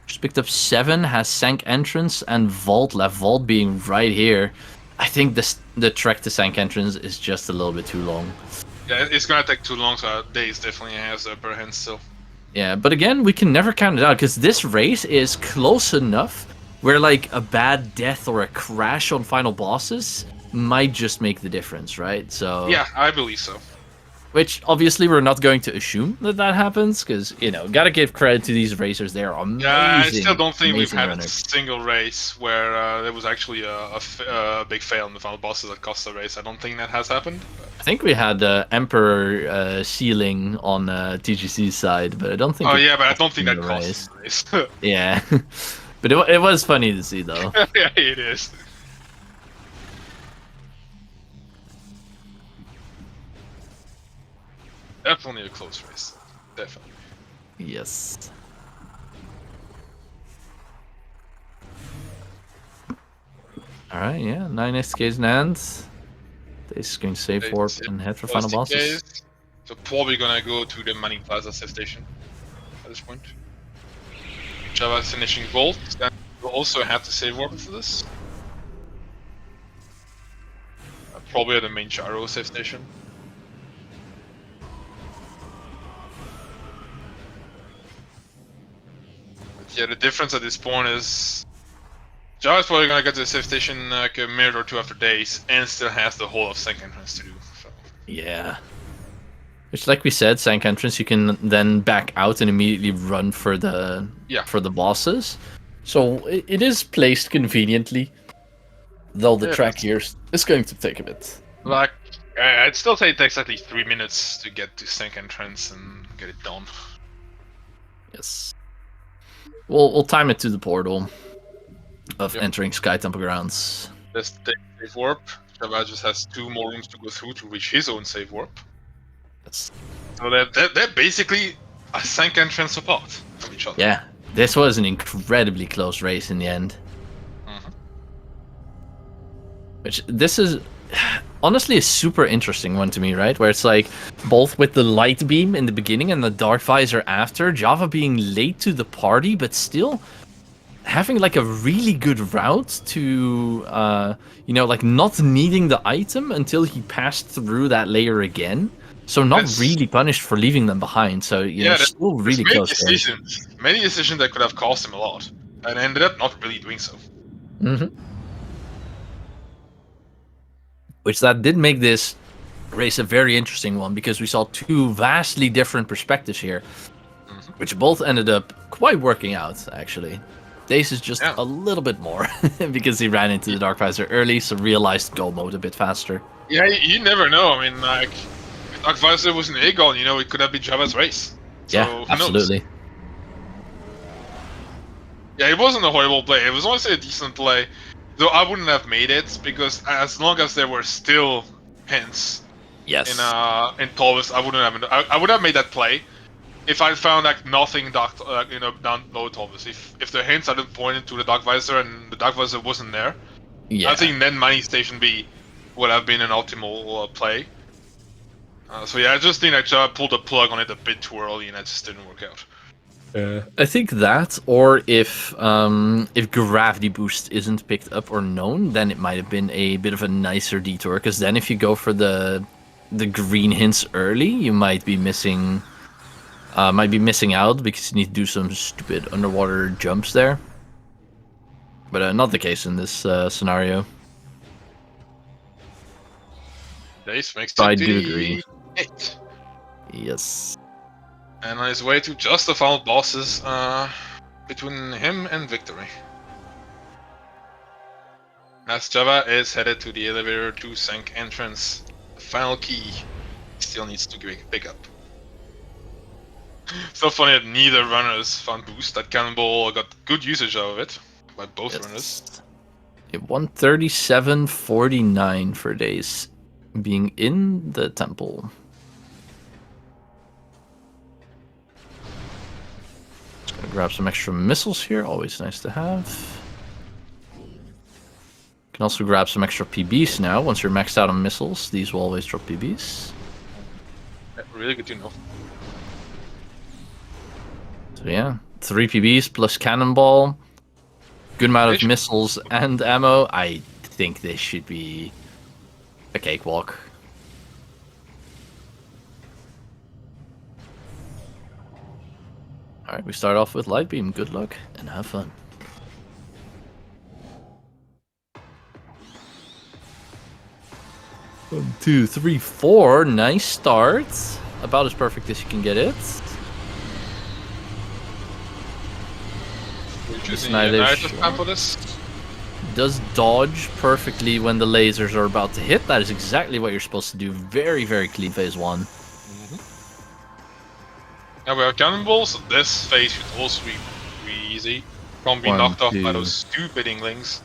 Speaker 1: just picked up 7, has Sank Entrance and Vault left. Vault being right here. I think the trek to Sank Entrance is just a little bit too long.
Speaker 2: Yeah, it's gonna take too long, so Dace definitely has the upper hand still.
Speaker 1: Yeah, but again, we can never count it out, because this race is close enough where, like, a bad death or a crash on final bosses might just make the difference, right? So
Speaker 2: yeah, I believe so.
Speaker 1: Which, obviously, we're not going to assume that happens, because, you know, gotta give credit to these racers. They are amazing.
Speaker 2: Yeah, I still don't think we've had
Speaker 1: runners.
Speaker 2: a single race where there was actually a big fail in the final bosses that cost the race. I don't think that has happened.
Speaker 1: I think we had Emperor ceiling on TGC's side, but I don't think...
Speaker 2: Oh, yeah, but I don't think that cost the race.
Speaker 1: Yeah. But it was funny to see, though.
Speaker 2: Yeah, it is. Definitely a close race. Definitely.
Speaker 1: Yes. Alright, yeah. 9 SKs in hand. Dace is going to save warp and head for final bosses.
Speaker 2: So probably gonna go to the Money Plaza safe station at this point. JhavA finishing Vault, and we'll also have to save warp for this. Probably at the main Gyro safe station. Yeah, the difference at this point is JhavA's probably gonna get to the safe station like a minute or two after Dace, and still has the whole of Sank Entrance to do. So.
Speaker 1: Yeah. Which, like we said, Sank Entrance, you can then back out and immediately run for the bosses. So it is placed conveniently, though the track here is going to take a bit.
Speaker 2: Like, I'd still say it takes at least 3 minutes to get to Sank Entrance and get it done.
Speaker 1: Yes. We'll time it to the portal of entering Sky Temple grounds.
Speaker 2: Let's take save warp. JhavA just has 2 more rooms to go through to reach his own save warp.
Speaker 1: Yes.
Speaker 2: So they're basically a Sank Entrance apart from each other.
Speaker 1: Yeah, this was an incredibly close race in the end. Which, this is honestly a super interesting one to me, right? Where it's like, both with the light beam in the beginning and the dark visor after, JhavA being late to the party, but still having like a really good route to, you know, like not needing the item until he passed through that layer again. So not really punished for leaving them behind. So yeah, still really close.
Speaker 2: Many decisions that could have cost him a lot, and ended up not really doing so.
Speaker 1: Which that did make this race a very interesting one, because we saw 2 vastly different perspectives here, which both ended up quite working out, actually. Dace is just a little bit more, because he ran into the Dark Visor early, so realized go mode a bit faster.
Speaker 2: Yeah, you never know. I mean, like, if Dark Visor was an Aegon, you know, it could have been JhavA's race. So,
Speaker 1: yeah, absolutely.
Speaker 2: Yeah, it wasn't a horrible play. It was honestly a decent play. Though I wouldn't have made it, because as long as there were still hints in Taurus, I wouldn't have. I would have made that play if I found like nothing down low Taurus. If the hints hadn't pointed to the Dark Visor and the Dark Visor wasn't there, I think then Money Station B would have been an optimal play. So yeah, I just think I pulled the plug on it a bit too early, and it just didn't work out.
Speaker 1: I think that, or if gravity boost isn't picked up or known, then it might have been a bit of a nicer detour. Because then, if you go for the green hints early, you might be missing out, because you need to do some stupid underwater jumps there. But not the case in this scenario.
Speaker 2: Dace makes it.
Speaker 1: I do agree. Yes.
Speaker 2: And on his way to just the final bosses between him and victory. As JhavA is headed to the elevator to Sank Entrance, the final key still needs to pick up. So funny that neither runners found boost. That cannonball got good usage out of it by both runners.
Speaker 1: 137.49 for Dace being in the temple. Grab some extra missiles here, always nice to have. Can also grab some extra PBs now. Once you're maxed out on missiles, these will always drop PBs.
Speaker 2: Really good to know.
Speaker 1: So yeah, 3 PBs plus cannonball. Good amount of missiles and ammo. I think this should be a cakewalk. Alright, we start off with Light Beam. Good luck and have fun. One, two, three, four. Nice start. About as perfect as you can get it. Does dodge perfectly when the lasers are about to hit. That is exactly what you're supposed to do. Very, very clean phase 1.
Speaker 2: Now we have cannonballs, so this phase should also be pretty easy. Can't be knocked off by those stupid inglings.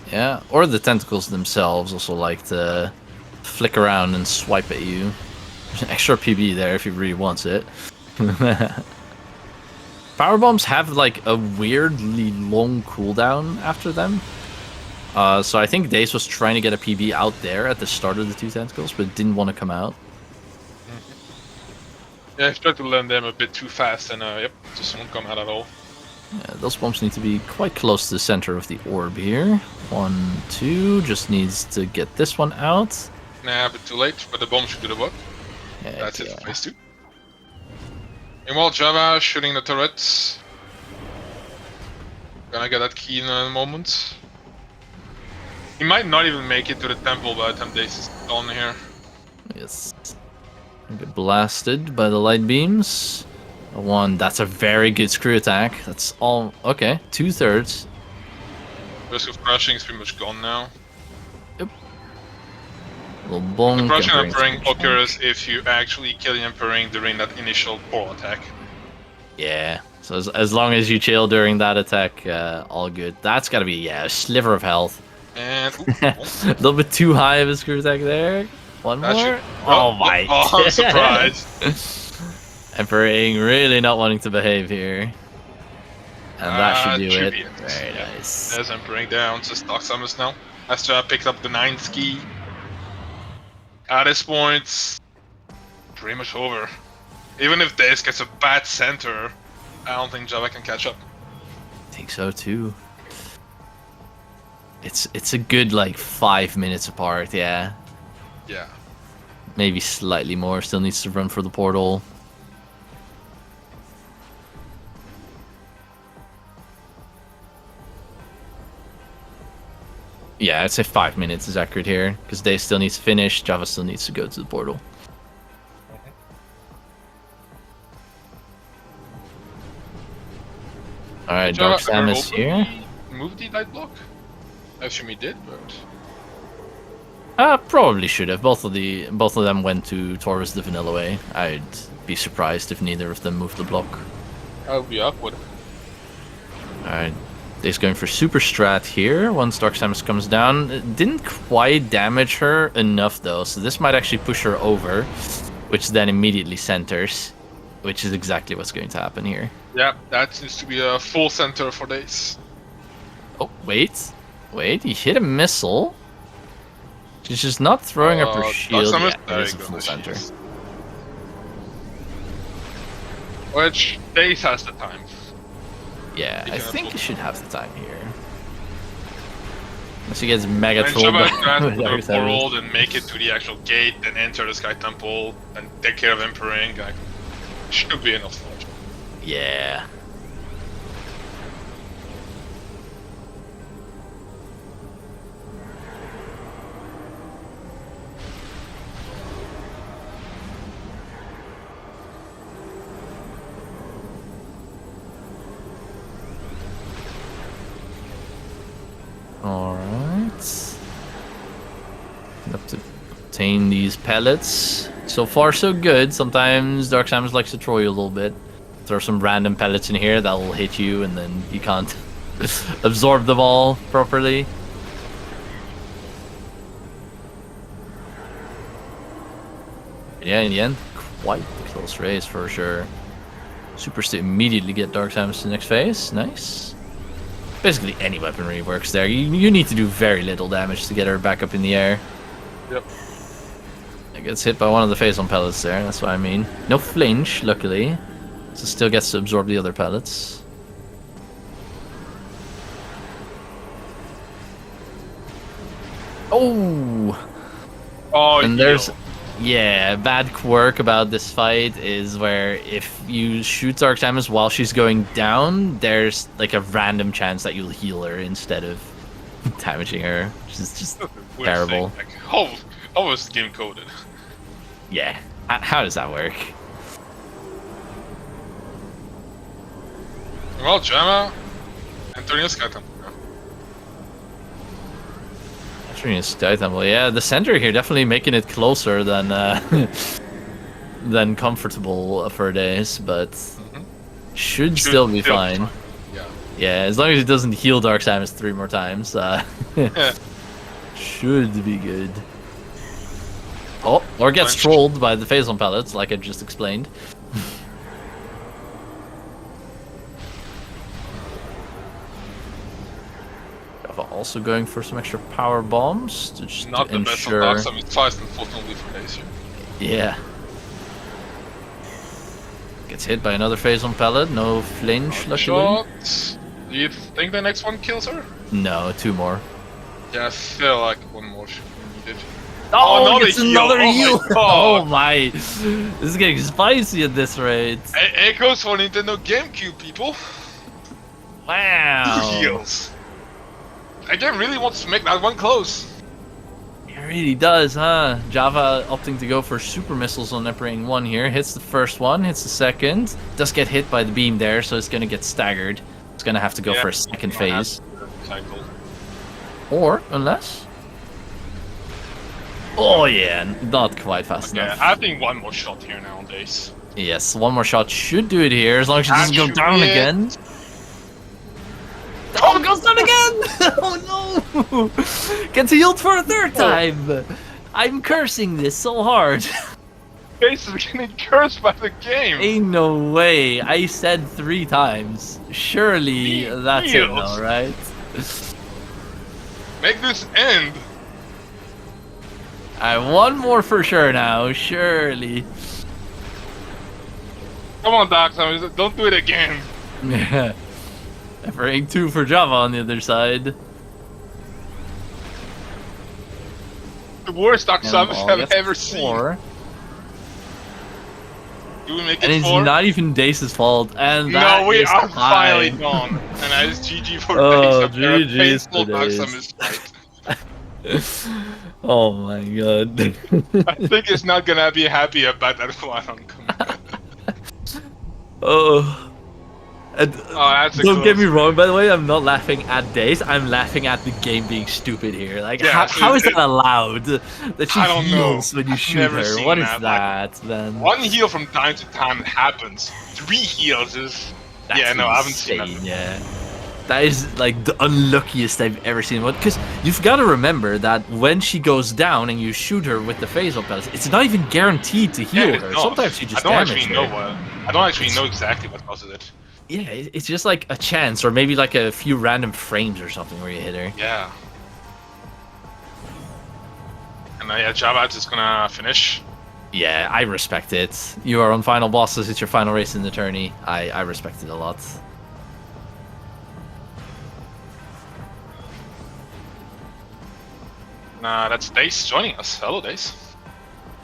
Speaker 1: Yeah, or the tentacles themselves also like to flick around and swipe at you. There's an extra PB there if he really wants it. Power bombs have like a weirdly long cooldown after them. So I think Dace was trying to get a PB out there at the start of the 2 tentacles, but didn't want to come out.
Speaker 2: Yeah, I've tried to land them a bit too fast, and yep, just won't come out at all.
Speaker 1: Yeah, those bombs need to be quite close to the center of the orb here. 1, 2, just needs to get this one out.
Speaker 2: Nah, but too late, but the bomb should do the work. Yeah, that's it for phase 2. Meanwhile, JhavA shooting the turrets. Gonna get that key in a moment. He might not even make it to the temple by the time Dace is gone here.
Speaker 1: Yes. Get blasted by the light beams. A 1, that's a very good screw attack. That's all. Okay, 2/3.
Speaker 2: Risk of crushing is pretty much gone now.
Speaker 1: Yep. Little bonk.
Speaker 2: The crushing Emperor occurs if you actually kill the Emperor during that initial portal attack.
Speaker 1: Yeah, so as long as you chill during that attack, all good. That's gotta be, a sliver of health.
Speaker 2: And
Speaker 1: a little bit too high of a screw attack there. One more. Oh my!
Speaker 2: Oh, I'm surprised.
Speaker 1: Emperor really not wanting to behave here, and that should do it. Very nice.
Speaker 2: There's Emperor down to stock summons now. Astra picked up the 9th key. At this point, pretty much over. Even if Dace gets a bad center, I don't think JhavA can catch up.
Speaker 1: I think so too. It's a good like 5 minutes apart, yeah.
Speaker 2: Yeah.
Speaker 1: Maybe slightly more. Still needs to run for the portal. Yeah, I'd say 5 minutes is accurate here, because Dace still needs to finish, JhavA still needs to go to the portal. Alright, Dark Samus here.
Speaker 2: Move the light block? I assume he did, but...
Speaker 1: Probably should have. Both of them went towards the vanilla way. I'd be surprised if neither of them moved the block.
Speaker 2: I would be awkward.
Speaker 1: Alright, Dace going for super strat here once Dark Samus comes down. It didn't quite damage her enough though, so this might actually push her over, which then immediately centers, which is exactly what's going to happen here.
Speaker 2: Yeah, that seems to be a full center for Dace.
Speaker 1: Oh, wait, he hit a missile. She's just not throwing up her shield. Yeah, there's a full center.
Speaker 2: Which Dace has the time.
Speaker 1: Yeah, I think he should have the time here. Unless he gets mega trolled.
Speaker 2: Portal and make it to the actual gate, then enter the Sky Temple, and take care of Emperor. Like, should be enough.
Speaker 1: Yeah. Alright. Have to obtain these pellets. So far so good. Sometimes Dark Samus likes to troll you a little bit. Throw some random pellets in here that will hit you and then you can't absorb them all properly. Yeah, in the end, quite a close race for sure. Supers to immediately get Dark Samus to the next phase. Nice. Basically any weaponry works there. You need to do very little damage to get her back up in the air.
Speaker 2: Yep.
Speaker 1: It gets hit by one of the phase-on pellets there, that's what I mean. No flinch, luckily. So still gets to absorb the other pellets. Oh!
Speaker 2: Oh,
Speaker 1: and there's... Yeah, bad quirk about this fight is where if you shoot Dark Samus while she's going down, there's like a random chance that you'll heal her instead of damaging her, which is just terrible.
Speaker 2: Like, how was the game coded?
Speaker 1: Yeah, how does that work?
Speaker 2: Well, JhavA entering a Sky Temple.
Speaker 1: Entering a Sky Temple, yeah. The center here definitely making it closer than than comfortable for Dace, but should still be fine. Yeah, as long as it doesn't heal Dark Samus 3 more times, should be good. Oh, or gets trolled by the phasal pellets, like I just explained. JhavA also going for some extra power bombs to just
Speaker 2: not the
Speaker 1: ensure...
Speaker 2: best of Dark Samus twice, unfortunately for Dace.
Speaker 1: Yeah. Gets hit by another phasal pellet, no flinch, luckily.
Speaker 2: Do you think the next one kills her?
Speaker 1: No, 2 more.
Speaker 2: Yeah, I feel like 1 more should be needed.
Speaker 1: Oh, it's another heal!
Speaker 2: Oh
Speaker 1: my! This is getting spicy at this rate.
Speaker 2: It goes for Nintendo GameCube, people.
Speaker 1: Wow.
Speaker 2: 2 heals. The game really wants to make that one close.
Speaker 1: It really does, huh? JhavA opting to go for super missiles on Emperor 1 here. Hits the first one, hits the second. Does get hit by the beam there, so it's gonna get staggered. It's gonna have to go for a second phase. Or, unless... Oh yeah, not quite fast enough.
Speaker 2: I think 1 more shot here now on Dace.
Speaker 1: Yes, 1 more shot should do it here, as long as she doesn't go down again. Oh, it goes down again! Oh no! Gets healed for a 3rd time! I'm cursing this so hard.
Speaker 2: Dace is getting cursed by the game!
Speaker 1: Ain't no way. I said 3 times. Surely that's it now, right?
Speaker 2: Make this end!
Speaker 1: Alright, 1 more for sure now, surely.
Speaker 2: Come on, Dark Samus, don't do it again!
Speaker 1: Yeah. Emperor 2 for JhavA on the other side.
Speaker 2: The worst Dark Samus I've ever seen.
Speaker 1: 4.
Speaker 2: Do we make it
Speaker 1: and it's
Speaker 2: 4?
Speaker 1: not even Dace's fault, and that
Speaker 2: no, we
Speaker 1: is
Speaker 2: are
Speaker 1: high.
Speaker 2: finally gone. And that is GG for
Speaker 1: Oh,
Speaker 2: Dace. A
Speaker 1: GG's
Speaker 2: painful
Speaker 1: for
Speaker 2: Dark
Speaker 1: Dace.
Speaker 2: Samus fight.
Speaker 1: Oh my god.
Speaker 2: I think it's not gonna be happy about that one.
Speaker 1: Oh. And,
Speaker 2: that's
Speaker 1: don't get me wrong, by the way, I'm not laughing at Dace, I'm laughing at the game being stupid here. Like,
Speaker 2: yeah,
Speaker 1: how is that allowed? That she heals when you shoot her? What is that, man?
Speaker 2: 1 heal from time to time happens. 3 heals is...
Speaker 1: That's
Speaker 2: yeah, no,
Speaker 1: insane,
Speaker 2: I haven't seen that.
Speaker 1: Yeah. That is, like, the unluckiest I've ever seen. Because you've got to remember that when she goes down and you shoot her with the phasal pellets, it's not even guaranteed to heal her. Sometimes you just damage her.
Speaker 2: I don't actually know exactly what causes it.
Speaker 1: Yeah, it's just like a chance, or maybe like a few random frames or something where you hit her.
Speaker 2: Yeah. And yeah, JhavA is just gonna finish.
Speaker 1: Yeah, I respect it. You are on final bosses, it's your final race in the tourney. I respect it a lot.
Speaker 2: That's Dace joining us. Hello, Dace.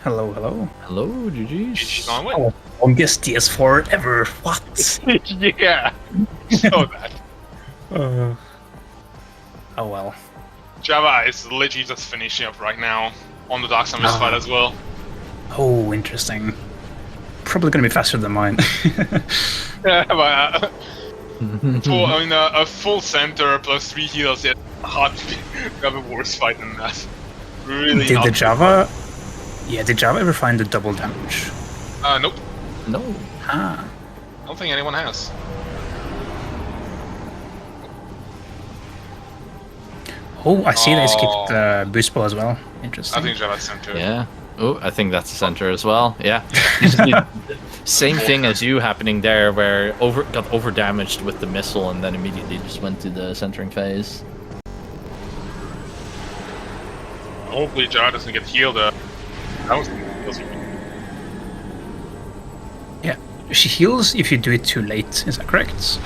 Speaker 3: Hello, hello.
Speaker 1: Hello, GG's.
Speaker 2: GG's on win.
Speaker 3: Oh, longest DS4 ever. What?
Speaker 2: Yeah. So bad.
Speaker 3: Oh well.
Speaker 2: JhavA is literally just finishing up right now on the Dark Samus fight as well.
Speaker 3: Oh, interesting. Probably gonna be faster than mine.
Speaker 2: Yeah, but a full center plus 3 heals, yeah, hard to have a worse fight than that. Really.
Speaker 3: Did the JhavA? Yeah, did JhavA ever find the double damage?
Speaker 2: Nope.
Speaker 1: No.
Speaker 3: Ah.
Speaker 2: I don't think anyone has.
Speaker 3: Oh, I see they skipped boost ball as well. Interesting.
Speaker 2: I think JhavA's center.
Speaker 1: Yeah. Oh, I think that's the center as well. Yeah. Same thing as you happening there, where got over damaged with the missile and then immediately just went to the centering phase.
Speaker 2: Hopefully JhavA doesn't get healed. That was
Speaker 3: Yeah. She heals if you do it too late. Is that correct?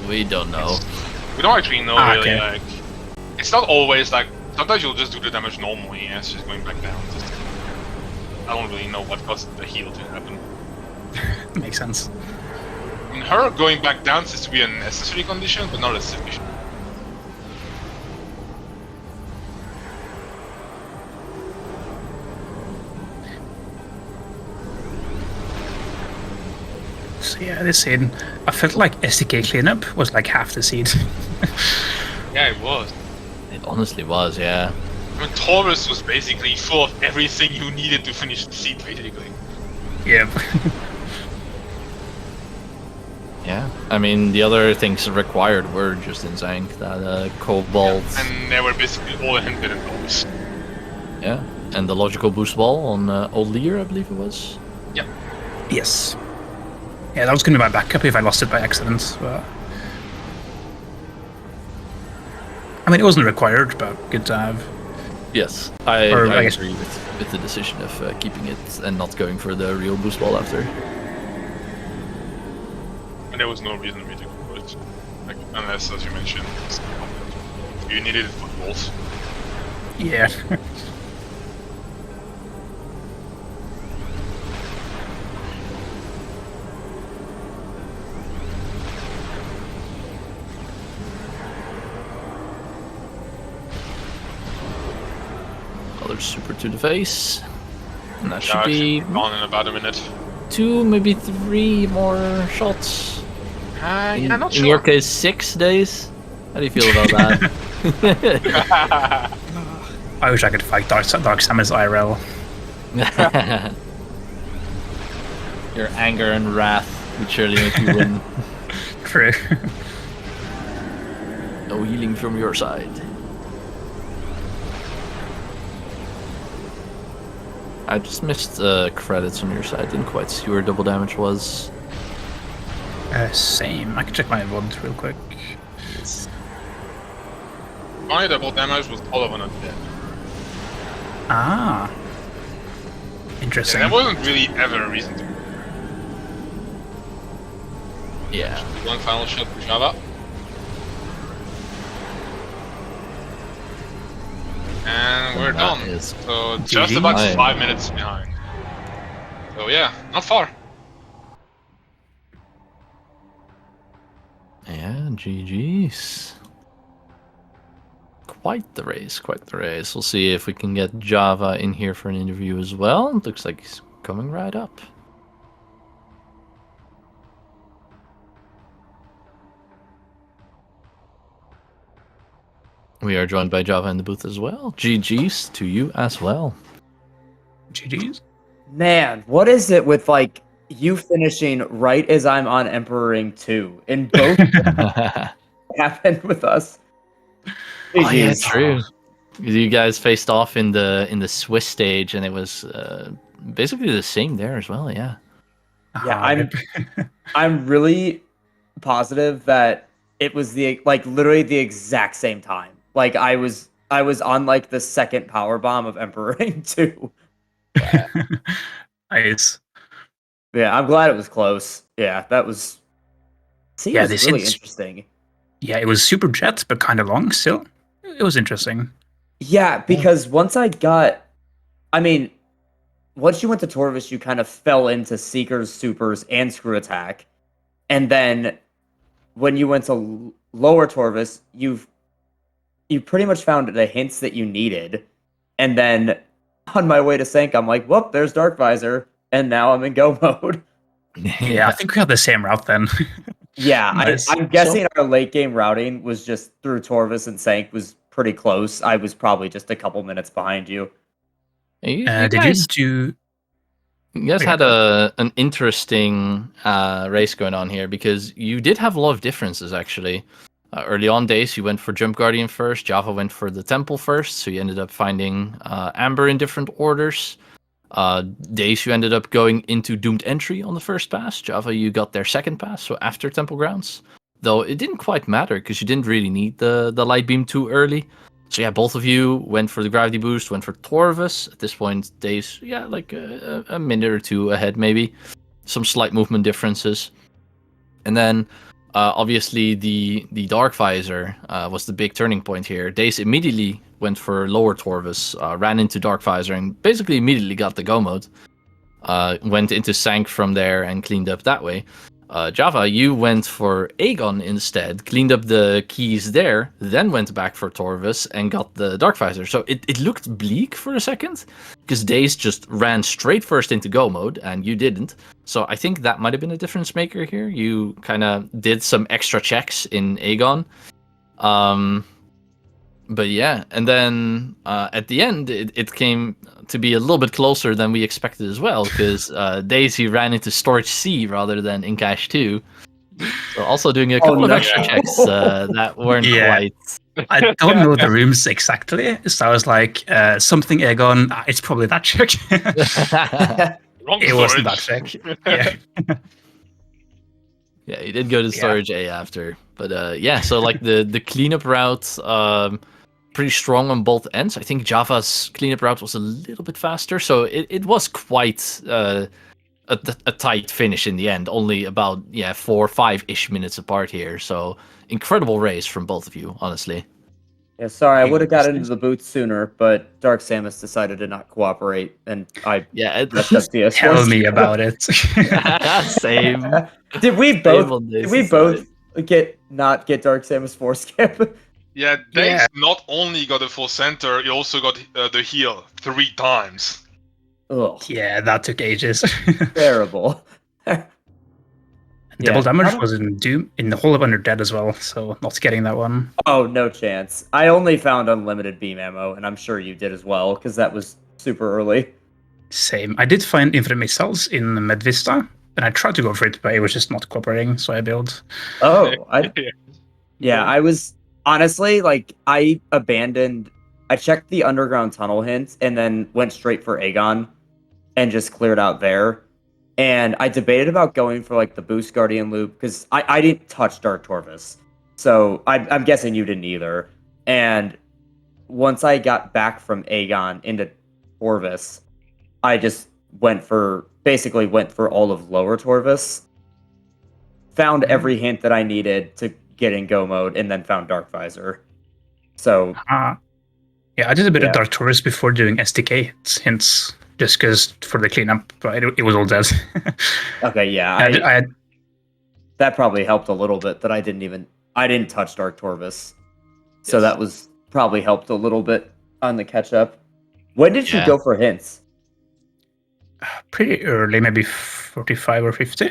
Speaker 1: We don't know.
Speaker 2: We don't actually know really.
Speaker 3: Okay.
Speaker 2: Like, it's not always like. Sometimes you'll just do the damage normally as she's going back down. I don't really know what caused the heal to happen.
Speaker 3: Makes sense.
Speaker 2: I mean, her going back down seems to be a necessary condition, but not a sufficient.
Speaker 3: So yeah, this scene, I felt like SDK cleanup was like half the seed.
Speaker 2: Yeah, it was.
Speaker 1: It honestly was, yeah.
Speaker 2: I mean, Taurus was basically full of everything you needed to finish the seed, basically.
Speaker 3: Yep.
Speaker 1: Yeah, I mean, the other things required were just in Zank, that Cobalt.
Speaker 2: Yeah, and they were basically all hinted at those.
Speaker 1: Yeah, and the logical boost ball on Old Lear, I believe it was.
Speaker 2: Yep.
Speaker 3: Yes. Yeah, that was going to be my backup if I lost it by accident. But... I mean, it wasn't required, but good to have.
Speaker 1: Yes, I
Speaker 3: guess...
Speaker 1: agree with the decision of keeping it and not going for the real boost ball after.
Speaker 2: And there was no reason for me to go it. Like, unless, as you mentioned, you needed it for goals.
Speaker 3: Yeah.
Speaker 1: Another super to the face. And that should
Speaker 2: Yeah,
Speaker 1: be
Speaker 2: gone in about a minute.
Speaker 1: 2, maybe 3 more shots.
Speaker 2: Yeah, not
Speaker 1: In
Speaker 2: sure.
Speaker 1: your case, 6 days. How do you feel about that?
Speaker 3: I wish I could fight Dark Samus IRL.
Speaker 1: Your anger and wrath would surely make you win.
Speaker 3: True.
Speaker 1: No healing from your side. I just missed credits on your side. Didn't quite see where double damage was.
Speaker 3: Same. I can check my VOD real quick.
Speaker 2: My double damage was all of on a dead.
Speaker 3: Ah. Interesting.
Speaker 2: And there wasn't really ever a reason to.
Speaker 1: Yeah.
Speaker 2: One final shot for JhavA. And we're
Speaker 1: That
Speaker 2: done.
Speaker 1: is
Speaker 2: So just
Speaker 3: GG.
Speaker 2: about 5 minutes behind. So yeah, not far.
Speaker 1: Yeah, GG's. Quite the race, quite the race. We'll see if we can get JhavA in here for an interview as well. Looks like he's coming right up. We are joined by JhavA in the booth as well. GG's to you as well.
Speaker 3: GG's.
Speaker 4: Man, what is it with like you finishing right as I'm on Emperor Ring 2? In both happened with us.
Speaker 1: Oh yeah,
Speaker 4: GG's.
Speaker 1: true. You guys faced off in the Swiss stage, and it was basically the same there as well. Yeah.
Speaker 4: Yeah, I'm really positive that it was literally the exact same time. Like I was on like the second power bomb of Emperor Ring 2.
Speaker 3: Nice.
Speaker 4: Yeah, I'm glad it was close. Yeah, that was. See,
Speaker 3: Yeah,
Speaker 4: it was
Speaker 3: this
Speaker 4: really
Speaker 3: is-
Speaker 4: interesting.
Speaker 3: Yeah, it was super jet, but kind of long still. It was interesting.
Speaker 4: Yeah, because once you went to Torvis, you kind of fell into Seekers, Supers, and Screw Attack. And then when you went to lower Torvis, you pretty much found the hints that you needed. And then on my way to Sank, I'm like, whoop, there's Dark Visor. And now I'm in go mode.
Speaker 3: Yeah, I think we had the same route then.
Speaker 4: Yeah,
Speaker 3: Nice.
Speaker 4: I'm guessing our late game routing was just through Torvis and Sank was pretty close. I was probably just a couple minutes behind you.
Speaker 1: You
Speaker 3: Did
Speaker 1: guys,
Speaker 3: you
Speaker 1: you guys had an interesting race going on here because you did have a lot of differences actually. Early on Dace, you went for Jump Guardian first. JhavA went for the Temple first, so you ended up finding Amber in different orders. Dace, you ended up going into Doomed Entry on the first pass. JhavA, you got their second pass, so after Temple Grounds. Though it didn't quite matter because you didn't really need the Light Beam too early. So yeah, both of you went for the Gravity Boost, went for Torvus. At this point, Dace, yeah, like a minute or two ahead maybe. some slight movement differences. And then, obviously, the Dark Visor was the big turning point here. Dace immediately went for lower Torvus, ran into Dark Visor, and basically immediately got the go mode. Went into Sank from there and cleaned up that way. JhavA, you went for Aegon instead, cleaned up the keys there, then went back for Torvus and got the Dark Visor. So it looked bleak for a second, because Dace just ran straight first into go mode, and you didn't. So I think that might have been a difference maker here. You kind of did some extra checks in Aegon. But yeah, and then at the end, it came to be a little bit closer than we expected as well, because Daisy ran into Storage C rather than in Cache 2. So also doing a couple of extra checks that weren't quite...
Speaker 3: I don't know the rooms exactly, so I was like, something Aegon, it's probably that check. It wasn't that check. Yeah.
Speaker 1: Yeah, he did go to Storage A after. But yeah, so like the cleanup route... pretty strong on both ends. I think JhavA's cleanup route was a little bit faster, so it was quite a tight finish in the end. Only about 4 or 5-ish minutes apart here. So incredible race from both of you, honestly.
Speaker 4: Yeah, sorry, I would have got into the booth sooner, but Dark Samus decided to not cooperate, and I
Speaker 3: tell me about it.
Speaker 1: Same.
Speaker 4: Did we both not get Dark Samus 4 skip?
Speaker 2: Yeah, Dace not only got a full center, he also got the heal 3 times.
Speaker 4: Ugh.
Speaker 3: Yeah, that took ages.
Speaker 4: Terrible.
Speaker 3: Double damage was in Doom in the whole of Undead as well, so not getting that one.
Speaker 4: Oh, no chance. I only found unlimited beam ammo, and I'm sure you did as well, because that was super early.
Speaker 3: Same. I did find infinite missiles in Medvista, and I tried to go for it, but it was just not cooperating, so I built.
Speaker 4: Oh, I was... Honestly, like, I checked the underground tunnel hints and then went straight for Aegon and just cleared out there. And I debated about going for, like, the Boost Guardian loop, because I didn't touch Dark Torvus. So I'm guessing you didn't either. And once I got back from Aegon into Torvus, I just went for all of lower Torvus. Found every hint that I needed to get in go mode, and then found Dark Visor. So
Speaker 3: yeah, I did a bit of Dark Taurus before doing SDK hints, just because for the cleanup, but it was all dead.
Speaker 4: Okay, yeah, that probably helped a little bit that I didn't touch Dark Torvus, so that was probably helped a little bit on the catch up. When did you go for hints?
Speaker 3: Pretty early, maybe 45 or 50.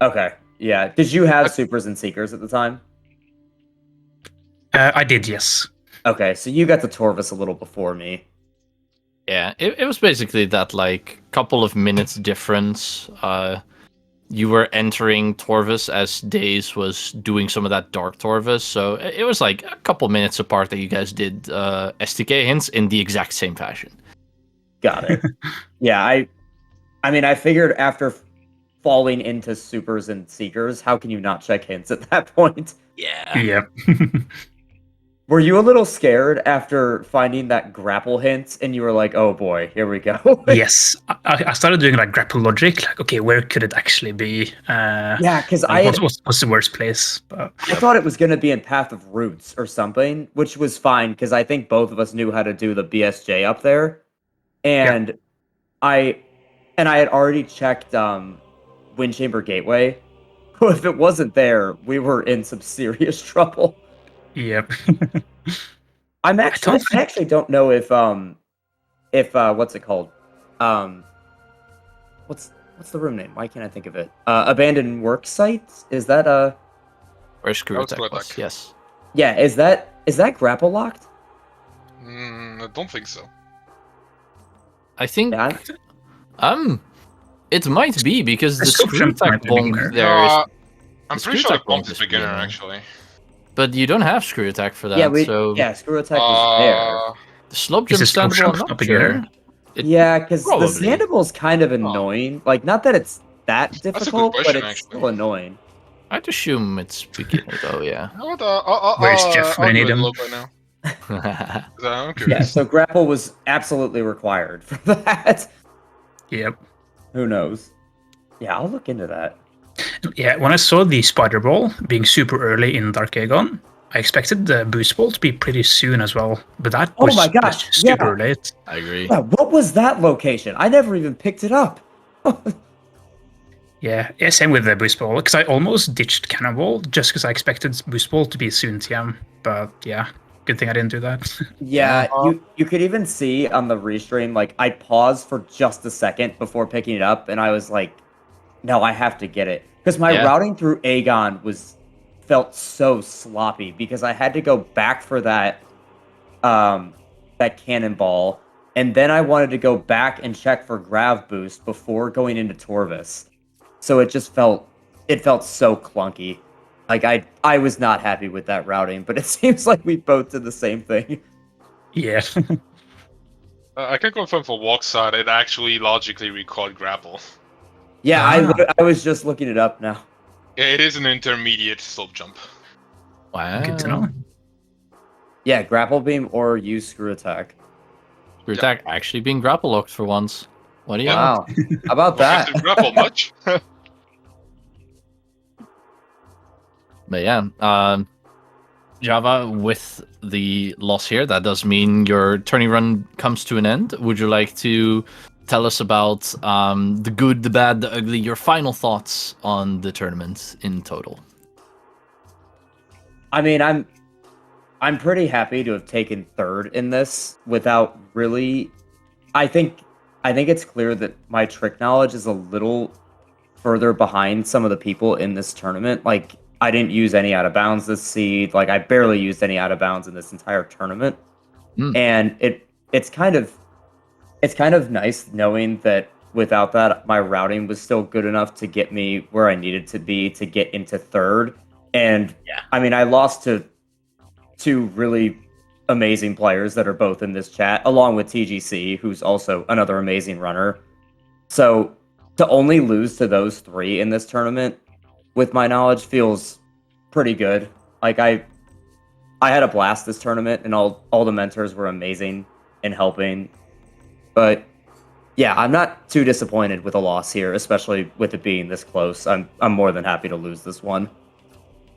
Speaker 4: Okay. Yeah. Did you have supers and seekers at the time?
Speaker 3: I did, yes.
Speaker 4: Okay, so you got to Torvus a little before me.
Speaker 1: Yeah, it was basically that, like, couple of minutes difference. You were entering Torvus as Dace was doing some of that Dark Torvus, so it was like a couple minutes apart that you guys did STK hints in the exact same fashion.
Speaker 4: Got it. Yeah, I mean, I figured after falling into supers and seekers, how can you not check hints at that point?
Speaker 1: Yeah.
Speaker 3: Yep.
Speaker 4: Were you a little scared after finding that grapple hint, and you were like, "Oh boy, here we go"?
Speaker 3: Yes, I started doing like grapple logic, like, okay, where could it actually be?
Speaker 4: Yeah, because
Speaker 3: what's the worst place? But
Speaker 4: I thought it was going to be in Path of Roots or something, which was fine because I think both of us knew how to do the BSJ up there, and I had already checked Windchamber Gateway. If it wasn't there, we were in some serious trouble.
Speaker 3: Yep.
Speaker 4: I actually don't know if what's it called? What's the room name? Why can't I think of it? Abandoned Work Sites? Is that
Speaker 1: Where Screw Attack was, yes.
Speaker 4: Yeah, is that grapple locked?
Speaker 2: I don't think so.
Speaker 1: I think it might be because the Screw Attack bonk there is.
Speaker 2: I'm pretty sure the bonk is beginner actually.
Speaker 1: But you don't have Screw Attack for that,
Speaker 4: Screw Attack is there.
Speaker 1: The slope jump standable, not sure.
Speaker 4: Yeah, because the Sandable's kind of annoying. Like, not that it's that difficult, but it's still annoying.
Speaker 1: I'd assume it's beginner though, yeah.
Speaker 3: Where's Jeff when I need him?
Speaker 4: Yeah, so grapple was absolutely required for that.
Speaker 3: Yep.
Speaker 4: Who knows? Yeah, I'll look into that.
Speaker 3: Yeah, when I saw the Spider Ball being super early in Dark Aegon, I expected the Boost Ball to be pretty soon as well, but that
Speaker 4: Oh
Speaker 3: was
Speaker 4: my gosh,
Speaker 3: just super
Speaker 4: yeah.
Speaker 3: late.
Speaker 1: I agree.
Speaker 4: Yeah, what was that location? I never even picked it up.
Speaker 3: Yeah, same with the Boost Ball, because I almost ditched Cannonball just because I expected Boost Ball to be soon TM, but yeah, good thing I didn't do that.
Speaker 4: Yeah, you could even see on the restream, like, I paused for just a second before picking it up, and I was like, no, I have to get it. Because my routing through Aegon felt so sloppy because I had to go back for that that cannonball, and then I wanted to go back and check for grav boost before going into Torvis. So it felt so clunky. Like I was not happy with that routing, but it seems like we both did the same thing.
Speaker 3: Yeah.
Speaker 2: I can confirm for walk side, it actually logically required grapple.
Speaker 4: Yeah, I was just looking it up now.
Speaker 2: Yeah, it is an intermediate slope jump.
Speaker 1: Wow.
Speaker 3: Good to know.
Speaker 4: Yeah, grapple beam or use screw attack.
Speaker 1: Screw attack actually being grapple locked for once. What do you
Speaker 4: Wow. How about that?
Speaker 2: Grapple much?
Speaker 1: But yeah, JhavA, with the loss here, that does mean your tourney run comes to an end. Would you like to tell us about the good, the bad, the ugly, your final thoughts on the tournament in total?
Speaker 4: I mean, I'm pretty happy to have taken third in this without really. I think it's clear that my trick knowledge is a little further behind some of the people in this tournament. Like, I didn't use any out of bounds this seed. Like, I barely used any out of bounds in this entire tournament. And it's kind of nice knowing that without that, my routing was still good enough to get me where I needed to be to get into third. And I mean, I lost to two really amazing players that are both in this chat, along with TGC, who's also another amazing runner. So to only lose to those three in this tournament, with my knowledge, feels pretty good. Like I had a blast this tournament, and all the mentors were amazing in helping. But yeah, I'm not too disappointed with a loss here, especially with it being this close. I'm more than happy to lose this one.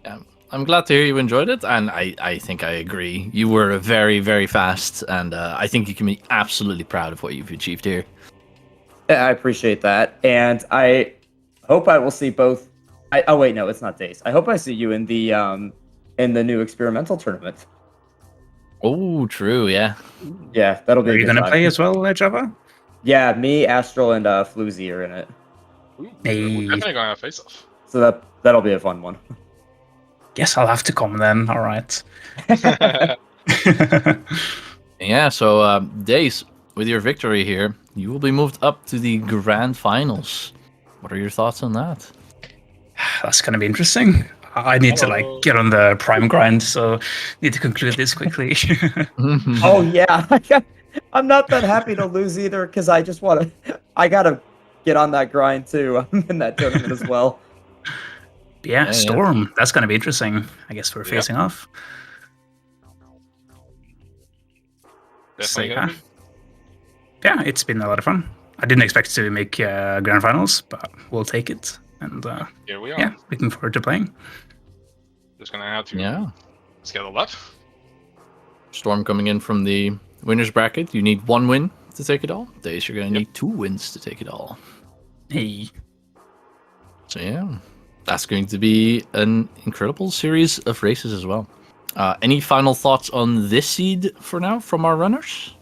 Speaker 1: Yeah, I'm glad to hear you enjoyed it, and I think I agree. You were very, very fast, and I think you can be absolutely proud of what you've achieved here.
Speaker 4: Yeah, I appreciate that, and I hope I will see both. Oh wait, no, it's not Dace. I hope I see you in the new experimental tournament.
Speaker 1: Oh, true, yeah.
Speaker 4: Yeah, that'll be.
Speaker 3: Are you
Speaker 4: going to
Speaker 3: play as well, JhavA?
Speaker 4: Yeah, me, Astral, and Floozy are in it.
Speaker 2: Ooh,
Speaker 3: Hey.
Speaker 2: we're definitely gonna have face off.
Speaker 4: So that'll be a fun one.
Speaker 3: Guess I'll have to come then. All right.
Speaker 1: Yeah, so Dace, with your victory here, you will be moved up to the grand finals. What are your thoughts on that?
Speaker 3: That's going to be interesting. I need to get on the prime grind, so need to conclude this quickly.
Speaker 4: Oh yeah, I'm not that happy to lose either because I just want to. I gotta get on that grind too. I'm in that tournament as well.
Speaker 3: Yeah, Storm. That's going to be interesting. I guess we're facing off. So, yeah, it's been a lot of fun. I didn't expect to make grand finals, but we'll take it. And
Speaker 2: here we are.
Speaker 3: Yeah, looking forward to playing.
Speaker 2: Just gonna have to schedule that.
Speaker 1: Storm coming in from the winners bracket. You need one win to take it all. Dace, you're gonna need 2 wins to take it all.
Speaker 3: Hey.
Speaker 1: So yeah, that's going to be an incredible series of races as well. Any final thoughts on this seed for now from our runners?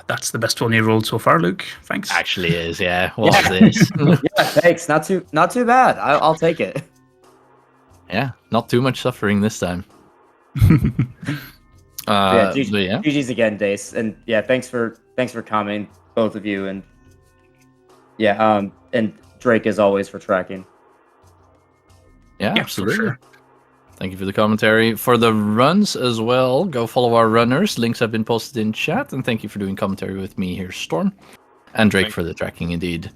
Speaker 3: That's the best one you rolled so far, Luke. Thanks.
Speaker 1: Actually is, yeah. What is this?
Speaker 4: Yeah, thanks. Not too bad. I'll take it.
Speaker 1: Yeah, not too much suffering this time.
Speaker 4: GG's again, Dace, and yeah, thanks for coming, both of you, and yeah, and Drake as always for tracking.
Speaker 1: Yeah, absolutely.
Speaker 3: For sure.
Speaker 1: Thank you for the commentary. For the runs as well, go follow our runners. Links have been posted in chat. And thank you for doing commentary with me here, Storm. And Drake for the tracking, indeed.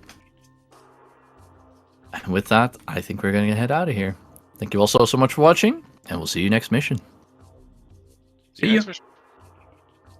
Speaker 1: And with that, I think we're going to head out of here. Thank you all so much for watching. And we'll see you next mission.
Speaker 2: See you next mission.